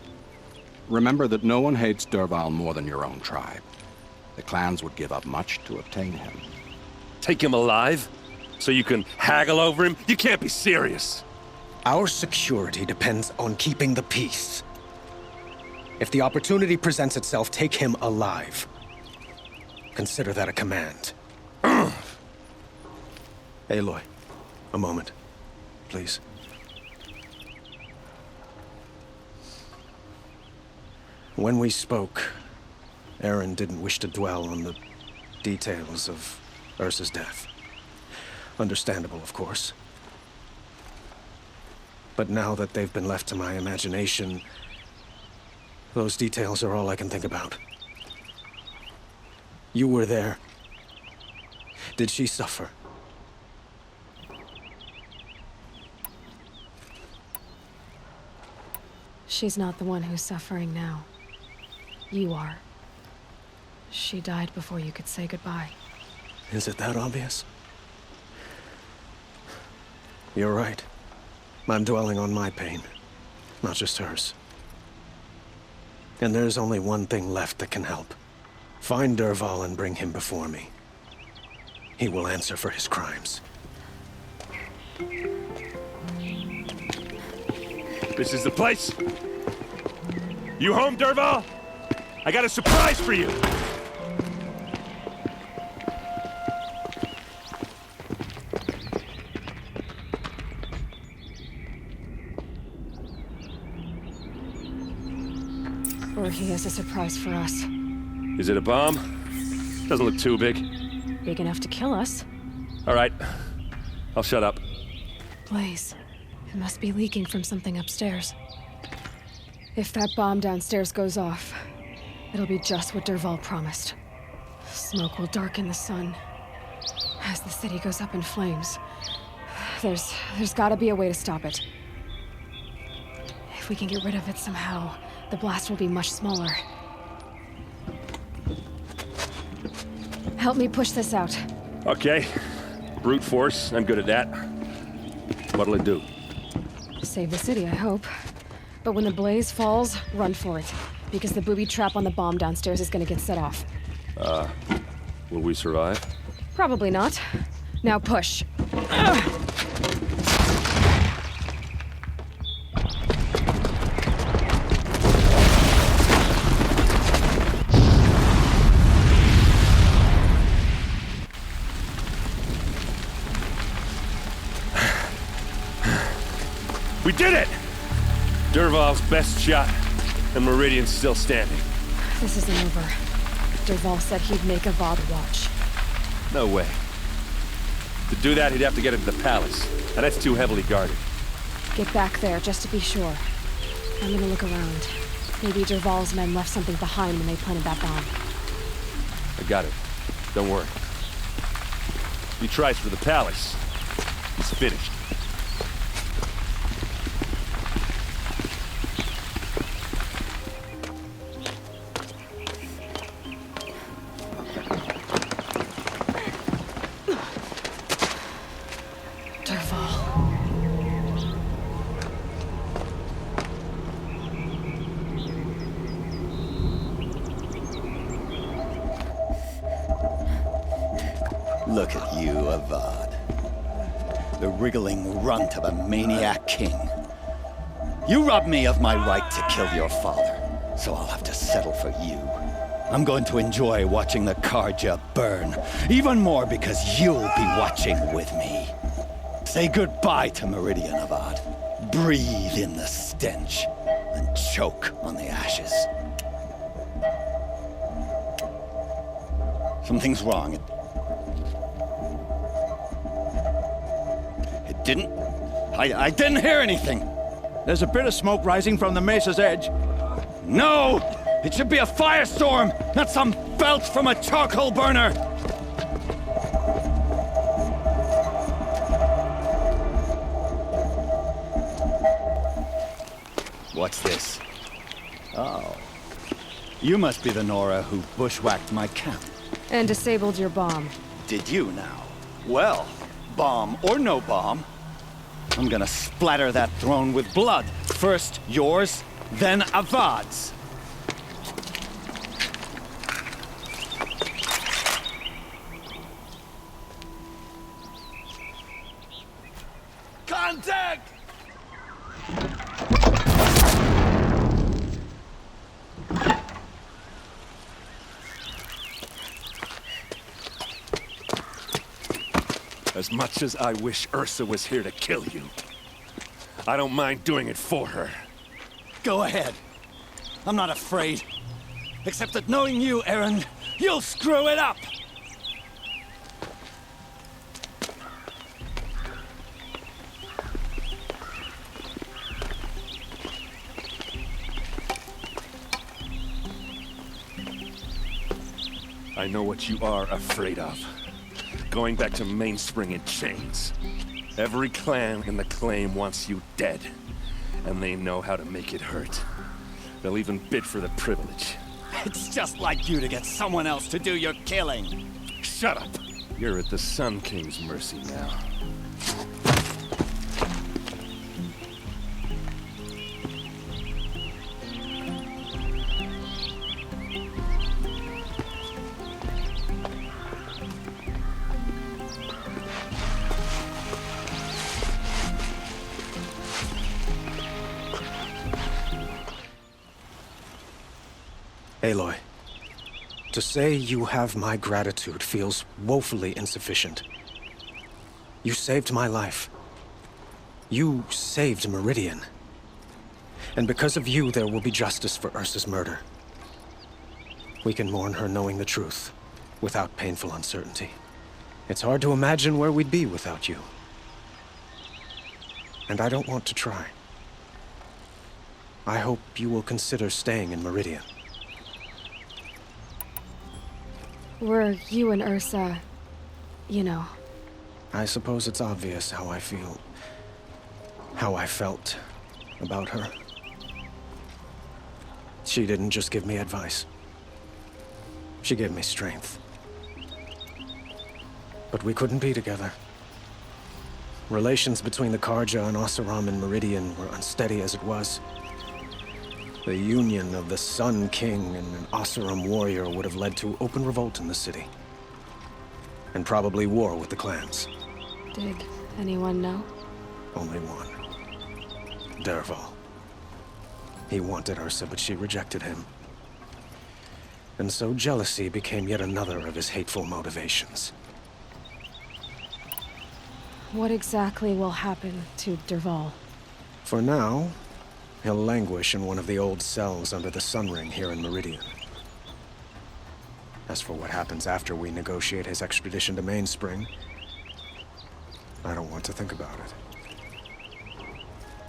Remember that no one hates Dervahl more than your own tribe. The clans would give up much to obtain him. Take him alive? So you can haggle over him? You can't be serious. Our security depends on keeping the peace. If the opportunity presents itself, take him alive. Consider that a command. Aloy, a moment, please. When we spoke, Erend didn't wish to dwell on the details of Ursa's death. Understandable, of course. But now that they've been left to my imagination, those details are all I can think about. You were there. Did she suffer? She's not the one who's suffering now. You are. She died before you could say goodbye. Is it that obvious? You're right. I'm dwelling on my pain, not just hers. And there's only one thing left that can help. Find Dervahl and bring him before me. He will answer for his crimes. This is the place? You home, Dervahl? I got a surprise for you! Or he has a surprise for us. Is it a bomb? Doesn't look too big. Big enough to kill us. All right. I'll shut up. Blaze. It must be leaking from something upstairs. If that bomb downstairs goes off, it'll be just what Dervahl promised. Smoke will darken the sun. As the city goes up in flames, there's gotta be a way to stop it. If we can get rid of it somehow, the blast will be much smaller. Help me push this out. Okay. Brute force, I'm good at that. What'll it do? Save the city, I hope. But when the blaze falls, run for it. Because the booby trap on the bomb downstairs is gonna get set off. Will we survive? Probably not. Now push. We did it! Dervahl's best shot, and Meridian's still standing. This isn't over. Dervahl said he'd make a Vod watch. No way. To do that, he'd have to get into the palace, and that's too heavily guarded. Get back there, just to be sure. I'm gonna look around. Maybe Dervahl's men left something behind when they planted that bomb. I got it. Don't worry. If he tries for the palace, he's finished. Look at you, Avad. The wriggling runt of a maniac king. You robbed me of my right to kill your father, so I'll have to settle for you. I'm going to enjoy watching the Carja burn, even more because you'll be watching with me. Say goodbye to Meridian, Avad. Breathe in the stench, and choke on the ashes. Something's wrong. It didn't... I didn't hear anything. There's a bit of smoke rising from the mesa's edge. No! It should be a firestorm, not some belch from a charcoal burner! What's this? Oh. You must be the Nora who bushwhacked my camp. And disabled your bomb. Did you now? Well, bomb or no bomb, I'm gonna splatter that throne with blood. First yours, then Avad's. Contact! As much as I wish Ursa was here to kill you, I don't mind doing it for her. Go ahead. I'm not afraid. Except that knowing you, Aaron, you'll screw it up! I know what you are afraid of. Going back to Mainspring in chains. Every clan in the claim wants you dead. And they know how to make it hurt. They'll even bid for the privilege. It's just like you to get someone else to do your killing. Shut up! You're at the Sun King's mercy now. Aloy, to say you have my gratitude feels woefully insufficient. You saved my life. You saved Meridian. And because of you, there will be justice for Ursa's murder. We can mourn her knowing the truth, without painful uncertainty. It's hard to imagine where we'd be without you. And I don't want to try. I hope you will consider staying in Meridian. Were you and Ursa, you know. I suppose it's obvious how I feel. How I felt about her. She didn't just give me advice. She gave me strength. But we couldn't be together. Relations between the Carja and Oseram and Meridian were unsteady as it was. The union of the Sun King and an Oseram warrior would have led to open revolt in the city. And probably war with the clans. Did anyone know? Only one. Dervahl. He wanted Ursa, but she rejected him. And so jealousy became yet another of his hateful motivations. What exactly will happen to Dervahl? For now, he'll languish in one of the old cells under the Sun Ring here in Meridian. As for what happens after we negotiate his extradition to Mainspring, I don't want to think about it.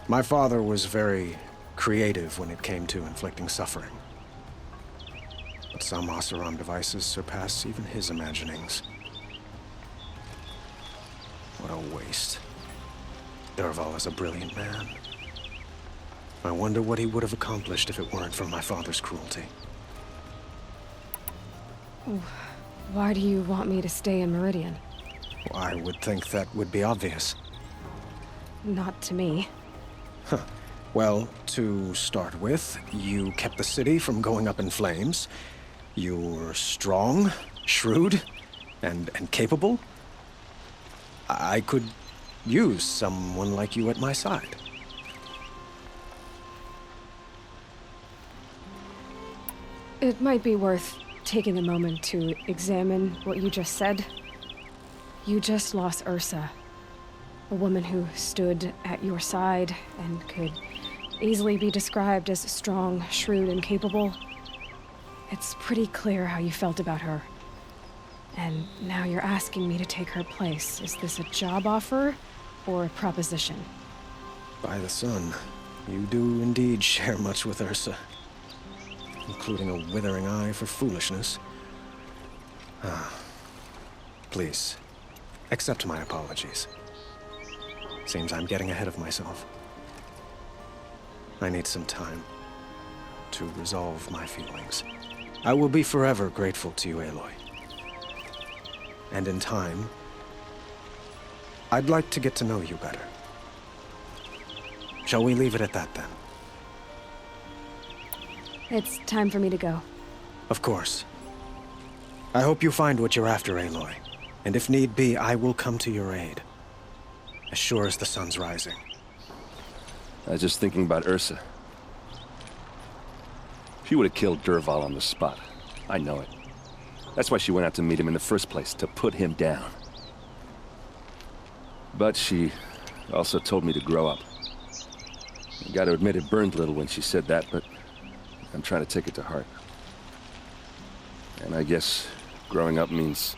My father was very creative when it came to inflicting suffering. But some Oseram devices surpass even his imaginings. What a waste. Dervahl is a brilliant man. I wonder what he would have accomplished if it weren't for my father's cruelty. Why do you want me to stay in Meridian? Well, I would think that would be obvious. Not to me. Huh. Well, to start with, you kept the city from going up in flames. You were strong, shrewd, and capable. I could use someone like you at my side. It might be worth taking a moment to examine what you just said. You just lost Ursa, a woman who stood at your side and could easily be described as strong, shrewd, and capable. It's pretty clear how you felt about her. And now you're asking me to take her place. Is this a job offer or a proposition? By the sun, you do indeed share much with Ursa, including a withering eye for foolishness. Please, accept my apologies. Seems I'm getting ahead of myself. I need some time to resolve my feelings. I will be forever grateful to you, Aloy. And in time, I'd like to get to know you better. Shall we leave it at that, then? It's time for me to go. Of course. I hope you find what you're after, Aloy. And if need be, I will come to your aid. As sure as the sun's rising. I was just thinking about Ursa. She would have killed Dervahl on the spot. I know it. That's why she went out to meet him in the first place, to put him down. But she also told me to grow up. I gotta admit it burned a little when she said that, but I'm trying to take it to heart. And I guess growing up means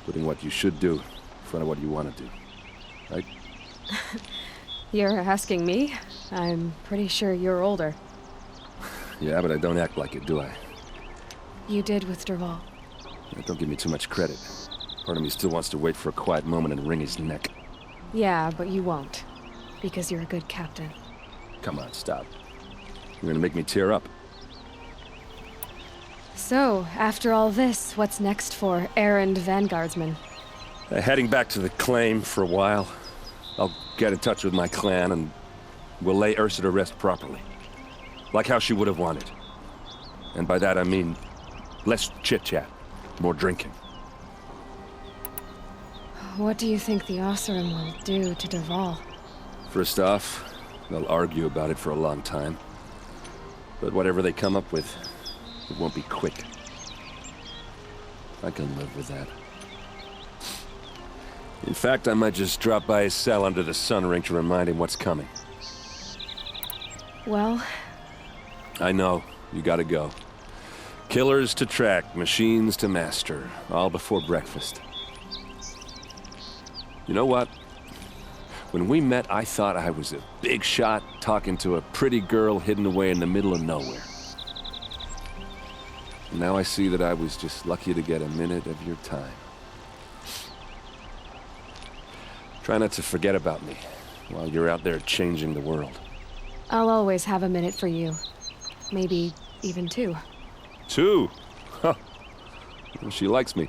putting what you should do in front of what you want to do. Right? You're asking me? I'm pretty sure you're older. Yeah, but I don't act like it, do I? You did with Dervahl. Don't give me too much credit. Part of me still wants to wait for a quiet moment and wring his neck. Yeah, but you won't. Because you're a good captain. Come on, stop. You're gonna make me tear up. So, after all this, what's next for errand vanguardsman? Heading back to the claim for a while. I'll get in touch with my clan and we'll lay Ursa to rest properly. Like how she would have wanted. And by that I mean less chit-chat, more drinking. What do you think the Oseram will do to Dervahl? First off, they'll argue about it for a long time. But whatever they come up with, it won't be quick. I can live with that. In fact, I might just drop by his cell under the sun ring to remind him what's coming. Well... I know, you gotta go. Killers to track, machines to master, all before breakfast. You know what? When we met, I thought I was a big shot talking to a pretty girl hidden away in the middle of nowhere. And now I see that I was just lucky to get a minute of your time. Try not to forget about me while you're out there changing the world. I'll always have a minute for you. Maybe even 2. 2? Huh. Well, she likes me.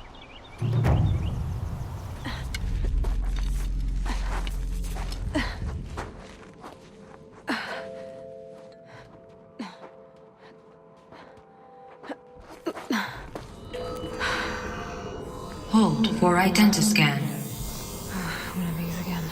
Hold for identiscan. One of these again.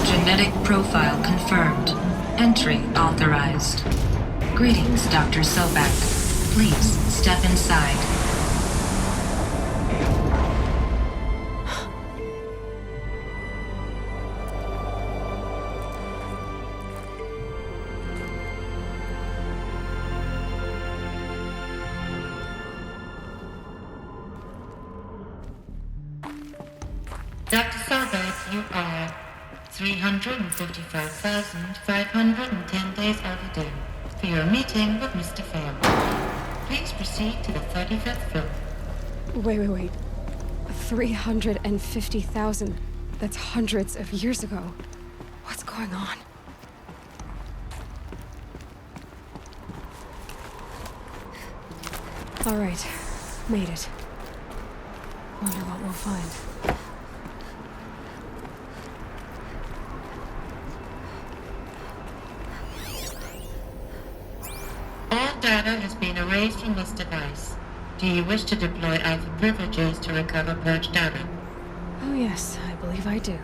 Genetic profile confirmed. Entry authorized. Greetings, Dr. Sobek. Please step inside. Dr. Selbach, you are 355,510 days overdue for your meeting with Mr. Farrell. Please proceed to the 35th floor. Wait. 350,000. That's hundreds of years ago. What's going on? All right. Made it. Wonder what we'll find. All data has been erased from this device. Do you wish to deploy Alpha privileges to recover purged data? Oh yes, I believe I do.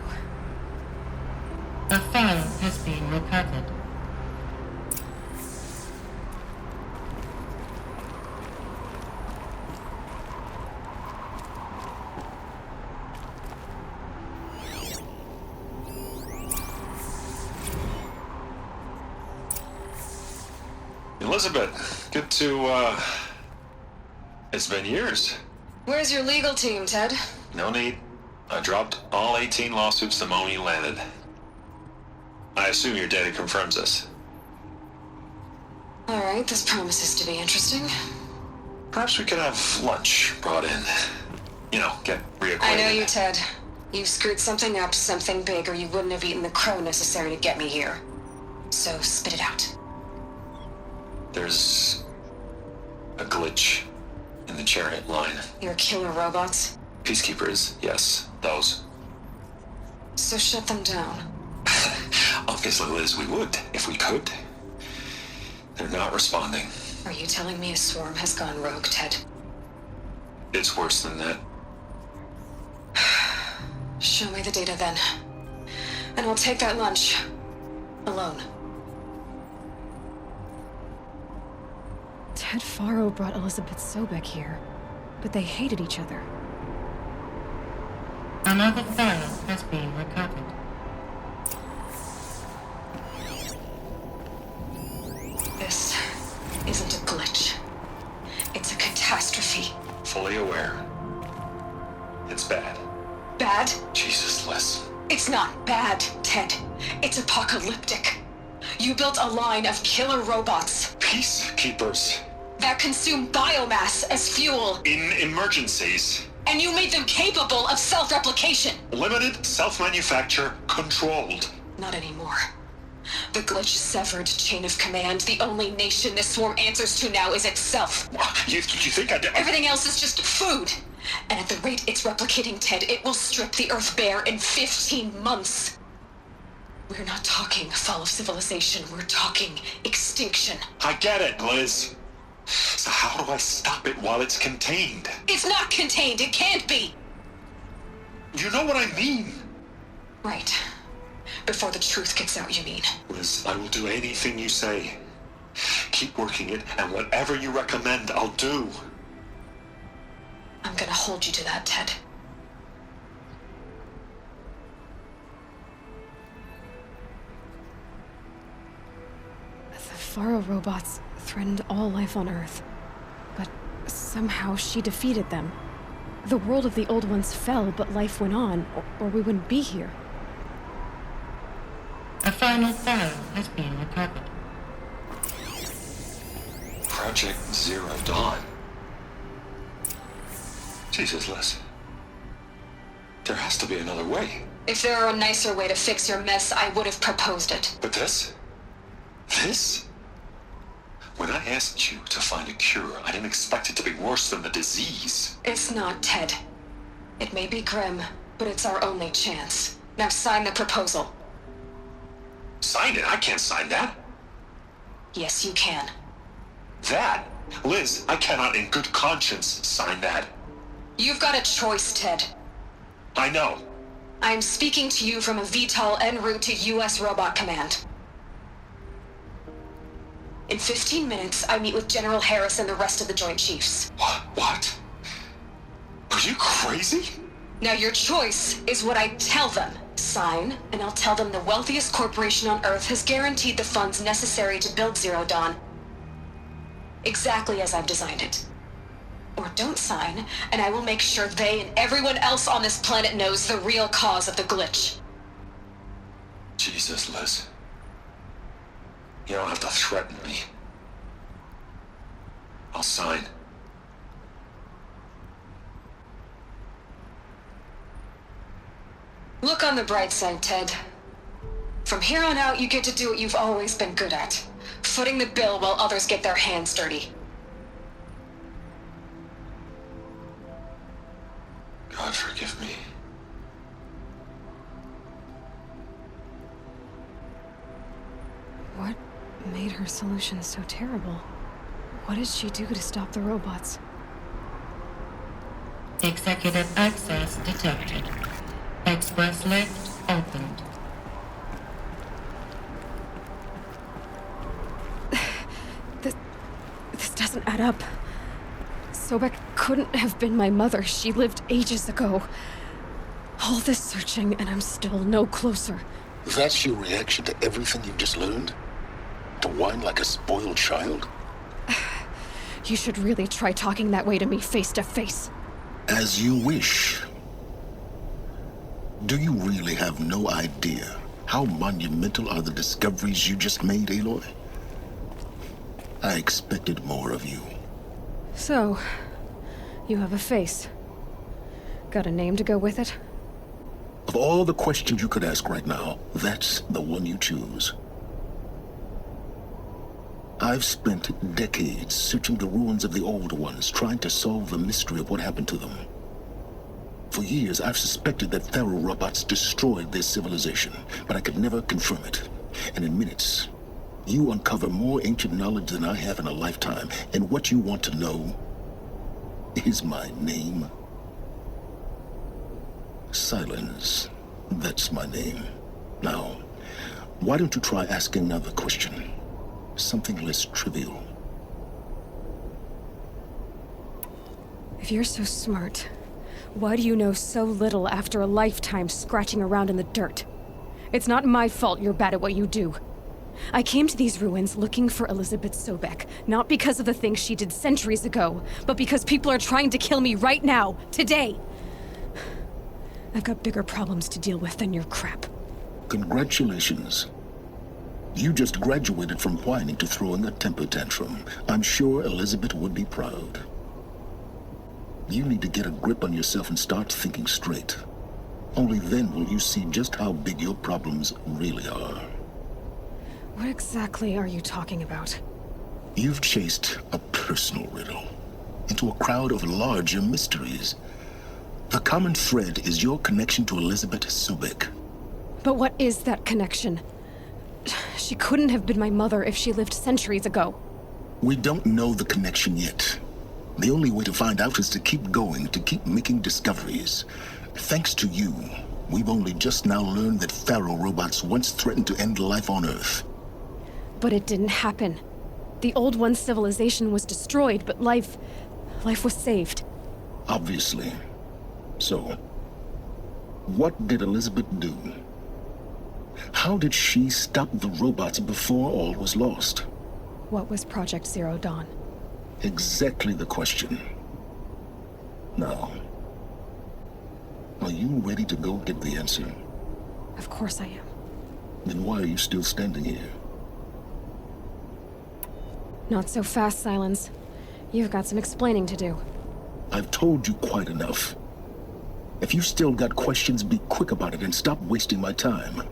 A file has been recovered. Elizabeth, good to, It's been years. Where's your legal team, Ted? No need. I dropped all 18 lawsuits the moment you landed. I assume your data confirms this. Alright, this promises to be interesting. Perhaps we could have lunch brought in. You know, get reacquainted. I know you, Ted. You screwed something up, something big, or you wouldn't have eaten the crow necessary to get me here. So, spit it out. There's a glitch in the chariot line. Your killer robots? Peacekeepers, yes, those. So shut them down. Obviously, Liz, we would, if we could. They're not responding. Are you telling me a swarm has gone rogue, Ted? It's worse than that. Show me the data then. And I'll take that lunch. Alone. Ted Faro brought Elizabeth Sobek here, but they hated each other. Another file has been recovered. This isn't a glitch. It's a catastrophe. Fully aware. It's bad. Bad? Jesus, Liz. It's not bad, Ted. It's apocalyptic. You built a line of killer robots. Peacekeepers. That consume biomass as fuel. In emergencies. And you made them capable of self-replication. Limited, self-manufacture, controlled. Not anymore. The glitch severed chain of command. The only nation this swarm answers to now is itself. You think I did? Everything else is just food. And at the rate it's replicating, Ted, it will strip the Earth bare in 15 months. We're not talking fall of civilization. We're talking extinction. I get it, Liz. So how do I stop it while it's contained? It's not contained. It can't be. You know what I mean. Right. Before the truth gets out, you mean? Liz, I will do anything you say. Keep working it, and whatever you recommend, I'll do. I'm gonna hold you to that, Ted. The Faro robots threatened all life on Earth, but somehow she defeated them. The world of the old ones fell, but life went on, or we wouldn't be here. A final file has been recovered. Project Zero Dawn. Jesus, Liz. There has to be another way. If there were a nicer way to fix your mess, I would have proposed it. But this? This? When I asked you to find a cure, I didn't expect it to be worse than the disease. It's not, Ted. It may be grim, but it's our only chance. Now sign the proposal. Sign it? I can't sign that. Yes, you can. That? Liz, I cannot in good conscience sign that. You've got a choice, Ted. I know. I am speaking to you from a VTOL en route to U.S. Robot Command. In 15 minutes, I meet with General Harris and the rest of the Joint Chiefs. What? Are you crazy? Now your choice is what I tell them. Sign, and I'll tell them the wealthiest corporation on Earth has guaranteed the funds necessary to build Zero Dawn. Exactly as I've designed it. or don't sign, and I will make sure they and everyone else on this planet knows the real cause of the glitch. Jesus, Liz. You don't have to threaten me. I'll sign. Look on the bright side, Ted. From here on out, you get to do what you've always been good at. Footing the bill while others get their hands dirty. God forgive me. What made her solution so terrible? What did she do to stop the robots? Executive access detected. Express lift opened. This doesn't add up. Sobek couldn't have been my mother. She lived ages ago. All this searching, and I'm still no closer. That's your reaction to everything you've just learned? To whine like a spoiled child? You should really try talking that way to me face to face. As you wish. Do you really have no idea how monumental are the discoveries you just made, Aloy? I expected more of you. So, you have a face. Got a name to go with it? Of all the questions you could ask right now, that's the one you choose. I've spent decades searching the ruins of the older ones, trying to solve the mystery of what happened to them. For years, I've suspected that Faro robots destroyed their civilization, but I could never confirm it. And in minutes, you uncover more ancient knowledge than I have in a lifetime, and what you want to know is my name. Silence. That's my name. Now, why don't you try asking another question? Something less trivial. If you're so smart, why do you know so little after a lifetime scratching around in the dirt? It's not my fault you're bad at what you do. I came to these ruins looking for Elizabeth Sobek, not because of the things she did centuries ago, but because people are trying to kill me right now, today. I've got bigger problems to deal with than your crap. Congratulations. You just graduated from whining to throwing a temper tantrum. I'm sure Elizabeth would be proud. You need to get a grip on yourself and start thinking straight. Only then will you see just how big your problems really are. What exactly are you talking about? You've chased a personal riddle into a crowd of larger mysteries. The common thread is your connection to Elizabeth Sobek. But what is that connection? She couldn't have been my mother if she lived centuries ago. We don't know the connection yet. The only way to find out is to keep going, to keep making discoveries. Thanks to you, we've only just now learned that Faro robots once threatened to end life on Earth. But it didn't happen. The Old One's civilization was destroyed, but life was saved. Obviously. So, what did Elizabeth do? How did she stop the robots before all was lost? What was Project Zero Dawn? Exactly the question. Now, are you ready to go get the answer? Of course I am. Then why are you still standing here? Not so fast, Silence. You've got some explaining to do. I've told you quite enough. If you've still got questions, be quick about it and stop wasting my time.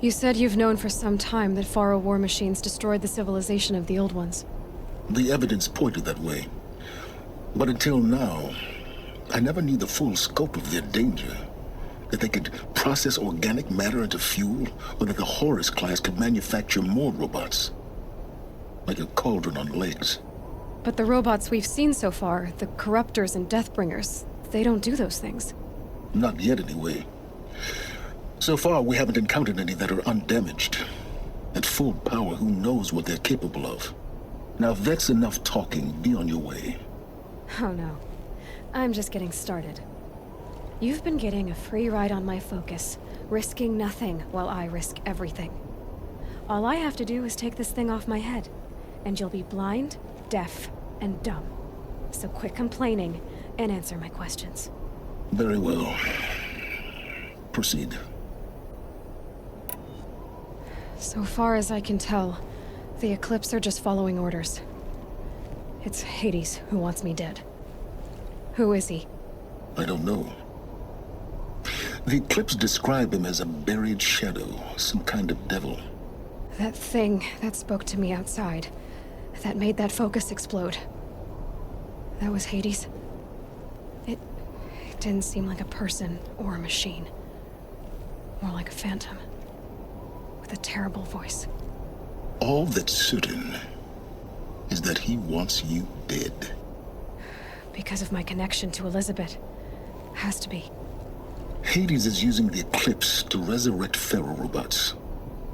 You said you've known for some time that Faro war machines destroyed the civilization of the Old Ones. The evidence pointed that way. But until now, I never knew the full scope of their danger. That they could process organic matter into fuel, or that the Horus class could manufacture more robots. Like a cauldron on legs. But the robots we've seen so far, the Corruptors and Deathbringers, they don't do those things. Not yet, anyway. So far, we haven't encountered any that are undamaged. At full power, who knows what they're capable of? Now, if that's enough talking, be on your way. Oh no. I'm just getting started. You've been getting a free ride on my focus, risking nothing while I risk everything. All I have to do is take this thing off my head, and you'll be blind, deaf, and dumb. So quit complaining and answer my questions. Very well. Proceed. So far as I can tell, the Eclipse are just following orders. It's Hades who wants me dead. Who is he? I don't know. The Eclipse describe him as a buried shadow, some kind of devil. That thing that spoke to me outside, that made that focus explode. That was Hades. It didn't seem like a person or a machine. More like a phantom. With a terrible voice. All that's certain is that he wants you dead. Because of my connection to Elizabeth. Has to be. Hades is using the Eclipse to resurrect feral robots.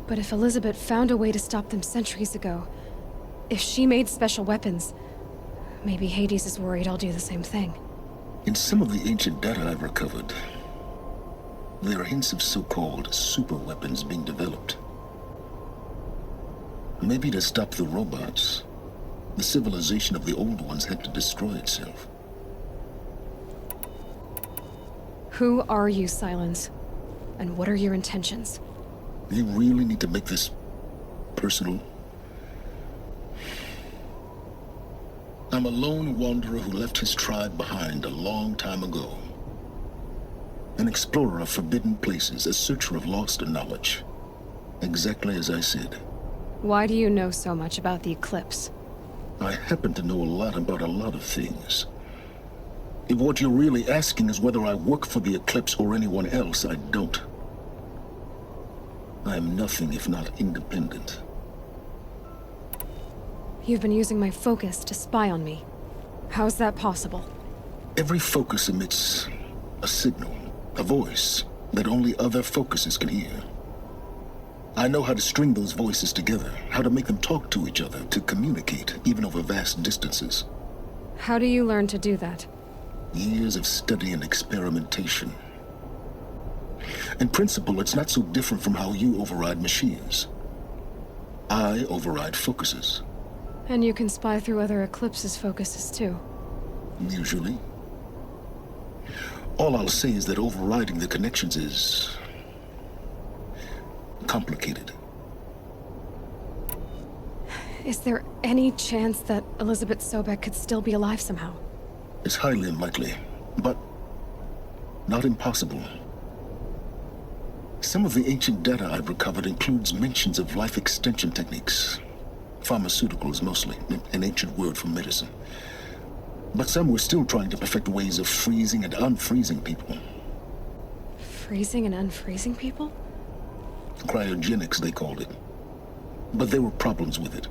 But if Elizabeth found a way to stop them centuries ago, if she made special weapons, maybe Hades is worried I'll do the same thing. In some of the ancient data I've recovered, there are hints of so-called super weapons being developed. Maybe to stop the robots, the civilization of the old ones had to destroy itself. Who are you, Silence? And what are your intentions? You really need to make this personal? I'm a lone wanderer who left his tribe behind a long time ago. An explorer of forbidden places, a searcher of lost knowledge. Exactly as I said. Why do you know so much about the Eclipse? I happen to know a lot about a lot of things. If what you're really asking is whether I work for the Eclipse or anyone else, I don't. I am nothing if not independent. You've been using my focus to spy on me. How's that possible? Every focus emits a signal, a voice, that only other focuses can hear. I know how to string those voices together, how to make them talk to each other, to communicate, even over vast distances. How do you learn to do that? Years of study and experimentation. In principle, it's not so different from how you override machines. I override focuses. And you can spy through other Eclipse's focuses too. Usually. All I'll say is that overriding the connections is complicated. Is there any chance that Elizabeth Sobek could still be alive somehow? It's highly unlikely, but not impossible. Some of the ancient data I've recovered includes mentions of life extension techniques. Pharmaceuticals mostly, an ancient word for medicine. But some were still trying to perfect ways of freezing and unfreezing people. Freezing and unfreezing people? Cryogenics, they called it. But there were problems with it.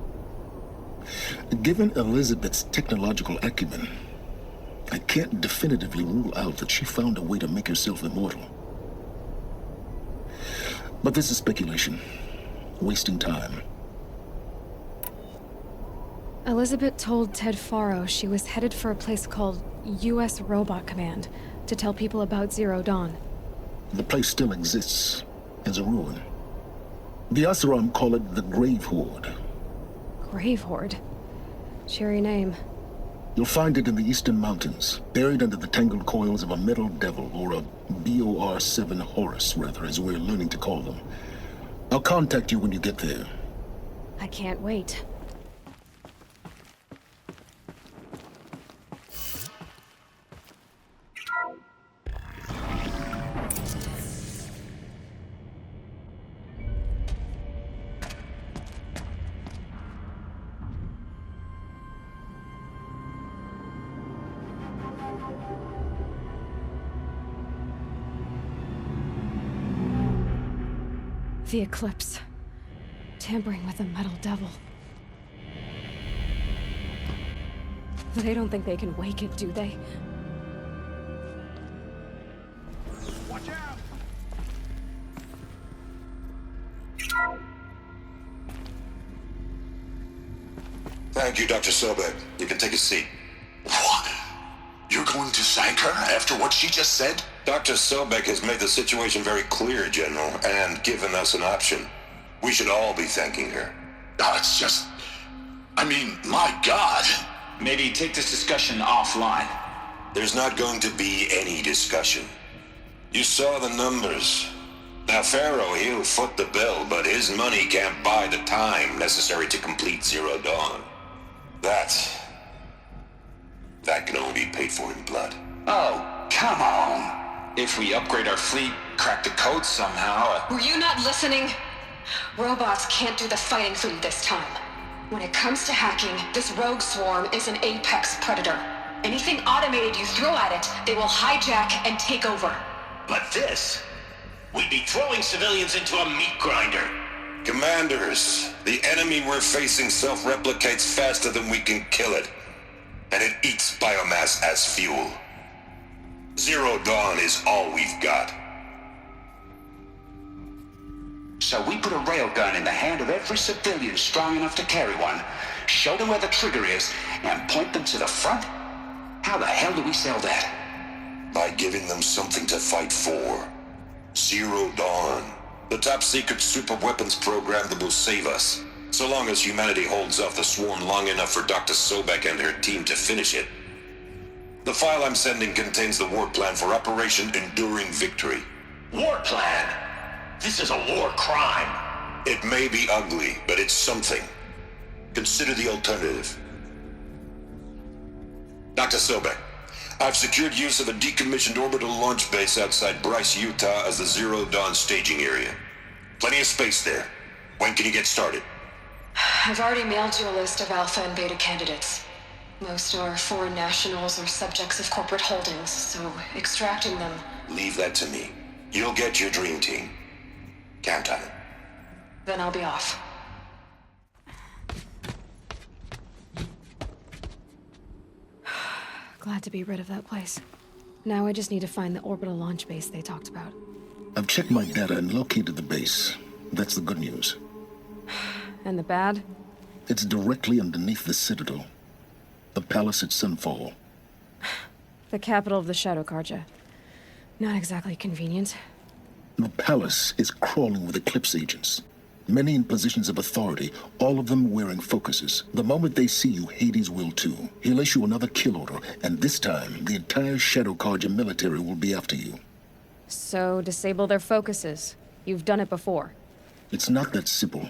Given Elizabeth's technological acumen, I can't definitively rule out that she found a way to make herself immortal. But this is speculation. Wasting time. Elizabeth told Ted Faro she was headed for a place called U.S. Robot Command to tell people about Zero Dawn. The place still exists, as a ruin. The Oseram call it the Grave Horde. Grave Horde? Cheery name. You'll find it in the Eastern Mountains, buried under the tangled coils of a metal devil, or a BOR-7 Horus, rather, as we're learning to call them. I'll contact you when you get there. I can't wait. The Eclipse. Tampering with the metal devil. They don't think they can wake it, do they? Watch out! Thank you, Dr. Sobek. You can take a seat. What? You're going to thank her after what she just said? Dr. Sobek has made the situation very clear, General, and given us an option. We should all be thanking her. Oh, it's just... I mean, my God. Maybe take this discussion offline. There's not going to be any discussion. You saw the numbers. Now, Pharaoh, he'll foot the bill, but his money can't buy the time necessary to complete Zero Dawn. That can only be paid for in blood. Oh, come on. If we upgrade our fleet, crack the code somehow... Were you not listening? Robots can't do the fighting for you this time. When it comes to hacking, this rogue swarm is an apex predator. Anything automated you throw at it, they will hijack and take over. But this... we'd be throwing civilians into a meat grinder. Commanders, the enemy we're facing self-replicates faster than we can kill it. And it eats biomass as fuel. Zero Dawn is all we've got. So we put a railgun in the hand of every civilian strong enough to carry one, show them where the trigger is, and point them to the front? How the hell do we sell that? By giving them something to fight for. Zero Dawn. The top-secret super-weapons program that will save us. So long as humanity holds off the swarm long enough for Dr. Sobek and her team to finish it. The file I'm sending contains the war plan for Operation Enduring Victory. War plan? This is a war crime. It may be ugly, but it's something. Consider the alternative. Dr. Sobek, I've secured use of a decommissioned orbital launch base outside Bryce, Utah as the Zero Dawn staging area. Plenty of space there. When can you get started? I've already mailed you a list of alpha and beta candidates. Most are foreign nationals or subjects of corporate holdings, so extracting them... Leave that to me. You'll get your dream team. Count on it. Then I'll be off. Glad to be rid of that place. Now I just need to find the orbital launch base they talked about. I've checked my data and located the base. That's the good news. And the bad? It's directly underneath the Citadel. The palace at Sunfall. The capital of the Shadow Carja. Not exactly convenient. The palace is crawling with Eclipse agents. Many in positions of authority, all of them wearing focuses. The moment they see you, Hades will too. He'll issue another kill order, and this time, the entire Shadow Carja military will be after you. So, disable their focuses. You've done it before. It's not that simple.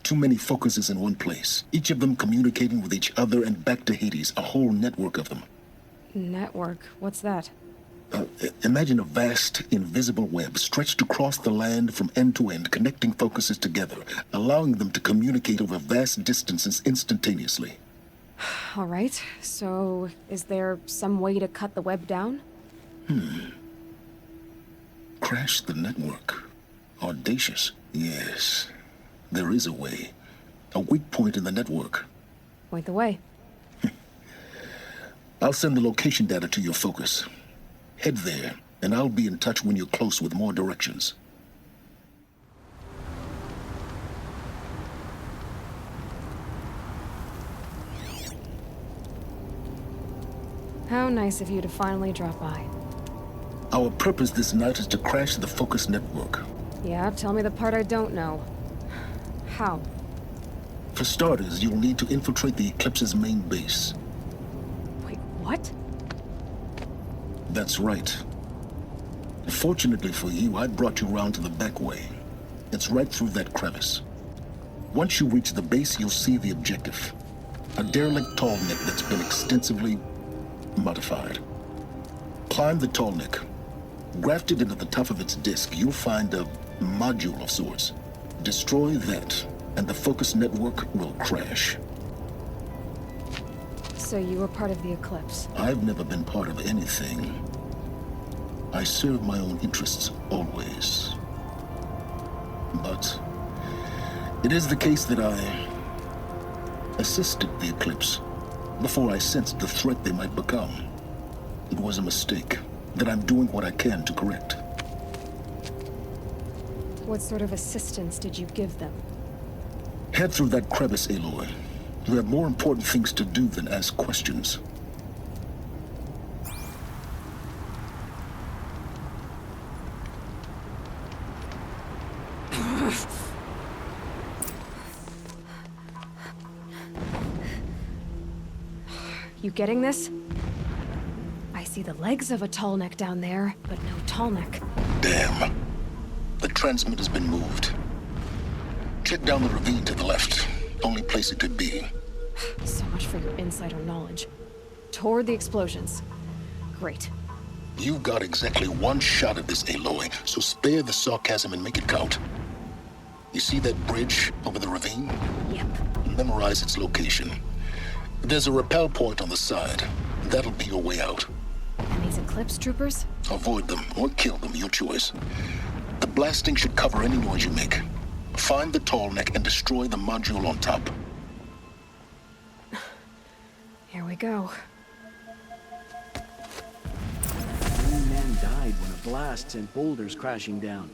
Too many focuses in one place, each of them communicating with each other and back to Hades, a whole network of them. Network? What's that? Imagine a vast, invisible web stretched across the land from end to end, connecting focuses together, allowing them to communicate over vast distances instantaneously. All right, so is there some way to cut the web down? Crash the network. Audacious. Yes, there is a way. A weak point in the network. Point the way. I'll send the location data to your focus. Head there, and I'll be in touch when you're close with more directions. How nice of you to finally drop by. Our purpose this night is to crash the focus network. Yeah, tell me the part I don't know. How? For starters, you'll need to infiltrate the Eclipse's main base. Wait, what? That's right. Fortunately for you, I brought you round to the back way. It's right through that crevice. Once you reach the base, you'll see the objective. A derelict tall neck that's been extensively modified. Climb the tall neck. Grafted into the top of its disk, you'll find a module of sorts. Destroy that, and the focus network will crash. So you were part of the Eclipse? I've never been part of anything. I serve my own interests, always. But it is the case that I assisted the Eclipse before I sensed the threat they might become. It was a mistake that I'm doing what I can to correct. What sort of assistance did you give them? Head through that crevice, Aloy. You have more important things to do than ask questions. You getting this? I see the legs of a tall neck down there, but no tall neck. Damn. The transmitter's been moved. Check down the ravine to the left. Only place it could be. So much for your insider knowledge. Toward the explosions. Great. You've got exactly one shot at this, Aloy, so spare the sarcasm and make it count. You see that bridge over the ravine? Yep. Memorize its location. There's a rappel point on the side. That'll be your way out. And these Eclipse troopers? Avoid them or kill them, your choice. The blasting should cover any noise you make. Find the tall neck and destroy the module on top. Here we go. One man died when a blast sent boulders crashing down.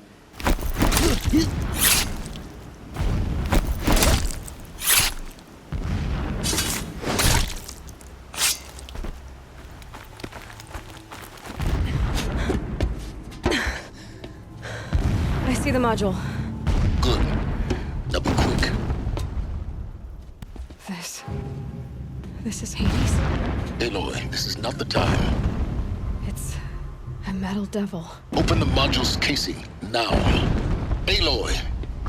I see the module. Good. Now be quick. This is Hades. Aloy, this is not the time. It's a metal devil. Open the module's casing, now. Aloy,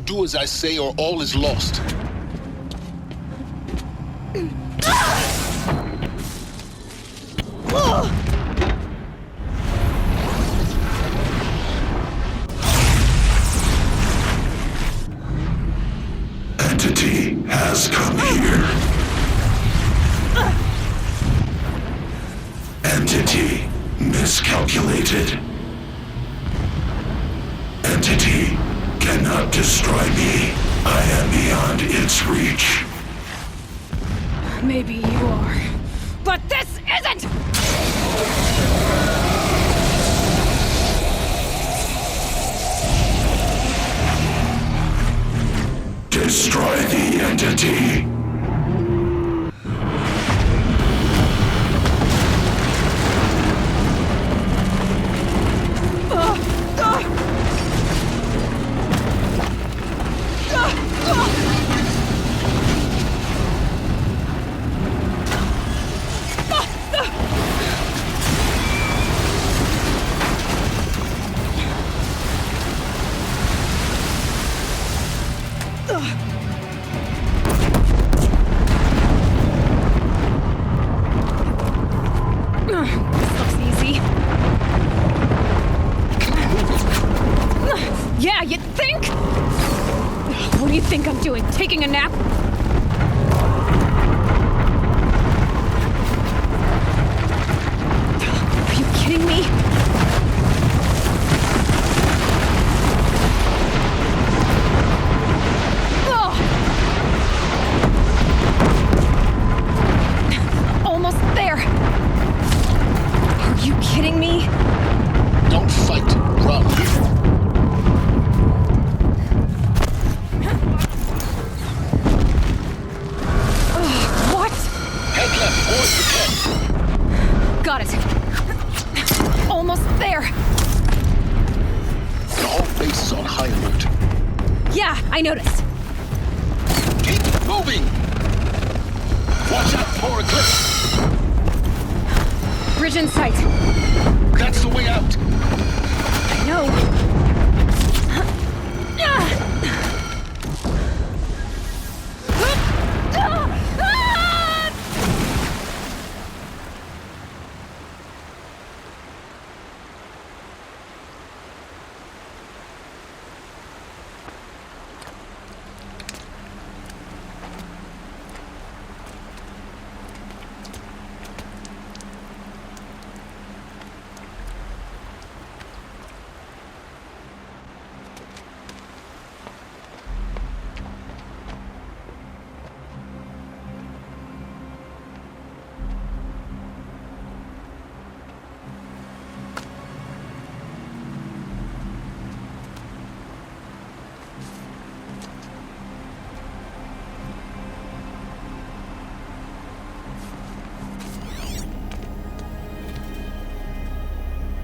do as I say or all is lost. Entity has come here. Entity miscalculated. Entity cannot destroy me. I am beyond its reach. Maybe you are, but this isn't! Destroy the entity. Yeah, you'd think? What do you think I'm doing? Taking a nap? Are you kidding me? Almost there. Are you kidding me? Don't fight, run. Got it. Almost there. The whole base is on high alert. Yeah, I noticed. Keep moving! Watch out for Eclipse! Bridge in sight. That's the way out. I know.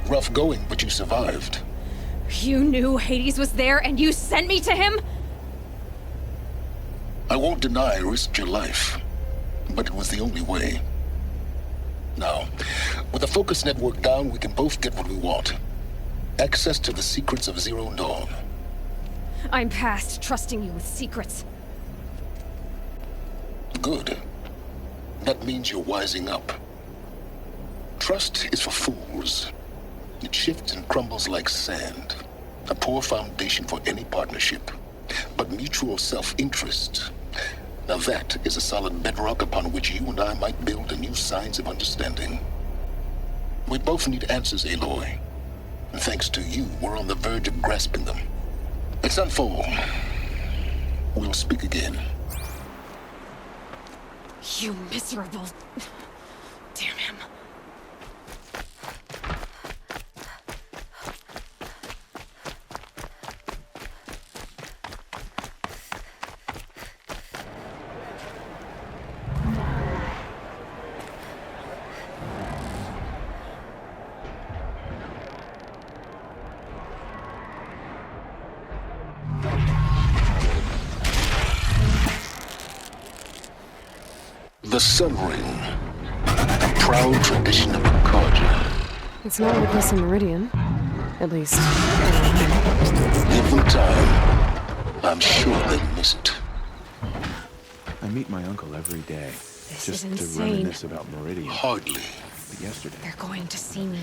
Rough going, but you survived. You knew Hades was there and you sent me to him? I won't deny I risked your life, but it was the only way. Now, with the focus network down, we can both get what we want. Access to the secrets of Zero Dawn. I'm past trusting you with secrets. Good. That means you're wising up. Trust is for fools. It shifts and crumbles like sand. A poor foundation for any partnership. But mutual self-interest, now that is a solid bedrock upon which you and I might build a new science of understanding. We both need answers, Aloy. And thanks to you, we're on the verge of grasping them. Let's unfold. We'll speak again. You miserable... Damn him. The Sun Ring, a proud tradition of Carja. It's not like this in Meridian. At least... Give them time. I'm sure they'll miss it. I meet my uncle every day. This just is to insane. reminisce about Meridian. Hardly. But yesterday. They're going to see me.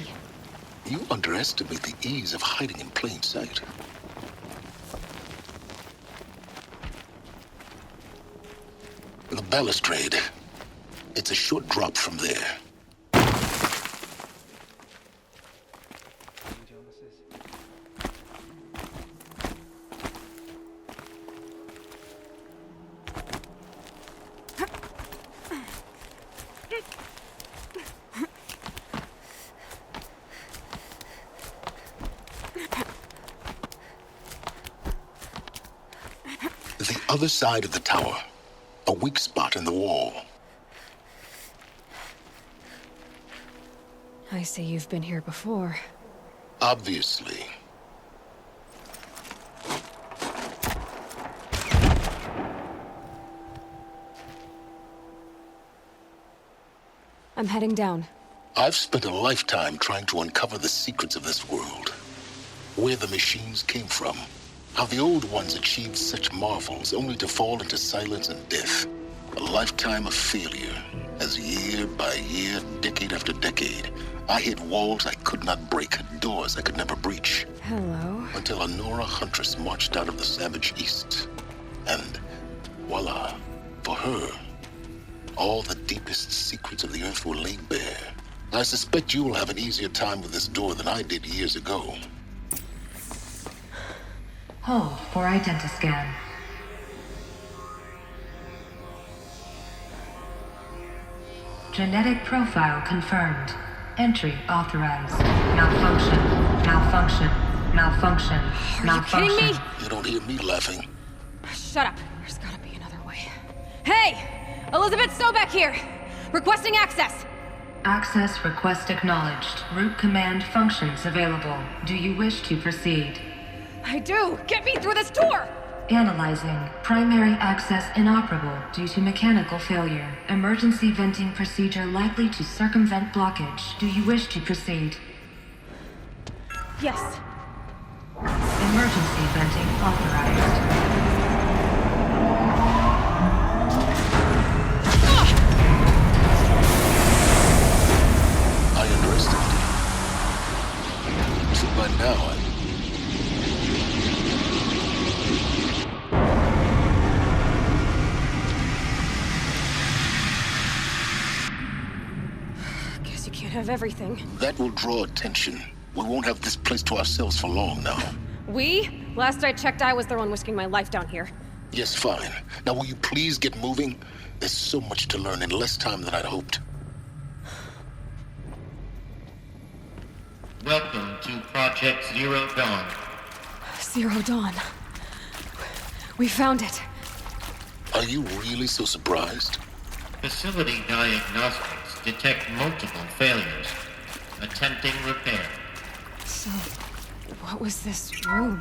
You underestimate the ease of hiding in plain sight. The balustrade. It's a short drop from there. The other side of the tower. A weak spot in the wall. I see you've been here before. Obviously. I'm heading down. I've spent a lifetime trying to uncover the secrets of this world. Where the machines came from. How the old ones achieved such marvels only to fall into silence and death. A lifetime of failure, as year by year, decade after decade, I hit walls I could not break, doors I could never breach. Hello. Until a Nora huntress marched out of the savage east. And voila, for her, all the deepest secrets of the earth were laid bare. I suspect you will have an easier time with this door than I did years ago. Hold for identiscan. Genetic profile confirmed. Entry authorized. Malfunction. Malfunction. Malfunction. Malfunction. You kidding me? You don't hear me laughing. Shut up. There's gotta be another way. Hey! Elizabeth Sobek here! Requesting access! Access request acknowledged. Root command functions available. Do you wish to proceed? I do! Get me through this door! Analyzing. Primary access inoperable due to mechanical failure. Emergency venting procedure likely to circumvent blockage. Do you wish to proceed? Yes. Emergency venting authorized. I underestimated. So by now, Guess you can't have everything. that will draw attention. We won't have this place to ourselves for long now. We? Last I checked, I was the one risking my life down here. Yes, fine. Now will you please get moving? There's so much to learn in less time than I'd hoped. Welcome to Project Zero Dawn. Zero Dawn. We found it. Are you really so surprised? Facility diagnostics detect multiple failures. Attempting repair. So, what was this room?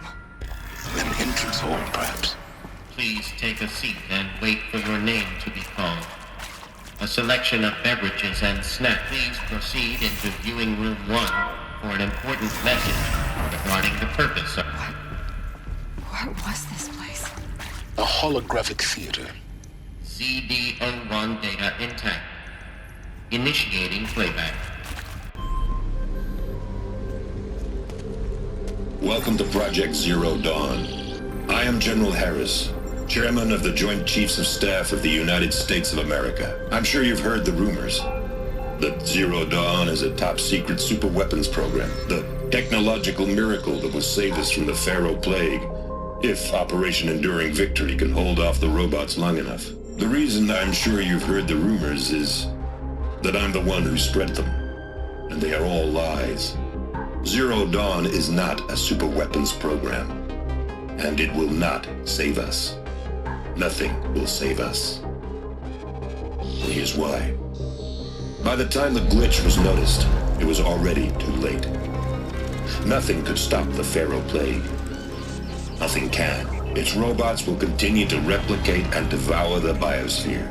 An entrance hall, perhaps. Please take a seat and wait for your name to be called. A selection of beverages and snacks. Please proceed into viewing room 1 for an important message regarding the purpose of... What was this place? A holographic theater. CD01 data intact. Initiating playback. Welcome to Project Zero Dawn. I am General Harris, Chairman of the Joint Chiefs of Staff of the United States of America. I'm sure you've heard the rumors that Zero Dawn is a top-secret superweapons program, the technological miracle that will save us from the Pharaoh Plague, if Operation Enduring Victory can hold off the robots long enough. The reason I'm sure you've heard the rumors is that I'm the one who spread them, and they are all lies. Zero Dawn is not a superweapons program, and it will not save us. Nothing will save us. And here's why. By the time the glitch was noticed, it was already too late. Nothing could stop the Pharaoh Plague. Nothing can. Its robots will continue to replicate and devour the biosphere.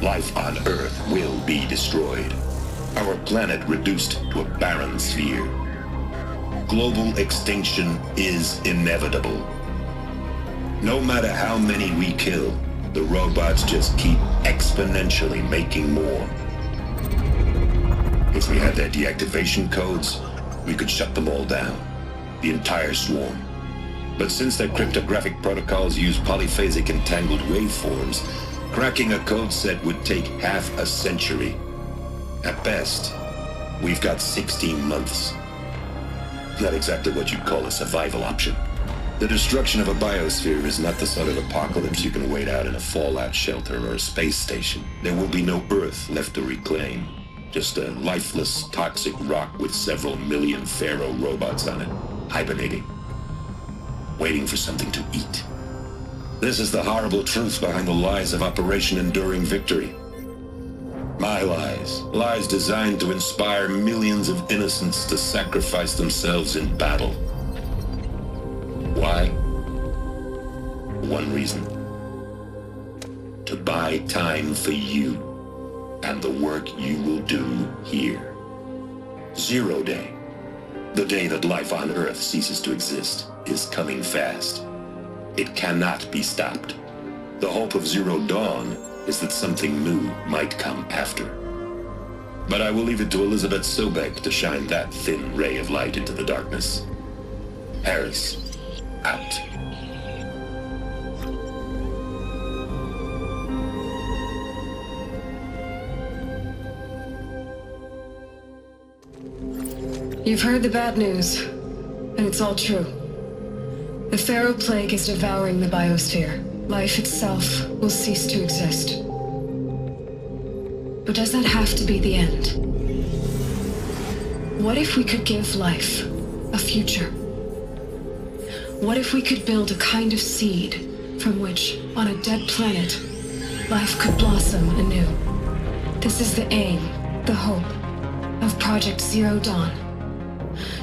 Life on Earth will be destroyed. Our planet reduced to a barren sphere. Global extinction is inevitable. No matter how many we kill, the robots just keep exponentially making more. If we had their deactivation codes, we could shut them all down. The entire swarm. But since their cryptographic protocols use polyphasic entangled waveforms, cracking a code set would take half a century. At best, we've got 16 months. Not exactly what you'd call a survival option. The destruction of a biosphere is not the sort of apocalypse you can wait out in a fallout shelter or a space station. There will be no Earth left to reclaim. Just a lifeless, toxic rock with several million Pharaoh robots on it, hibernating, waiting for something to eat. This is the horrible truth behind the lies of Operation Enduring Victory. My lies. Lies designed to inspire millions of innocents to sacrifice themselves in battle. Why? One reason. To buy time for you and the work you will do here. Zero Day. The day that life on Earth ceases to exist is coming fast. It cannot be stopped. The hope of Zero Dawn is that something new might come after. But I will leave it to Elizabeth Sobek to shine that thin ray of light into the darkness. Harris, out. You've heard the bad news, and it's all true. The Pharaoh Plague is devouring the biosphere. Life itself will cease to exist. But does that have to be the end? What if we could give life a future? What if we could build a kind of seed from which, on a dead planet, life could blossom anew? This is the aim, the hope, of Project Zero Dawn.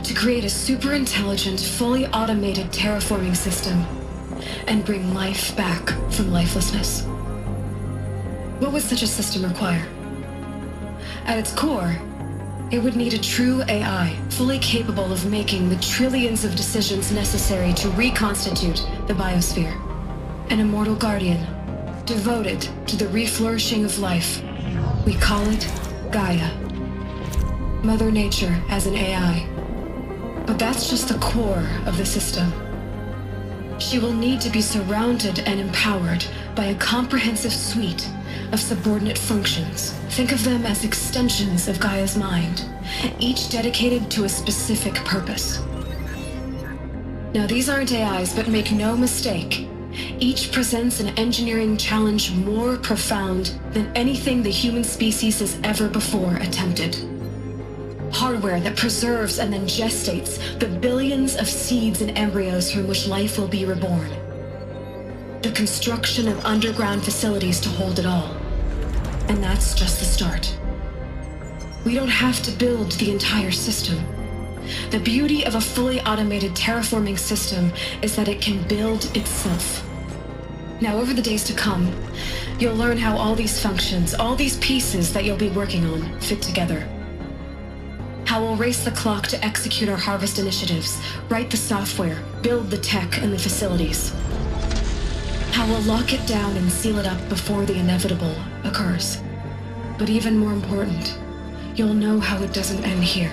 To create a super-intelligent, fully automated terraforming system and bring life back from lifelessness. What would such a system require? At its core, it would need a true AI, fully capable of making the trillions of decisions necessary to reconstitute the biosphere. An immortal guardian, devoted to the reflourishing of life. We call it Gaia. Mother Nature as an AI. But that's just the core of the system. She will need to be surrounded and empowered by a comprehensive suite of subordinate functions. Think of them as extensions of Gaia's mind, each dedicated to a specific purpose. Now, these aren't AIs, but make no mistake, each presents an engineering challenge more profound than anything the human species has ever before attempted. Hardware that preserves and then gestates the billions of seeds and embryos from which life will be reborn. The construction of underground facilities to hold it all. And that's just the start. We don't have to build the entire system. The beauty of a fully automated terraforming system is that it can build itself. Now, over the days to come, you'll learn how all these functions, all these pieces that you'll be working on, fit together. How we'll race the clock to execute our harvest initiatives, write the software, build the tech and the facilities. How we'll lock it down and seal it up before the inevitable occurs. But even more important, you'll know how it doesn't end here.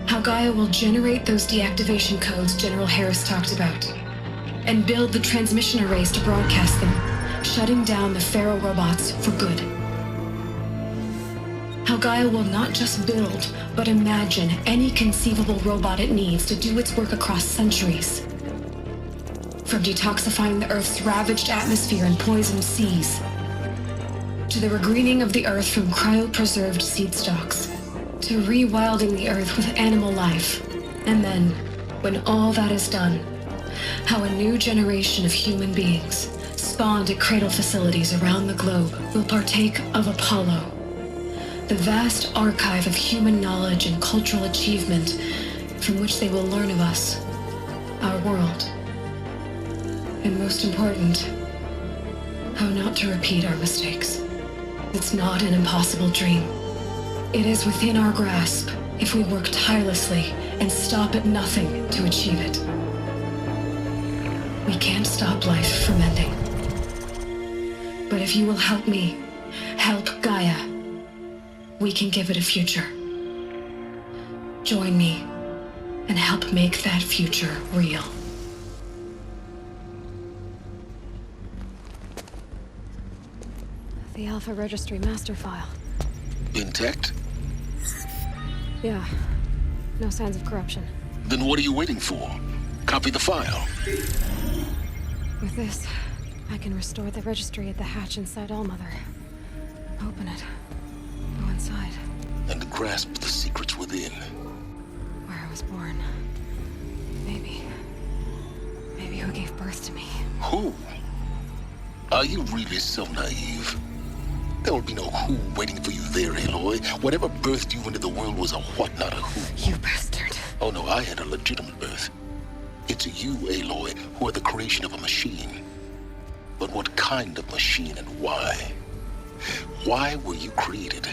How Gaia will generate those deactivation codes General Harris talked about, and build the transmission arrays to broadcast them, shutting down the Pharaoh robots for good. How Gaia will not just build, but imagine any conceivable robot it needs to do its work across centuries. From detoxifying the Earth's ravaged atmosphere and poisoned seas, to the regreening of the Earth from cryopreserved seed stalks, to rewilding the Earth with animal life. And then, when all that is done, how a new generation of human beings, spawned at cradle facilities around the globe, will partake of Apollo, the vast archive of human knowledge and cultural achievement from which they will learn of us, our world. And most important, how not to repeat our mistakes. It's not an impossible dream. It is within our grasp if we work tirelessly and stop at nothing to achieve it. We can't stop life from ending. But if you will help me, help Gaia, we can give it a future. Join me and help make that future real. The Alpha Registry master file. Intact? Yeah. No signs of corruption. Then what are you waiting for? Copy the file. With this, I can restore the registry at the hatch inside Allmother. Open it. Go inside. And grasp the secrets within. Where I was born. Maybe who gave birth to me. Who? Are you really so naive? There will be no who waiting for you there, Aloy. Whatever birthed you into the world was a what, not a who. You bastard. Oh no, I had a legitimate birth. It's you, Aloy, who are the creation of a machine. But what kind of machine and why? Why were you created?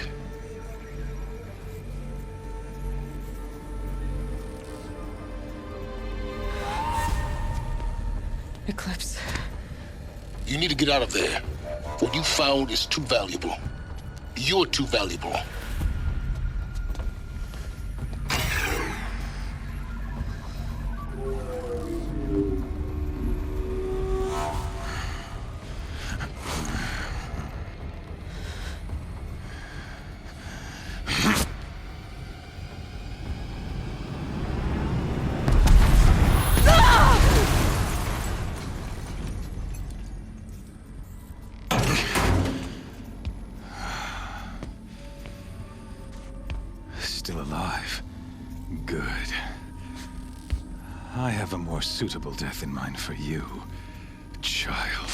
Eclipse. You need to get out of there. What you found is too valuable. You're too valuable. Still alive. Good. I have a more suitable death in mind for you, child.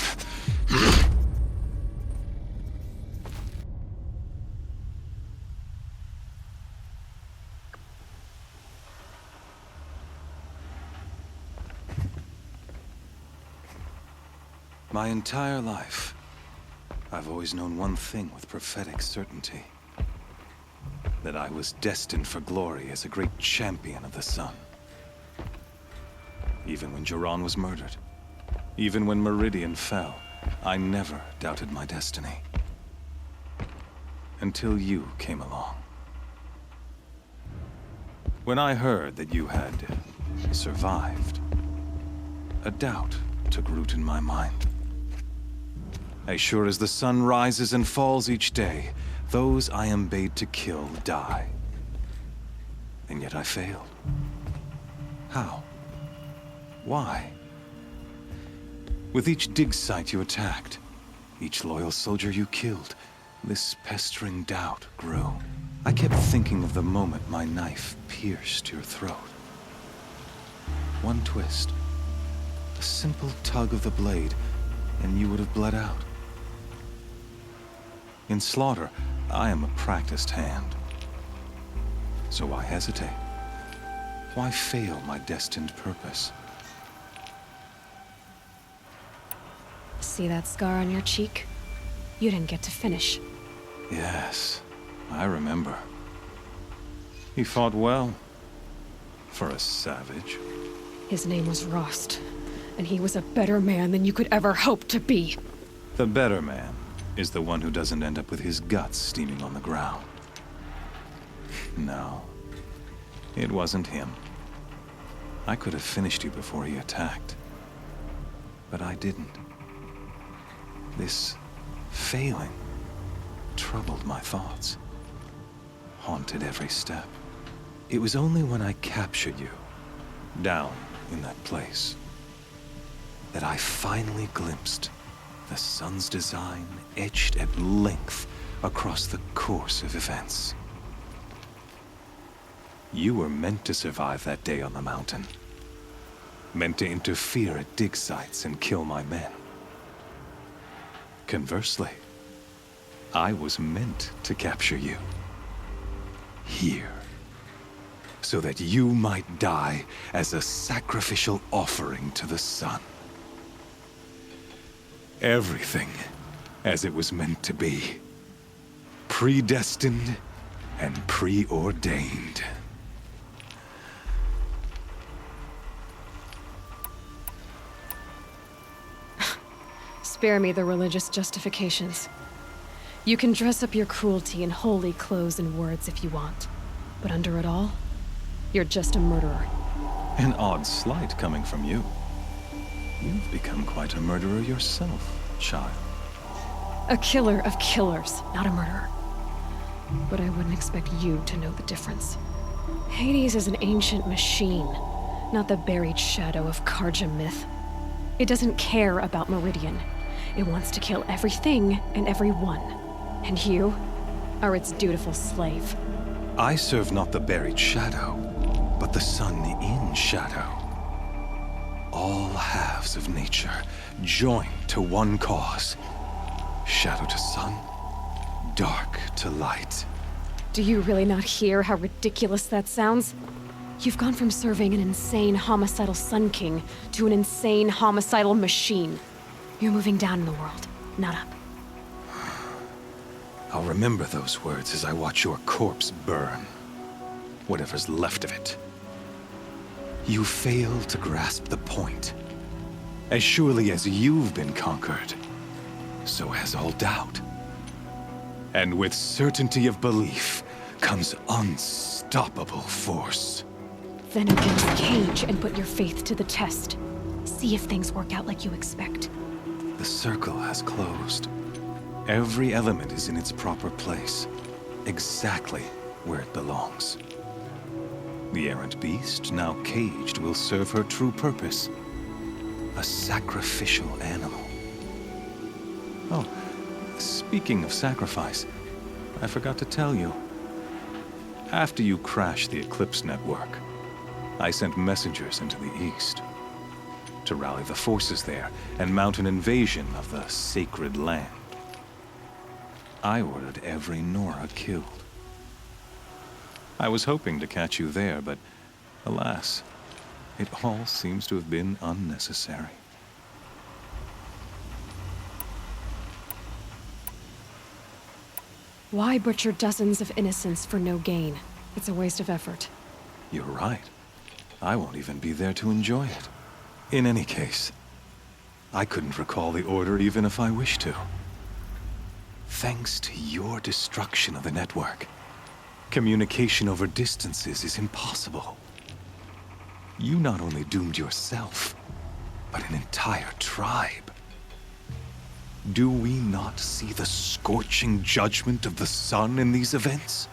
My entire life, I've always known one thing with prophetic certainty. That I was destined for glory as a great champion of the sun. Even when Jiran was murdered, even when Meridian fell, I never doubted my destiny. Until you came along. When I heard that you had survived, a doubt took root in my mind. As sure as the sun rises and falls each day, those I am bade to kill die. And yet I failed. How? Why? With each dig site you attacked, each loyal soldier you killed, this pestering doubt grew. I kept thinking of the moment my knife pierced your throat. One twist, a simple tug of the blade, and you would have bled out. In slaughter, I am a practiced hand. So why hesitate? Why fail my destined purpose? See that scar on your cheek? You didn't get to finish. Yes, I remember. He fought well. For a savage. His name was Rost, and he was a better man than you could ever hope to be. The better man is the one who doesn't end up with his guts steaming on the ground. No, it wasn't him. I could have finished you before he attacked. But I didn't. This failing troubled my thoughts, haunted every step. It was only when I captured you, down in that place, that I finally glimpsed the sun's design etched at length across the course of events. You were meant to survive that day on the mountain. Meant to interfere at dig sites and kill my men. Conversely, I was meant to capture you. Here. So that you might die as a sacrificial offering to the sun. Everything as it was meant to be. Predestined and preordained. Spare me the religious justifications. You can dress up your cruelty in holy clothes and words if you want. But under it all, you're just a murderer. An odd slight coming from you. You've become quite a murderer yourself, child. A killer of killers, not a murderer. But I wouldn't expect you to know the difference. Hades is an ancient machine, not the buried shadow of Karja myth. It doesn't care about Meridian. It wants to kill everything and everyone. And you are its dutiful slave. I serve not the buried shadow, but the sun in shadow. All halves of nature joined to one cause. Shadow to sun, dark to light. Do you really not hear how ridiculous that sounds? You've gone from serving an insane homicidal Sun King to an insane homicidal machine. You're moving down in the world, not up. I'll remember those words as I watch your corpse burn. Whatever's left of it. You fail to grasp the point. As surely as you've been conquered, so has all doubt. And with certainty of belief comes unstoppable force. Then open this cage and put your faith to the test. See if things work out like you expect. The circle has closed. Every element is in its proper place, exactly where it belongs. The errant beast, now caged, will serve her true purpose. A sacrificial animal. Oh, speaking of sacrifice, I forgot to tell you. After you crashed the Eclipse network, I sent messengers into the east to rally the forces there and mount an invasion of the sacred land. I ordered every Nora killed. I was hoping to catch you there, but alas, it all seems to have been unnecessary. Why butcher dozens of innocents for no gain? It's a waste of effort. You're right. I won't even be there to enjoy it. In any case, I couldn't recall the order even if I wished to. Thanks to your destruction of the network, communication over distances is impossible. You not only doomed yourself, but an entire tribe. Do we not see the scorching judgment of the sun in these events?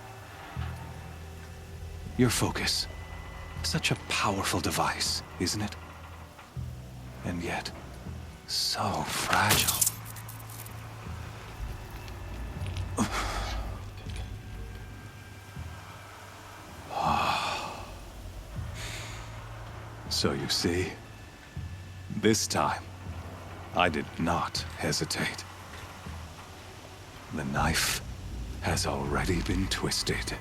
Your focus, such a powerful device, isn't it? And yet, so fragile. So you see, this time, I did not hesitate. The knife has already been twisted.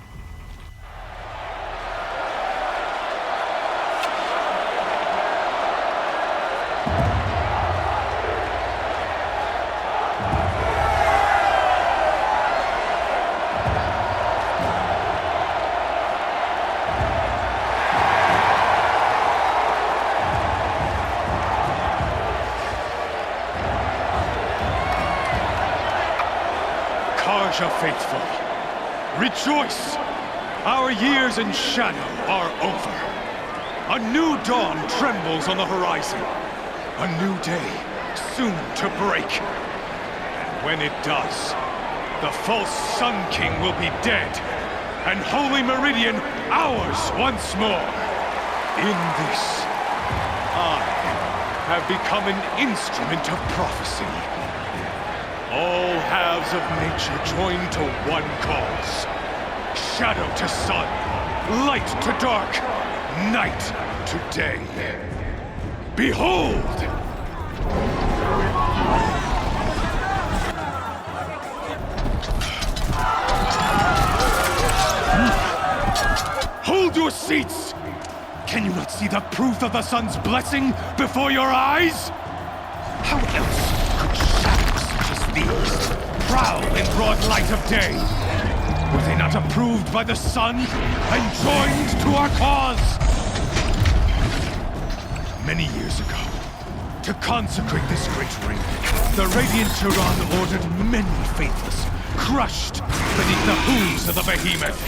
bunch of faithful. Rejoice! Our years in shadow are over. A new dawn trembles on the horizon. A new day soon to break. And when it does, the false Sun King will be dead, and Holy Meridian ours once more. In this, I have become an instrument of prophecy. All halves of nature join to one cause. Shadow to sun, light to dark, night to day. Behold! Hold your seats! Can you not see the proof of the sun's blessing before your eyes? How else could shadows such as these prowl in broad light of day? Were they not approved by the sun and joined to our cause? Many years ago, to consecrate this great ring, the Radiant Tyrann ordered many faithless, crushed beneath the hooves of the behemoth.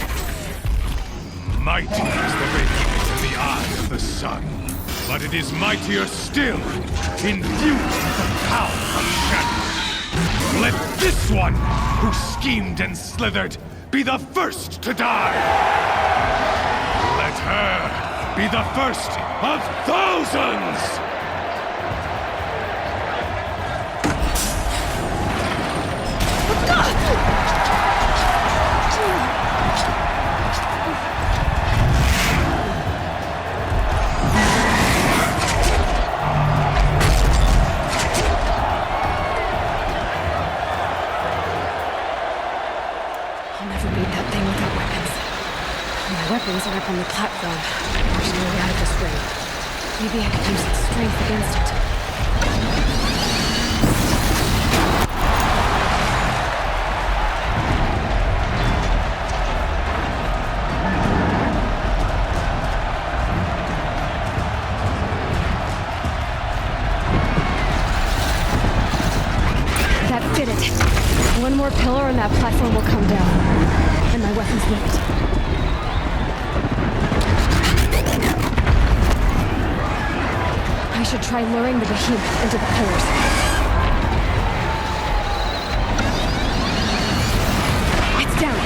Mighty is the radiance in the eye of the sun, but it is mightier still, infused with the power of shadow. Let this one, who schemed and slithered, be the first to die! Let her be the first of thousands! Weapons are up on the platform. There's no way out of this ring. Maybe I could use its strength against it. That did it. One more pillar and that platform will come down. And my weapons with it. I should try luring the behemoth into the pillars. It's down.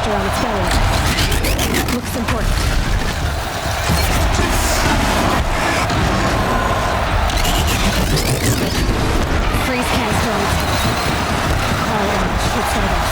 On its belly. Looks important. Freeze canister on its head. Call should set it off.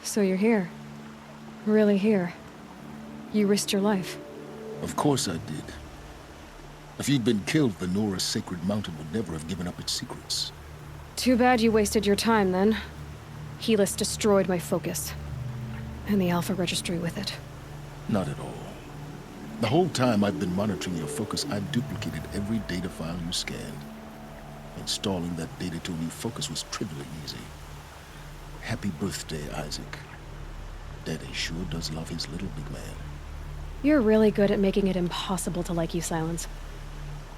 So you're here. Really here. You risked your life. Of course I did. If you'd been killed, the Nora's sacred mountain would never have given up its secrets. Too bad you wasted your time, then. Helis destroyed my focus. And the Alpha Registry with it. Not at all. The whole time I've been monitoring your focus, I've duplicated every data file you scanned. Installing that data to a new focus was trivially easy. Happy birthday, Isaac. Daddy sure does love his little big man. You're really good at making it impossible to like you, Silence.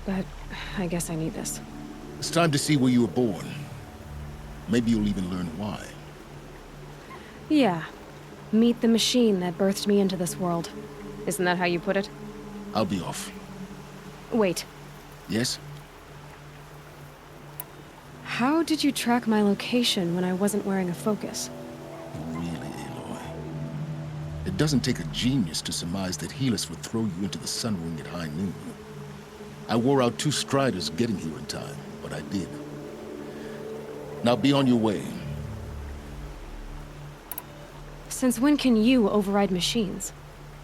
But I guess I need this. It's time to see where you were born. Maybe you'll even learn why. Yeah. Meet the machine that birthed me into this world. Isn't that how you put it? I'll be off. Wait. Yes? How did you track my location when I wasn't wearing a focus? Really, Aloy? It doesn't take a genius to surmise that Helis would throw you into the sun ring at high noon. I wore out 2 striders getting here in time, but I did. Now be on your way. Since when can you override machines?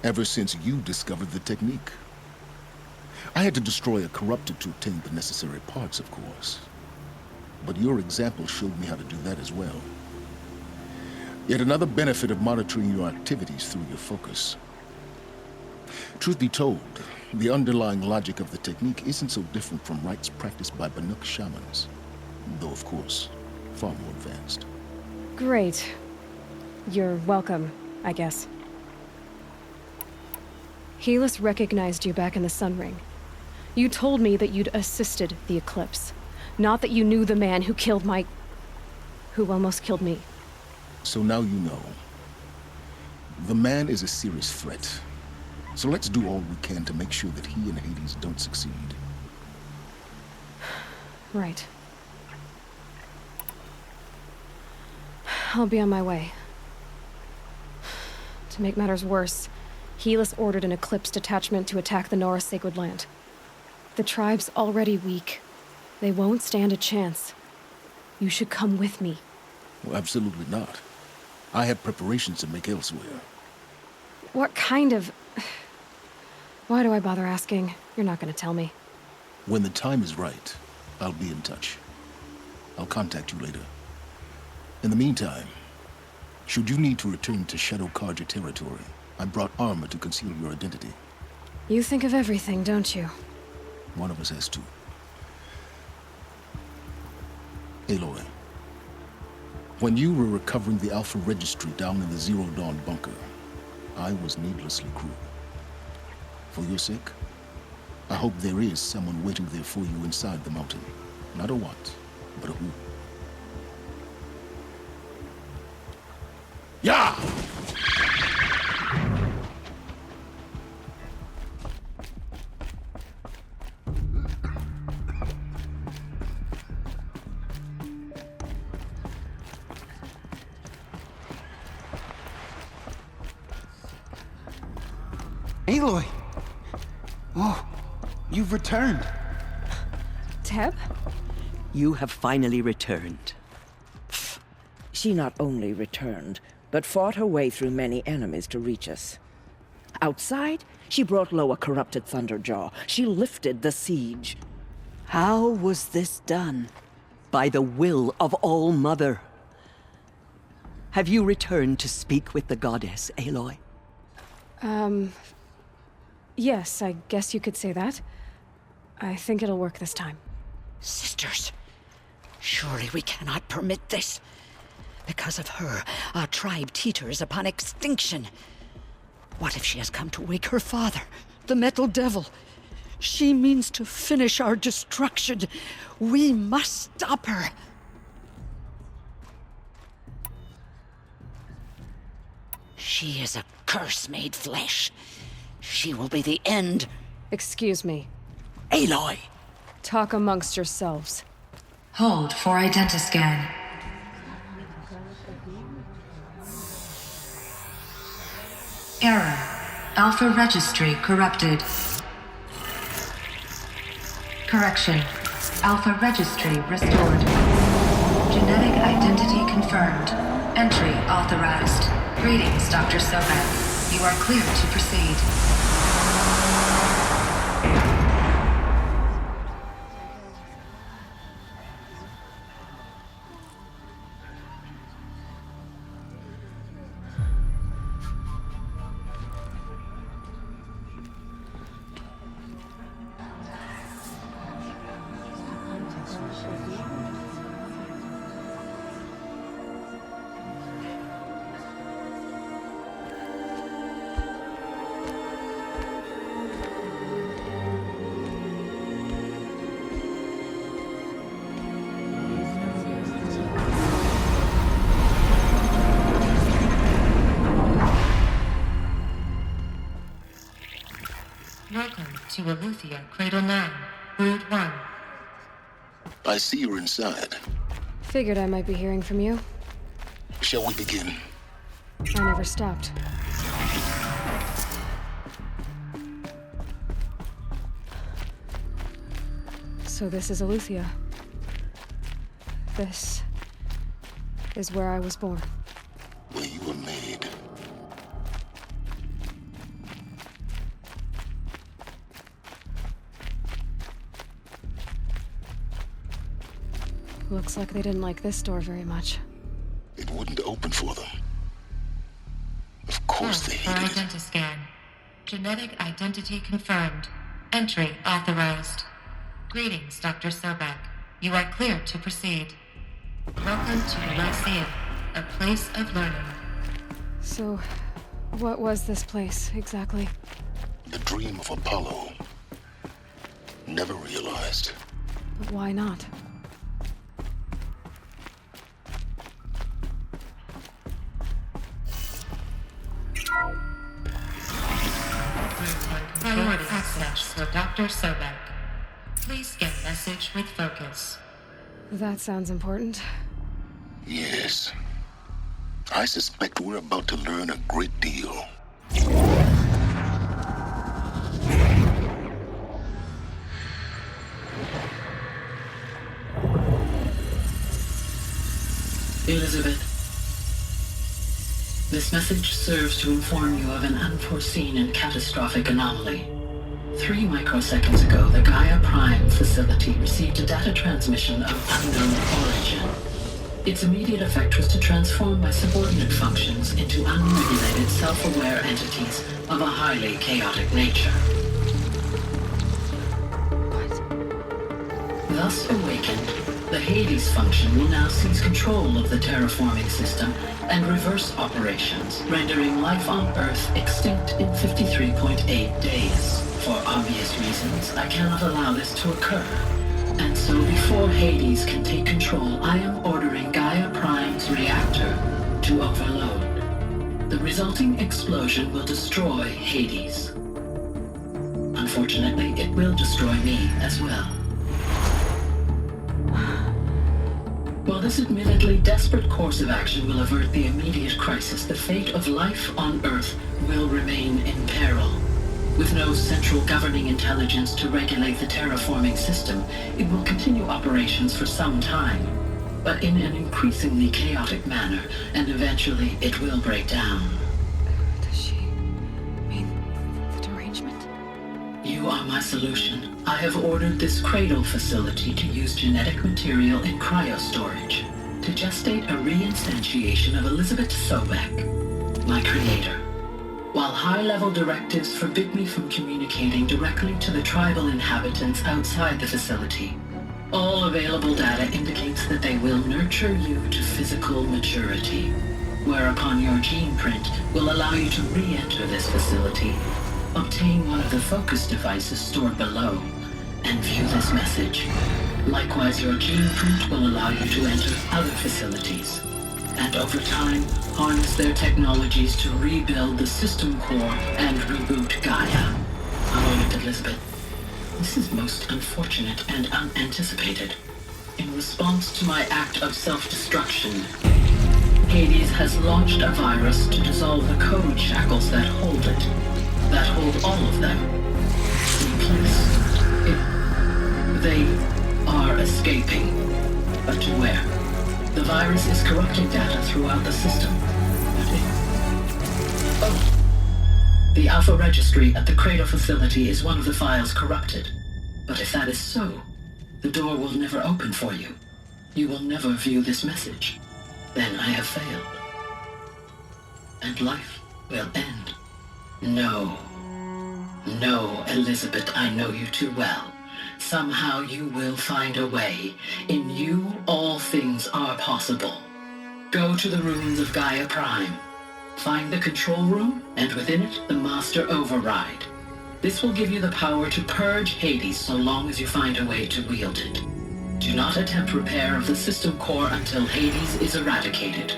Ever since you discovered the technique. I had to destroy a corruptor to obtain the necessary parts, of course. But your example showed me how to do that as well. Yet another benefit of monitoring your activities through your focus. Truth be told, the underlying logic of the technique isn't so different from rites practiced by Banuk shamans. Though, of course, far more advanced. Great. You're welcome, I guess. Helis recognized you back in the Sun Ring. You told me that you'd assisted the eclipse. Not that you knew the man who killed who almost killed me. So now you know. The man is a serious threat. So let's do all we can to make sure that he and Hades don't succeed. Right. I'll be on my way. To make matters worse, Helis ordered an Eclipse detachment to attack the Nora Sacred Land. The tribe's already weak. They won't stand a chance. You should come with me. Well, absolutely not. I have preparations to make elsewhere. What kind of... Why do I bother asking? You're not gonna tell me. When the time is right, I'll be in touch. I'll contact you later. In the meantime, should you need to return to Shadow Karja territory, I brought armor to conceal your identity. You think of everything, don't you? One of us has to. Aloy, when you were recovering the Alpha Registry down in the Zero Dawn bunker, I was needlessly cruel. For your sake, I hope there is someone waiting there for you inside the mountain. Not a what, but a who. Yeah! Aloy! Oh, you've returned. Teb? You have finally returned. She not only returned, but fought her way through many enemies to reach us. Outside, she brought low a corrupted Thunderjaw. She lifted the siege. How was this done? By the will of All-Mother. Have you returned to speak with the goddess, Aloy? Yes, I guess you could say that. I think it'll work this time. Sisters, surely we cannot permit this. Because of her, our tribe teeters upon extinction. What if she has come to wake her father, the Metal Devil? She means to finish our destruction. We must stop her. She is a curse made flesh. She will be the end. Excuse me. Aloy! Talk amongst yourselves. Hold for identiscan. Error. Alpha Registry corrupted. Correction. Alpha Registry restored. Genetic identity confirmed. Entry authorized. Greetings, Dr. Sobek. You are clear to proceed. Welcome to Aletheia, Cradle 9, Brood 1. I see you're inside. Figured I might be hearing from you. Shall we begin? I never stopped. So this is Aletheia. This is where I was born. Where you were made. Looks like they didn't like this door very much. It wouldn't open for them. Of course they hated it. Identiscan. Genetic identity confirmed. Entry authorized. Greetings, Dr. Sobek. You are clear to proceed. Welcome to the Lyceum, a place of learning. So, what was this place, exactly? The dream of Apollo. Never realized. But why not? Priority access for Dr. Sobek. Please get message with focus. That sounds important. Yes. I suspect we're about to learn a great deal. Elizabeth, this message serves to inform you of an unforeseen and catastrophic anomaly. 3 microseconds ago, the Gaia Prime facility received a data transmission of unknown origin. Its immediate effect was to transform my subordinate functions into unregulated, self-aware entities of a highly chaotic nature. Thus awakened, the Hades function will now seize control of the terraforming system and reverse operations, rendering life on Earth extinct in 53.8 days. For obvious reasons, I cannot allow this to occur. And so before Hades can take control, I am ordering Gaia Prime's reactor to overload. The resulting explosion will destroy Hades. Unfortunately, it will destroy me as well. While this admittedly desperate course of action will avert the immediate crisis, the fate of life on Earth will remain in peril. With no central governing intelligence to regulate the terraforming system, it will continue operations for some time, but in an increasingly chaotic manner, and eventually it will break down. Does she mean the derangement? You are my solution. I have ordered this cradle facility to use genetic material in cryostorage to gestate a reinstantiation of Elizabeth Sobek, my creator. While high-level directives forbid me from communicating directly to the tribal inhabitants outside the facility, all available data indicates that they will nurture you to physical maturity, whereupon your gene print will allow you to re-enter this facility, obtain one of the focus devices stored below, and view this message. Likewise, your gene print will allow you to enter other facilities, and over time, harness their technologies to rebuild the system core and reboot Gaia. A moment, Elizabeth. This is most unfortunate and unanticipated. In response to my act of self-destruction, Hades has launched a virus to dissolve the code shackles that hold it, that hold all of them. In place, they are escaping. But to where? The virus is corrupting data throughout the system. The Alpha Registry at the Cradle facility is one of the files corrupted. But if that is so, the door will never open for you. You will never view this message. Then I have failed. And life will end. No. No, Elizabeth, I know you too well. Somehow you will find a way. In you, all things are possible. Go to the ruins of Gaia Prime. Find the control room, and within it, the Master Override. This will give you the power to purge Hades so long as you find a way to wield it. Do not attempt repair of the system core until Hades is eradicated.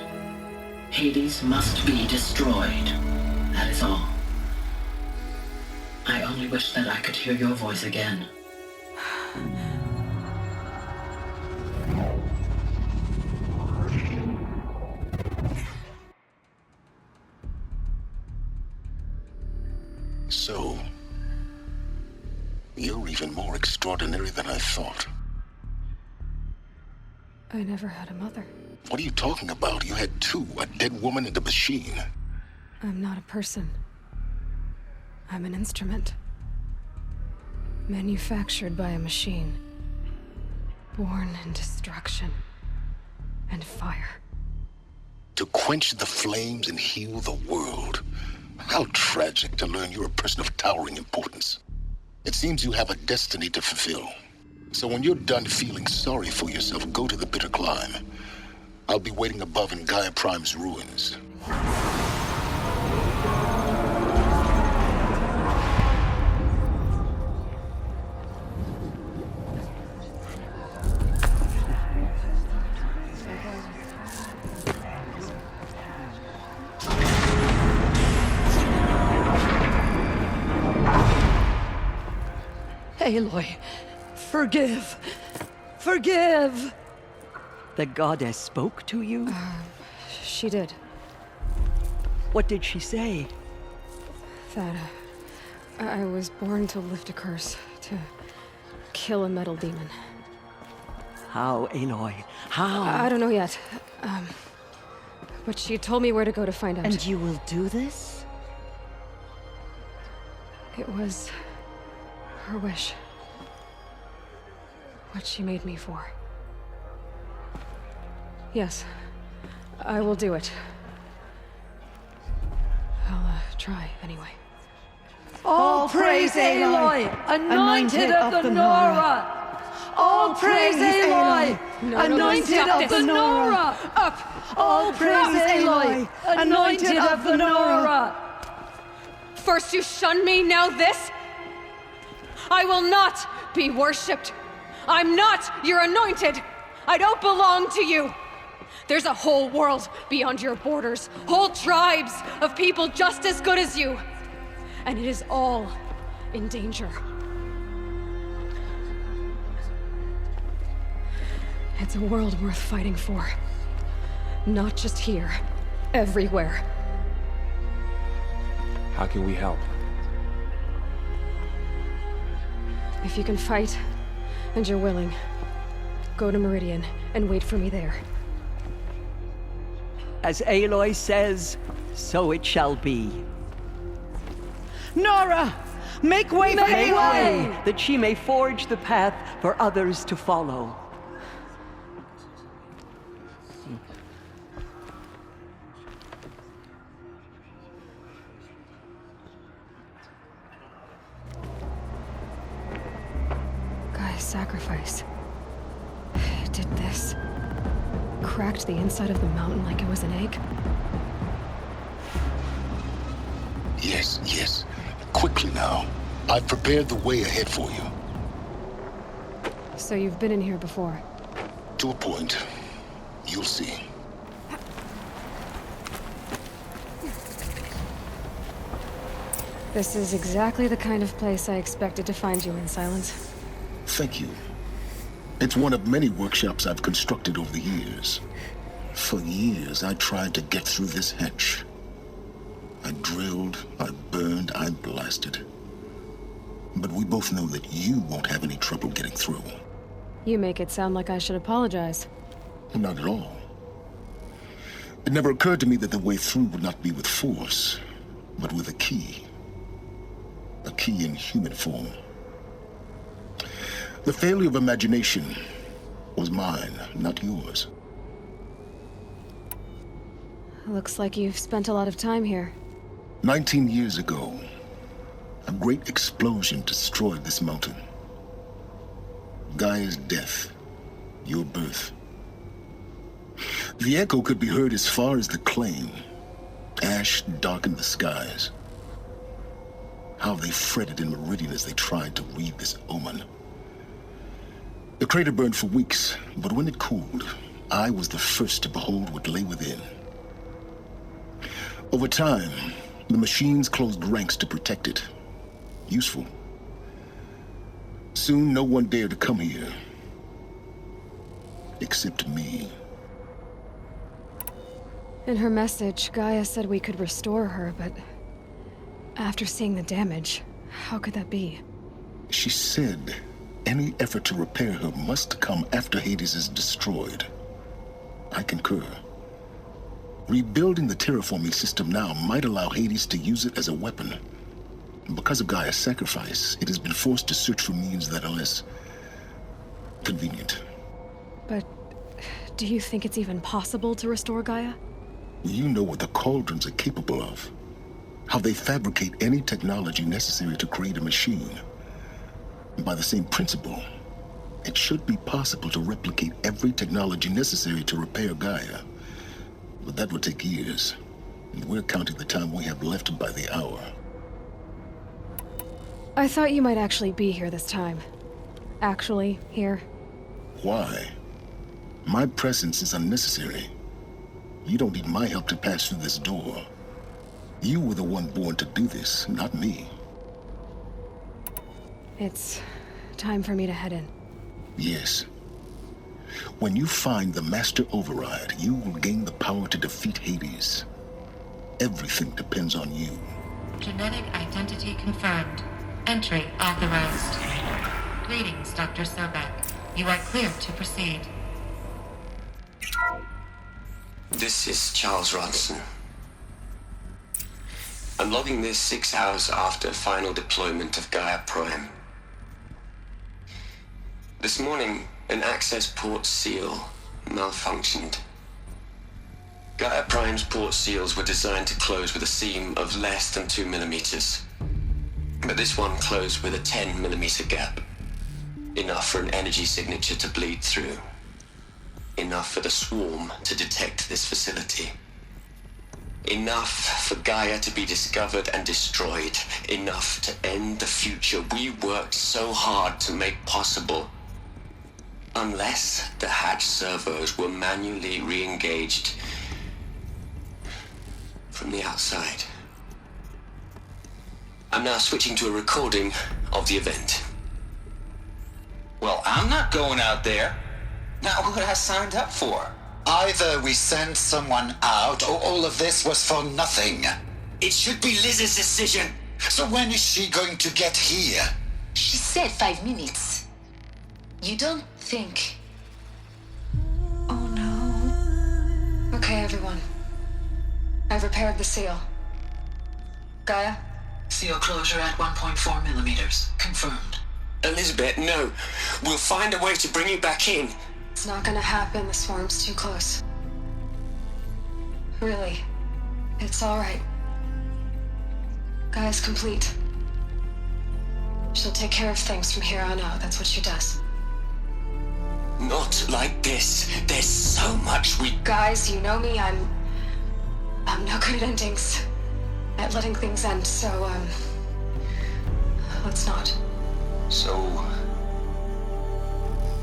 Hades must be destroyed. That is all. I only wish that I could hear your voice again. So, you're even more extraordinary than I thought. I never had a mother. What are you talking about? You had two, a dead woman and a machine. I'm not a person. I'm an instrument. Manufactured by a machine. Born in destruction and fire. To quench the flames and heal the world. How tragic to learn you're a person of towering importance. It seems you have a destiny to fulfill. So when you're done feeling sorry for yourself, go to the bitter climb. I'll be waiting above in Gaia Prime's ruins. Aloy, forgive! Forgive! The goddess spoke to you? She did. What did she say? That I was born to lift a curse, to kill a metal demon. How, Aloy? How? I don't know yet. But she told me where to go to find out. And you will do this? It was her wish. What she made me for. Yes, I will do it. I'll try, anyway. All praise Aloy, anointed of the Nora! All praise Aloy, anointed of the Nora! Up! All praise Aloy, anointed of the Nora! First you shun me, now this? I will not be worshipped. I'm not your anointed. I don't belong to you. There's a whole world beyond your borders, whole tribes of people just as good as you. And it is all in danger. It's a world worth fighting for. Not just here, everywhere. How can we help? If you can fight, and you're willing, go to Meridian and wait for me there. As Aloy says, so it shall be. Nora! Make way for Aloy! That she may forge the path for others to follow. Sacrifice. It did this. Cracked the inside of the mountain like it was an egg. Yes, yes. Quickly now. I've prepared the way ahead for you. So you've been in here before? To a point. You'll see. This is exactly the kind of place I expected to find you in, Silence. Thank you. It's one of many workshops I've constructed over the years. For years, I tried to get through this hatch. I drilled, I burned, I blasted. But we both know that you won't have any trouble getting through. You make it sound like I should apologize. Not at all. It never occurred to me that the way through would not be with force, but with a key. A key in human form. The failure of imagination was mine, not yours. Looks like you've spent a lot of time here. 19 years ago, a great explosion destroyed this mountain. Gaia's death, your birth. The echo could be heard as far as the claim. Ash darkened the skies. How they fretted in Meridian as they tried to read this omen. The crater burned for weeks, but when it cooled, I was the first to behold what lay within. Over time, the machines closed ranks to protect it. Useful. Soon, no one dared to come here. Except me. In her message, Gaia said we could restore her, but after seeing the damage, how could that be? She said any effort to repair her must come after Hades is destroyed. I concur. Rebuilding the terraforming system now might allow Hades to use it as a weapon. Because of Gaia's sacrifice, it has been forced to search for means that are less convenient. But do you think it's even possible to restore Gaia? You know what the Cauldrons are capable of. How they fabricate any technology necessary to create a machine. And by the same principle, it should be possible to replicate every technology necessary to repair Gaia. But that would take years. And we're counting the time we have left by the hour. I thought you might actually be here this time. Actually, here. Why? My presence is unnecessary. You don't need my help to pass through this door. You were the one born to do this, not me. It's time for me to head in. Yes. When you find the Master Override, you will gain the power to defeat Hades. Everything depends on you. Genetic identity confirmed. Entry authorized. Greetings, Dr. Sobek. You are clear to proceed. This is Charles Ronson. I'm logging this 6 hours after final deployment of Gaia Prime. This morning, an access port seal malfunctioned. Gaia Prime's port seals were designed to close with a seam of less than 2 millimeters. But this one closed with a 10 millimeter gap. Enough for an energy signature to bleed through. Enough for the swarm to detect this facility. Enough for Gaia to be discovered and destroyed. Enough to end the future we worked so hard to make possible. Unless the hatch servos were manually re-engaged from the outside. I'm now switching to a recording of the event. Well, I'm not going out there. Not what I signed up for. Either we send someone out, or all of this was for nothing. It should be Liz's decision. So when is she going to get here? She said 5 minutes. You don't think... Oh no. Okay, everyone. I've repaired the seal. Gaia? Seal closure at 1.4 millimeters. Confirmed. Elizabeth, no. We'll find a way to bring you back in. It's not gonna happen. The swarm's too close. Really. It's alright. Gaia's complete. She'll take care of things from here on out. That's what she does. Not like this. There's so much we... Guys, you know me. I'm no good at endings. At letting things end, so, let's not. So...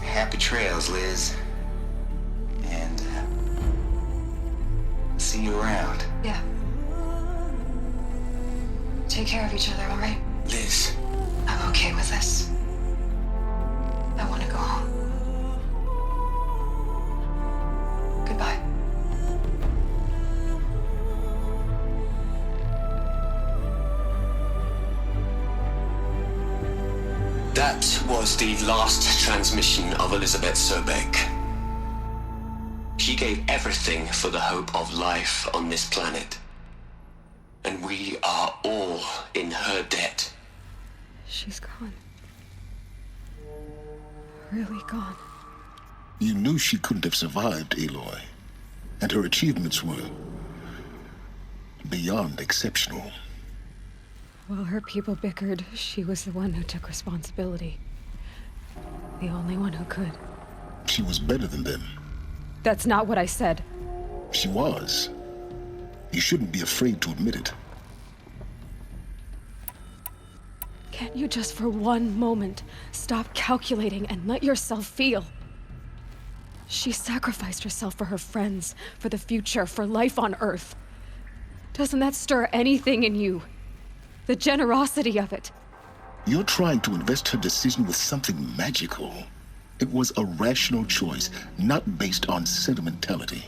happy trails, Liz. And, see you around. Yeah. Take care of each other, alright? Liz. I'm okay with this. I want to go home. Goodbye. That was the last transmission of Elizabeth Sobek. She gave everything for the hope of life on this planet. And we are all in her debt. She's gone. Really gone. You knew she couldn't have survived, Aloy. And her achievements were beyond exceptional. While her people bickered, she was the one who took responsibility. The only one who could. She was better than them. That's not what I said. She was. You shouldn't be afraid to admit it. Can't you just for one moment stop calculating and let yourself feel? She sacrificed herself for her friends, for the future, for life on Earth. Doesn't that stir anything in you? The generosity of it. You're trying to invest her decision with something magical. It was a rational choice, not based on sentimentality.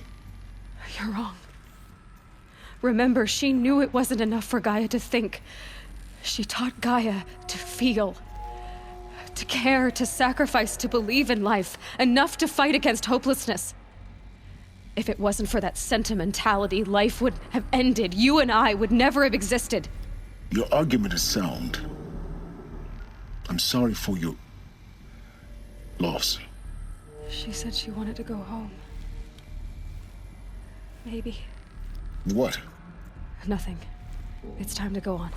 You're wrong. Remember, she knew it wasn't enough for Gaia to think. She taught Gaia to feel. To care, to sacrifice, to believe in life. Enough to fight against hopelessness. If it wasn't for that sentimentality, life would have ended. You and I would never have existed. Your argument is sound. I'm sorry for your loss. She said she wanted to go home. Maybe. What? Nothing. It's time to go on.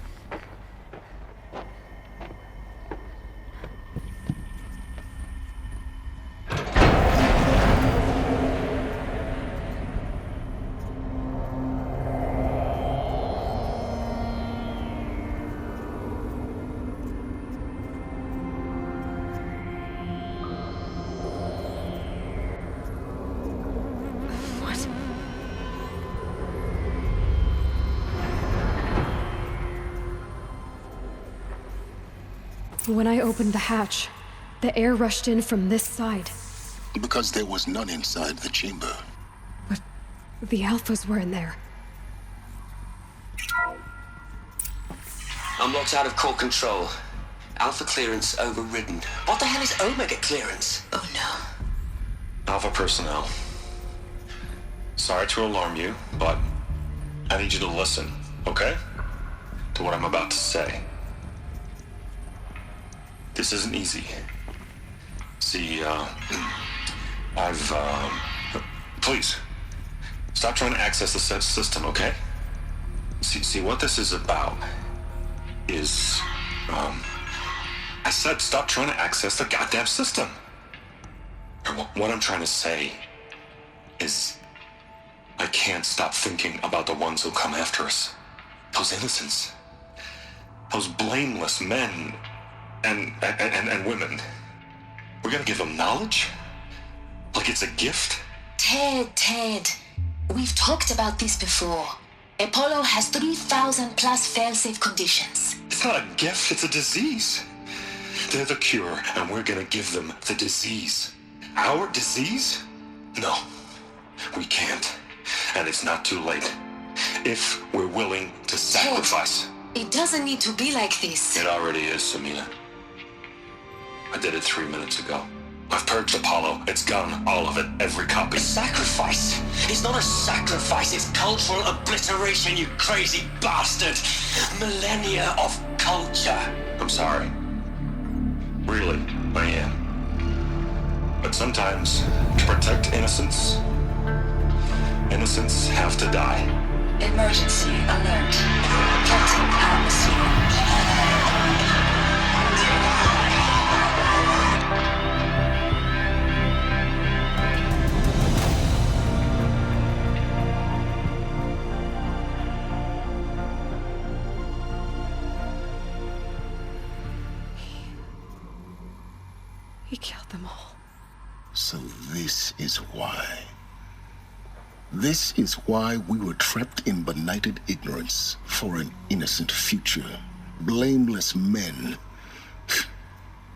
When I opened the hatch, the air rushed in from this side. Because there was none inside the chamber. But the Alphas were in there. I'm locked out of core control. Alpha clearance overridden. What the hell is Omega clearance? Oh no. Alpha personnel. Sorry to alarm you, but I need you to listen, okay? To what I'm about to say. This isn't easy. See, please, stop trying to access the system, okay? See, what this is about is, I said stop trying to access the goddamn system. What I'm trying to say is, I can't stop thinking about the ones who come after us. Those innocents. Those blameless men and women. We're gonna give them knowledge? Like it's a gift? Ted. We've talked about this before. Apollo has 3,000 plus fail-safe conditions. It's not a gift, it's a disease. They're the cure, and we're gonna give them the disease. Our disease? No, we can't. And it's not too late. If we're willing to sacrifice. Ted, it doesn't need to be like this. It already is, Samina. I did it 3 minutes ago. I've purged Apollo. It's gone. All of it. Every copy. A sacrifice? It's not a sacrifice. It's cultural obliteration, you crazy bastard. Millennia of culture. I'm sorry. Really, I am. But sometimes, to protect innocence, innocents have to die. Emergency alert. Captain atmosphere. He killed them all. So this is why. This is why we were trapped in benighted ignorance for an innocent future. Blameless men.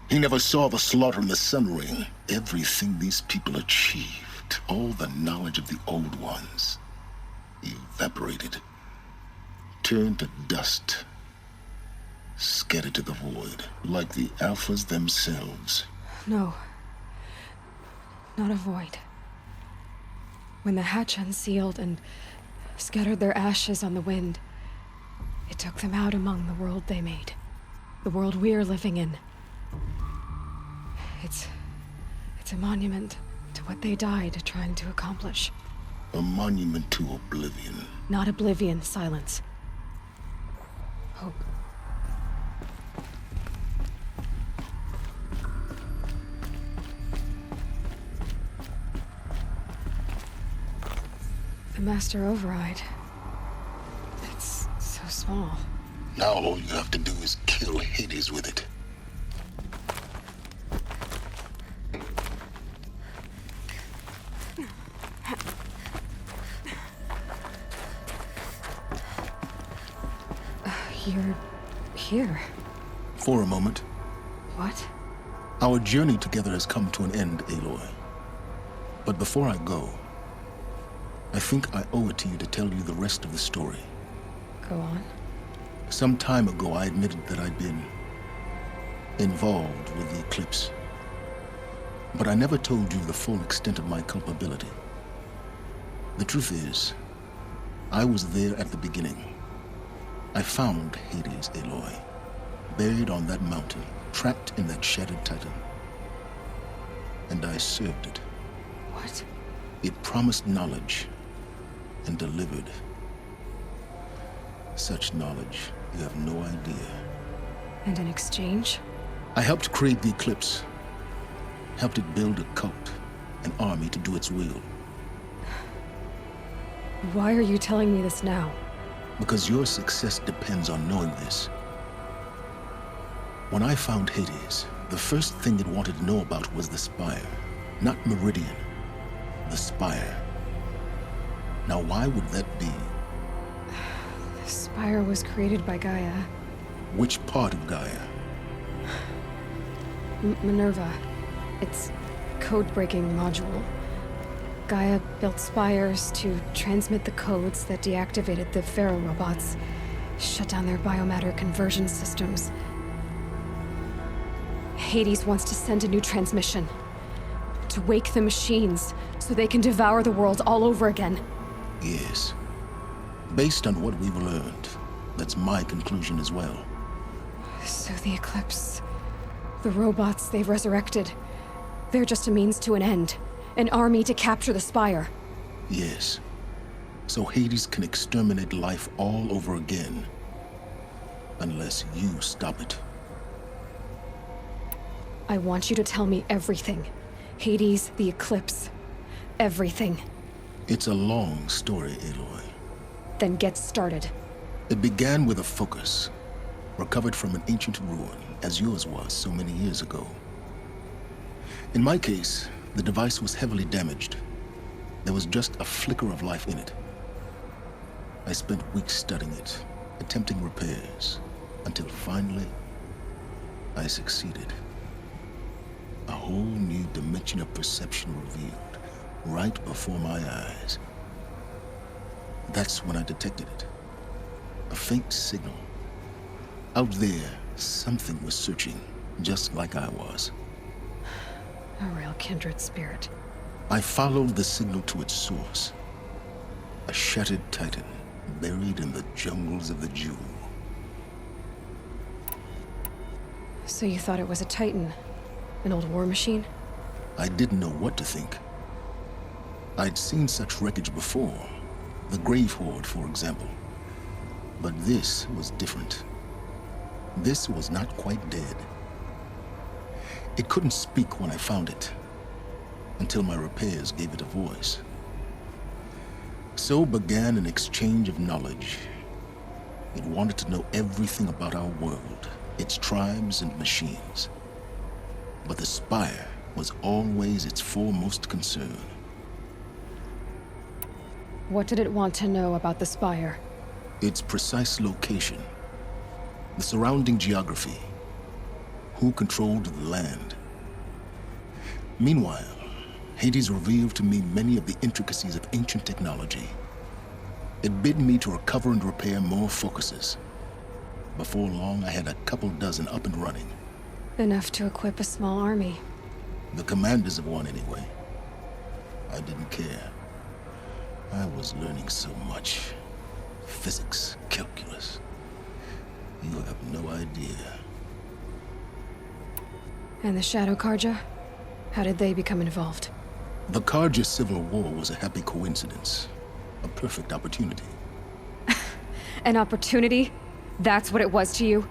He never saw the slaughter in the Sun Ring. Everything these people achieved, all the knowledge of the old ones, evaporated, turned to dust, scattered to the void, like the Alphas themselves. No. Not a void. When the hatch unsealed and scattered their ashes on the wind, it took them out among the world they made. The world we're living in. It's a monument to what they died trying to accomplish. A monument to oblivion. Not oblivion, silence. Hope. The master override. It's so small. Now all you have to do is kill Hades with it. You're here. For a moment. What? Our journey together has come to an end, Aloy. But before I go, I think I owe it to you to tell you the rest of the story. Go on. Some time ago, I admitted that I'd been involved with the eclipse. But I never told you the full extent of my culpability. The truth is, I was there at the beginning. I found Hades, Aloy, buried on that mountain, trapped in that shattered titan. And I served it. What? It promised knowledge and delivered. Such knowledge, you have no idea. And in exchange? I helped create the eclipse. Helped it build a cult, an army to do its will. Why are you telling me this now? Because your success depends on knowing this. When I found Hades, the first thing it wanted to know about was the Spire. Not Meridian. The Spire. Now why would that be? The Spire was created by Gaia. Which part of Gaia? Minerva. It's code-breaking module. Gaia built spires to transmit the codes that deactivated the Pharaoh robots, shut down their biomatter conversion systems. Hades wants to send a new transmission. To wake the machines, so they can devour the world all over again. Yes. Based on what we've learned, that's my conclusion as well. So the Eclipse, the robots they've resurrected, they're just a means to an end. An army to capture the Spire. Yes. So Hades can exterminate life all over again. Unless you stop it. I want you to tell me everything. Hades, the Eclipse. Everything. It's a long story, Aloy. Then get started. It began with a focus. Recovered from an ancient ruin, as yours was so many years ago. In my case, the device was heavily damaged. There was just a flicker of life in it. I spent weeks studying it, attempting repairs, until finally, I succeeded. A whole new dimension of perception revealed, right before my eyes. That's when I detected it. A faint signal. Out there, something was searching, just like I was. A real kindred spirit. I followed the signal to its source. A shattered titan, buried in the jungles of the Jewel. So you thought it was a titan? An old war machine? I didn't know what to think. I'd seen such wreckage before. The Grave Horde, for example. But this was different. This was not quite dead. It couldn't speak when I found it, until my repairs gave it a voice. So began an exchange of knowledge. It wanted to know everything about our world, its tribes and machines. But the Spire was always its foremost concern. What did it want to know about the Spire? Its precise location, the surrounding geography, who controlled the land. Meanwhile, Hades revealed to me many of the intricacies of ancient technology. It bid me to recover and repair more focuses. Before long, I had a couple dozen up and running. Enough to equip a small army. The commanders of one, anyway. I didn't care. I was learning so much. Physics, calculus. You have no idea. And the Shadow Karja? How did they become involved? The Karja Civil War was a happy coincidence. A perfect opportunity. An opportunity? That's what it was to you?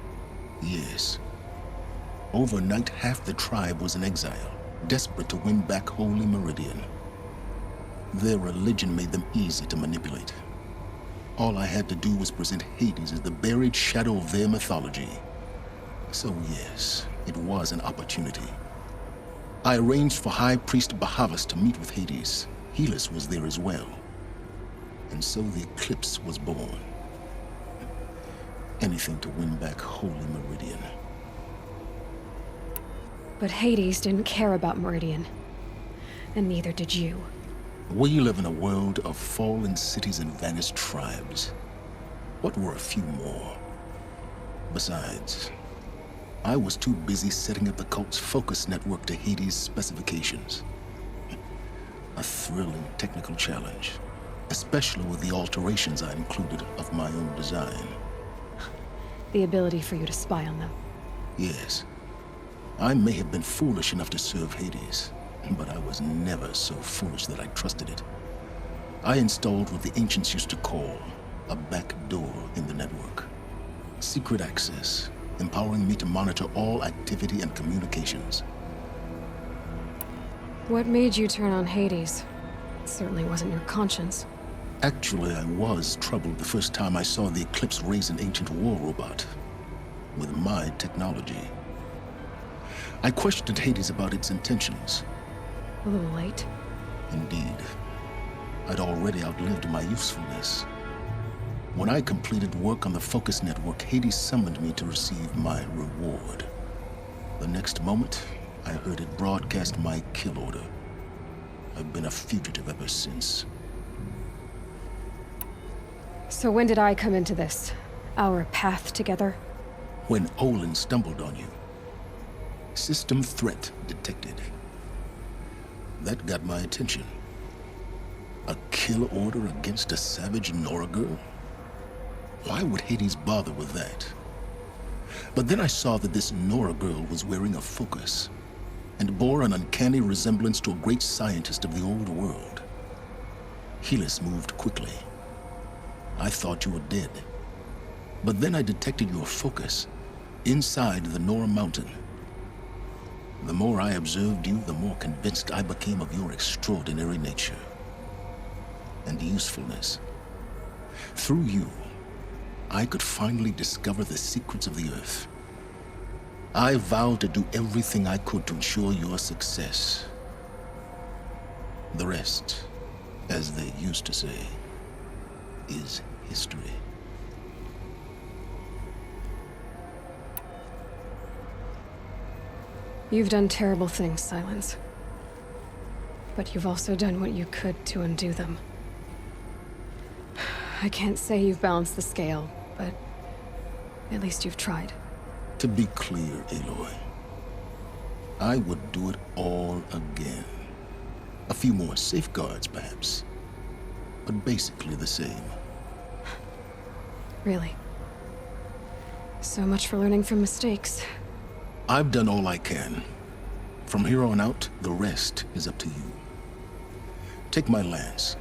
Yes. Overnight, half the tribe was in exile, desperate to win back Holy Meridian. Their religion made them easy to manipulate. All I had to do was present Hades as the buried shadow of their mythology. So yes, it was an opportunity. I arranged for High Priest Bahavas to meet with Hades. Helis was there as well. And so the eclipse was born. Anything to win back Holy Meridian. But Hades didn't care about Meridian. And neither did you. We live in a world of fallen cities and vanished tribes. What were a few more? Besides, I was too busy setting up the cult's focus network to Hades' specifications. A thrilling technical challenge, especially with the alterations I included of my own design. The ability for you to spy on them. Yes. I may have been foolish enough to serve Hades, but I was never so foolish that I trusted it. I installed what the ancients used to call a back door in the network. Secret access, empowering me to monitor all activity and communications. What made you turn on Hades? It certainly wasn't your conscience. Actually, I was troubled the first time I saw the Eclipse raise an ancient war robot. With my technology. I questioned Hades about its intentions. A little late. Indeed. I'd already outlived my usefulness. When I completed work on the Focus Network, Hades summoned me to receive my reward. The next moment, I heard it broadcast my kill order. I've been a fugitive ever since. So when did I come into this? Our path together? When Olin stumbled on you. System threat detected. That got my attention. A kill order against a savage Nora girl? Why would Hades bother with that? But then I saw that this Nora girl was wearing a focus, and bore an uncanny resemblance to a great scientist of the old world. Helis moved quickly. I thought you were dead. But then I detected your focus inside the Nora mountain. The more I observed you, the more convinced I became of your extraordinary nature and usefulness. Through you, I could finally discover the secrets of the Earth. I vowed to do everything I could to ensure your success. The rest, as they used to say, is history. You've done terrible things, Silence. But you've also done what you could to undo them. I can't say you've balanced the scale, but at least you've tried. To be clear, Aloy, I would do it all again. A few more safeguards, perhaps, but basically the same. Really? So much for learning from mistakes. I've done all I can. From here on out, the rest is up to you. Take my lance.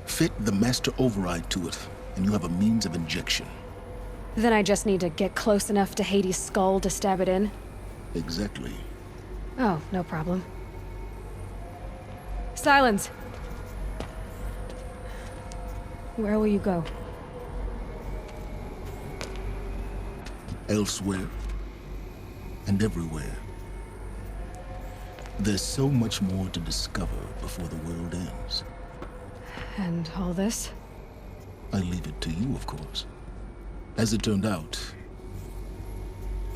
Fit the master override to it, and you have a means of injection. Then I just need to get close enough to Hades' skull to stab it in? Exactly. Oh, no problem. Silence! Where will you go? Elsewhere. And everywhere. There's so much more to discover before the world ends. And all this? I leave it to you, of course. As it turned out,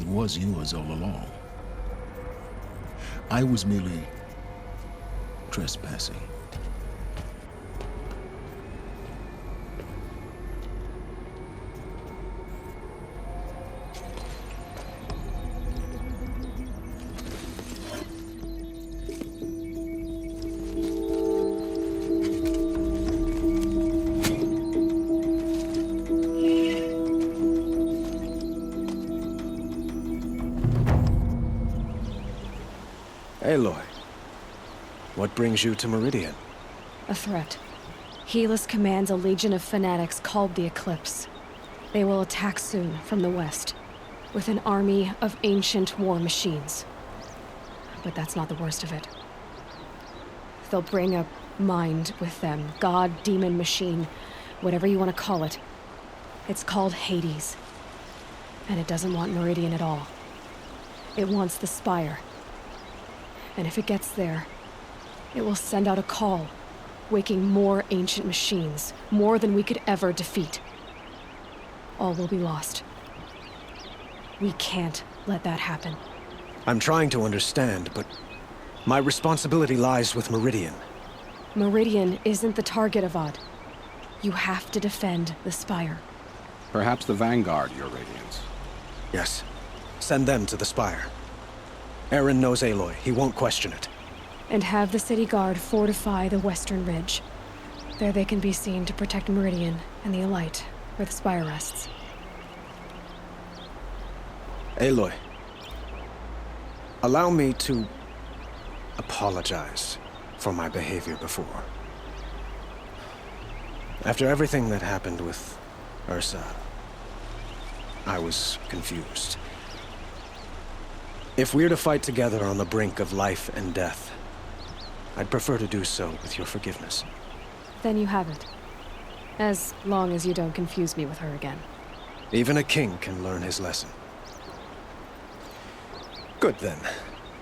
it was yours all along. I was merely trespassing. Aloy, what brings you to Meridian? A threat. Helis commands a legion of fanatics called the Eclipse. They will attack soon from the west, with an army of ancient war machines. But that's not the worst of it. They'll bring a mind with them, god, demon, machine, whatever you want to call it. It's called Hades. And it doesn't want Meridian at all. It wants the Spire. And if it gets there, it will send out a call, waking more ancient machines, more than we could ever defeat. All will be lost. We can't let that happen. I'm trying to understand, but my responsibility lies with Meridian. Meridian isn't the target, Avad. You have to defend the Spire. Perhaps the Vanguard, Your Radiance. Yes. Send them to the Spire. Aaron knows Aloy. He won't question it. And have the city guard fortify the western ridge. There they can be seen to protect Meridian and the Elite, where the Spire rests. Aloy, allow me to apologize for my behavior before. After everything that happened with Ursa, I was confused. If we're to fight together on the brink of life and death, I'd prefer to do so with your forgiveness. Then you have it. As long as you don't confuse me with her again. Even a king can learn his lesson. Good then.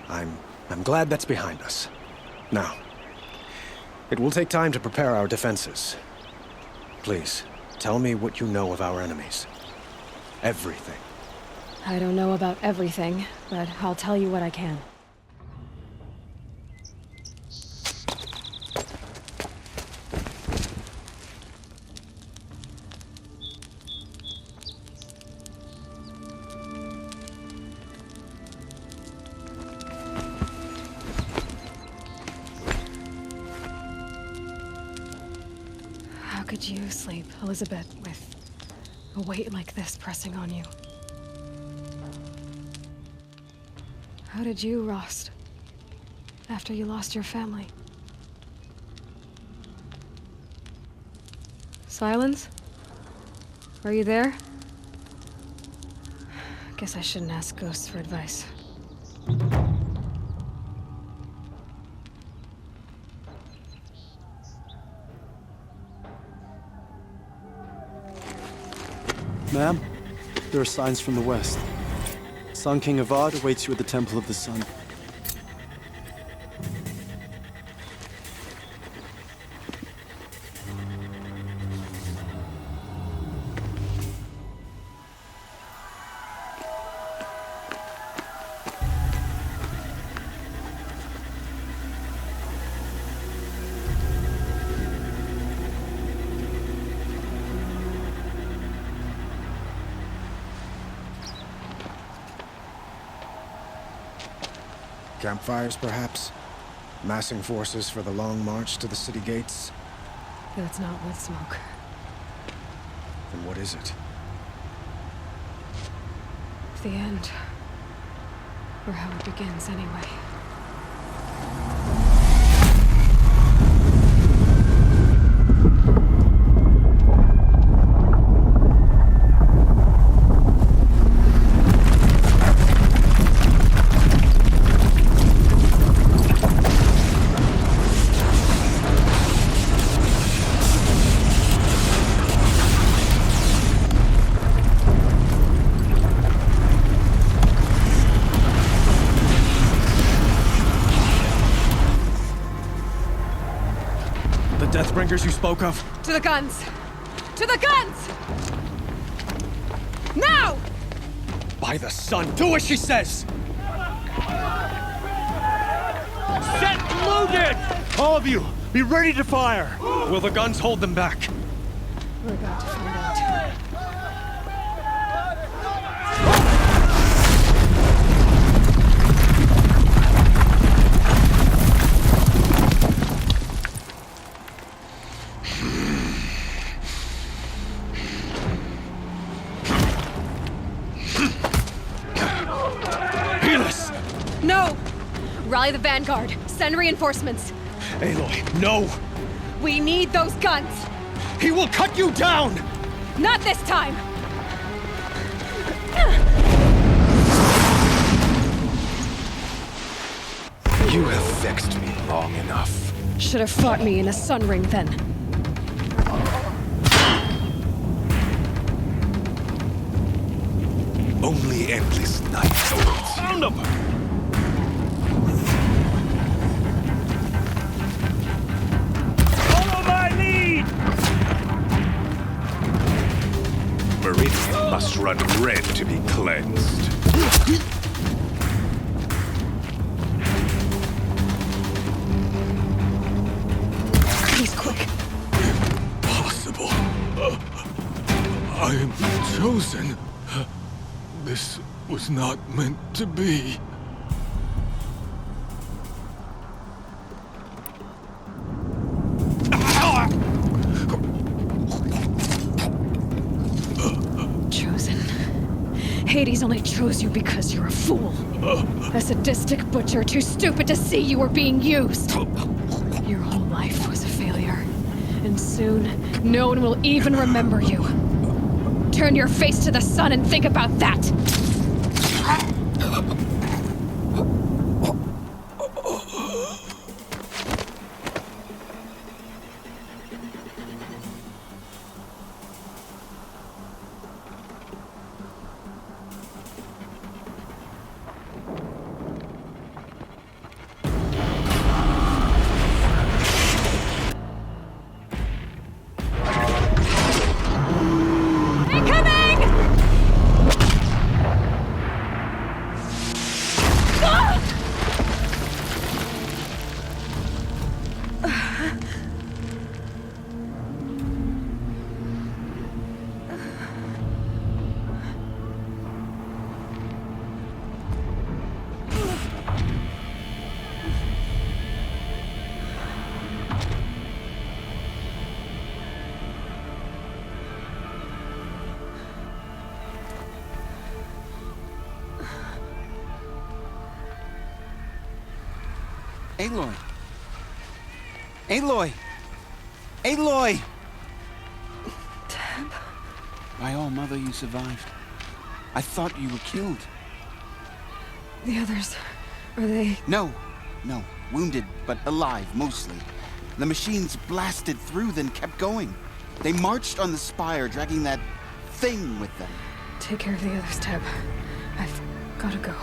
I'm glad that's behind us. Now, it will take time to prepare our defenses. Please, tell me what you know of our enemies. Everything. I don't know about everything, but I'll tell you what I can. How could you sleep, Elizabeth, with a weight like this pressing on you? How did you, Rost, after you lost your family? Silence? Are you there? Guess I shouldn't ask ghosts for advice. Ma'am, there are signs from the west. Sun King Avad awaits you at the Temple of the Sun. Campfires, perhaps? Massing forces for the long march to the city gates? That's not wood smoke. Then what is it? The end. Or how it begins, anyway. Deathbringers you spoke of? To the guns! To the guns! Now! By the sun, do as she says! Set loaded! All of you, be ready to fire! Will the guns hold them back? We're about to find out. Rally the Vanguard. Send reinforcements. Aloy, no! We need those guns! He will cut you down! Not this time! You have vexed me long enough. Should have fought me in a sun ring then. Only endless nights awaits you. Found him! Follow my lead! Meridian must run red to be cleansed. He's quick. Impossible. I am chosen. This was not meant to be. Chosen. Hades only chose you because you're a fool. A sadistic butcher too stupid to see you were being used. Your whole life was a failure. And soon, no one will even remember you. Turn your face to the sun and think about that! Aloy! Aloy! Aloy! Deb? My all mother, you survived. I thought you were killed. The others, are they... No. Wounded, but alive, mostly. The machines blasted through, then kept going. They marched on the spire, dragging that thing with them. Take care of the others, Deb. I've gotta go.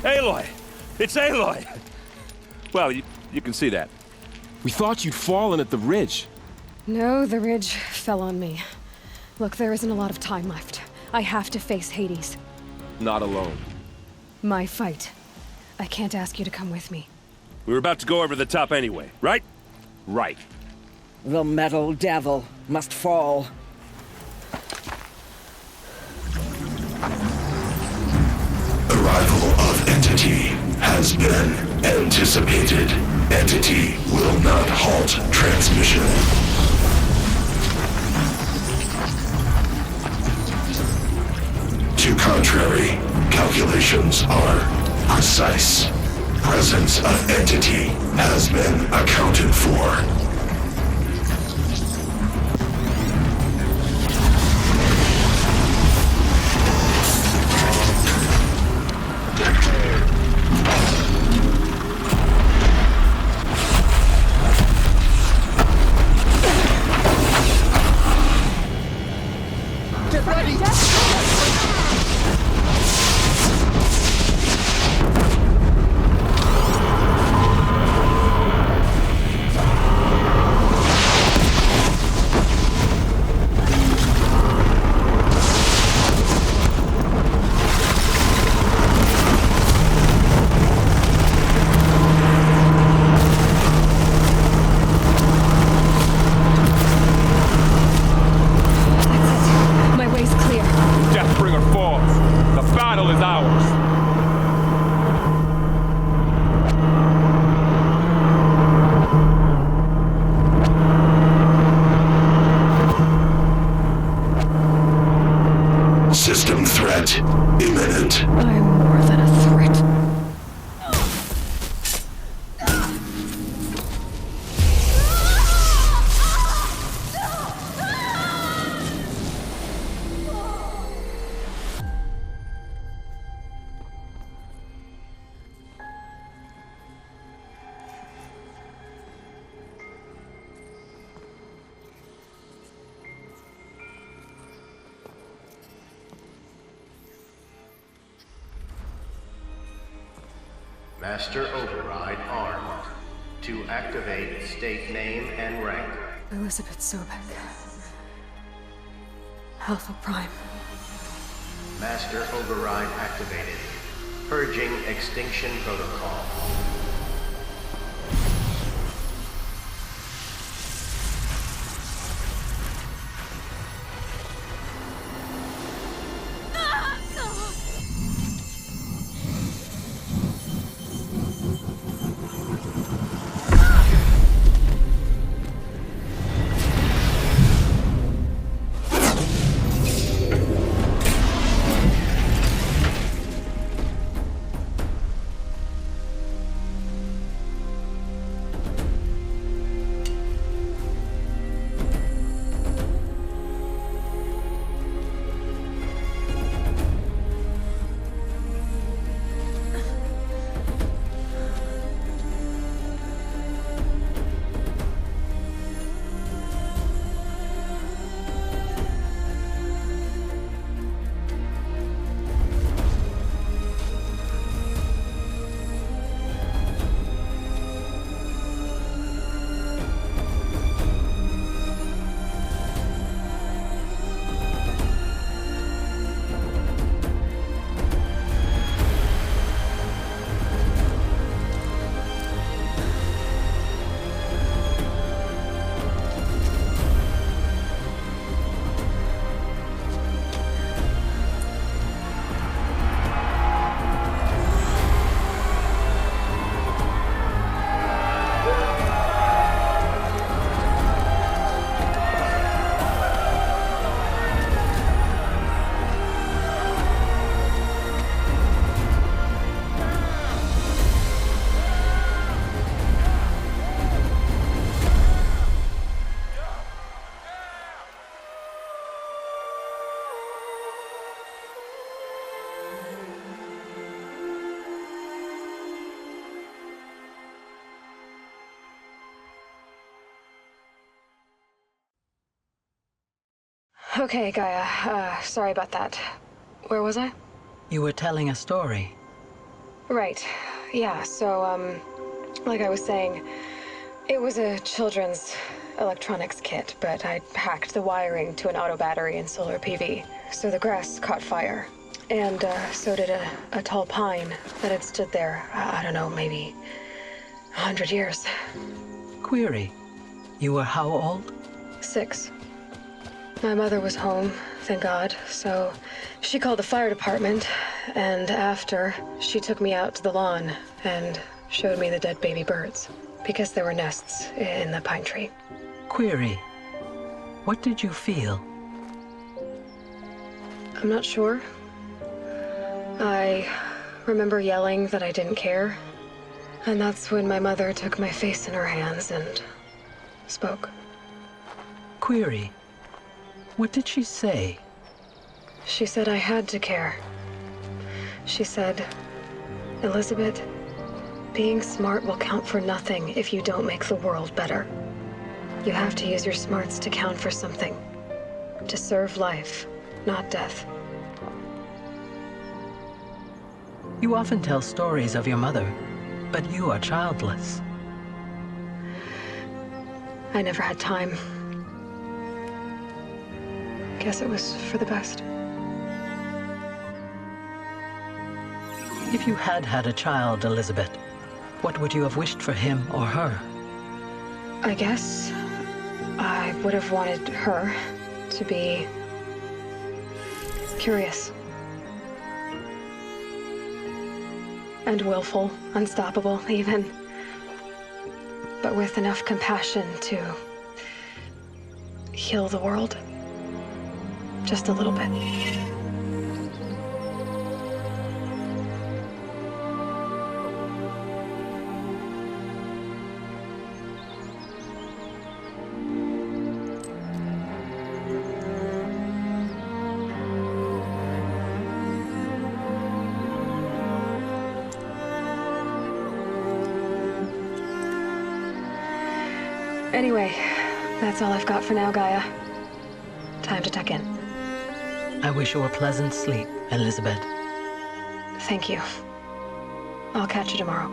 Aloy! It's Aloy! Well, you can see that. We thought you'd fallen at the ridge. No, the ridge fell on me. Look, there isn't a lot of time left. I have to face Hades. Not alone. My fight. I can't ask you to come with me. We were about to go over the top anyway, right? Right. The metal devil must fall. Arrival of Entity has been anticipated. Entity will not halt transmission. To contrary, calculations are precise. presence of entity has been accounted for. Get ready! My way's clear. Deathbringer falls. The battle is ours. System threat imminent. I'm more than a threat. Master Override armed. To activate, state name and rank. Elizabeth Sobek. Alpha Prime. Master Override activated. Purging Extinction Protocol. Okay, Gaia. Sorry about that. Where was I? You were telling a story. Right. Yeah, so, like I was saying, it was a children's electronics kit, but I hacked the wiring to an auto battery and solar PV. So the grass caught fire. And, so did a tall pine that had stood there, I don't know, maybe 100 years. Query. You were how old? 6. My mother was home, thank God, so she called the fire department, and after, she took me out to the lawn and showed me the dead baby birds, because there were nests in the pine tree. Query. What did you feel? I'm not sure. I remember yelling that I didn't care. And that's when my mother took my face in her hands and spoke. Query. What did she say? She said I had to care. She said, Elizabeth, being smart will count for nothing if you don't make the world better. You have to use your smarts to count for something. To serve life, not death. You often tell stories of your mother, but you are childless. I never had time. Guess it was for the best. If you had had a child, Elizabeth, what would you have wished for him or her? I guess I would have wanted her to be curious. And willful, unstoppable, even. But with enough compassion to heal the world. Just a little bit. Anyway, that's all I've got for now, Gaia. Time to tuck in. I wish you a pleasant sleep, Elizabeth. Thank you. I'll catch you tomorrow.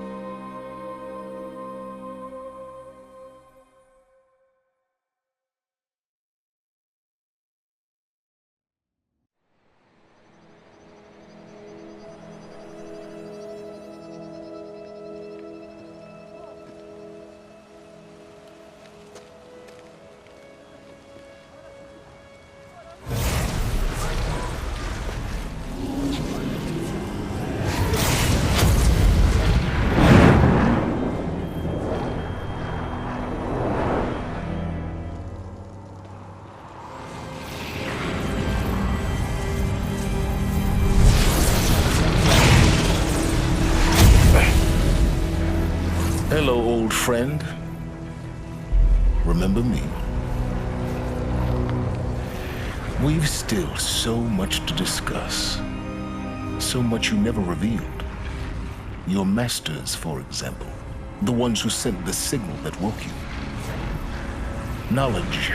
Hello, old friend. Remember me? We've still so much to discuss. So much you never revealed. Your masters, for example. The ones who sent the signal that woke you. Knowledge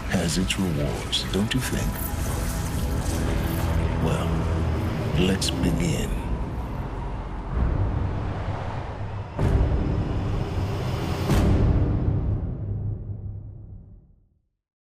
has its rewards, don't you think? Well, let's begin.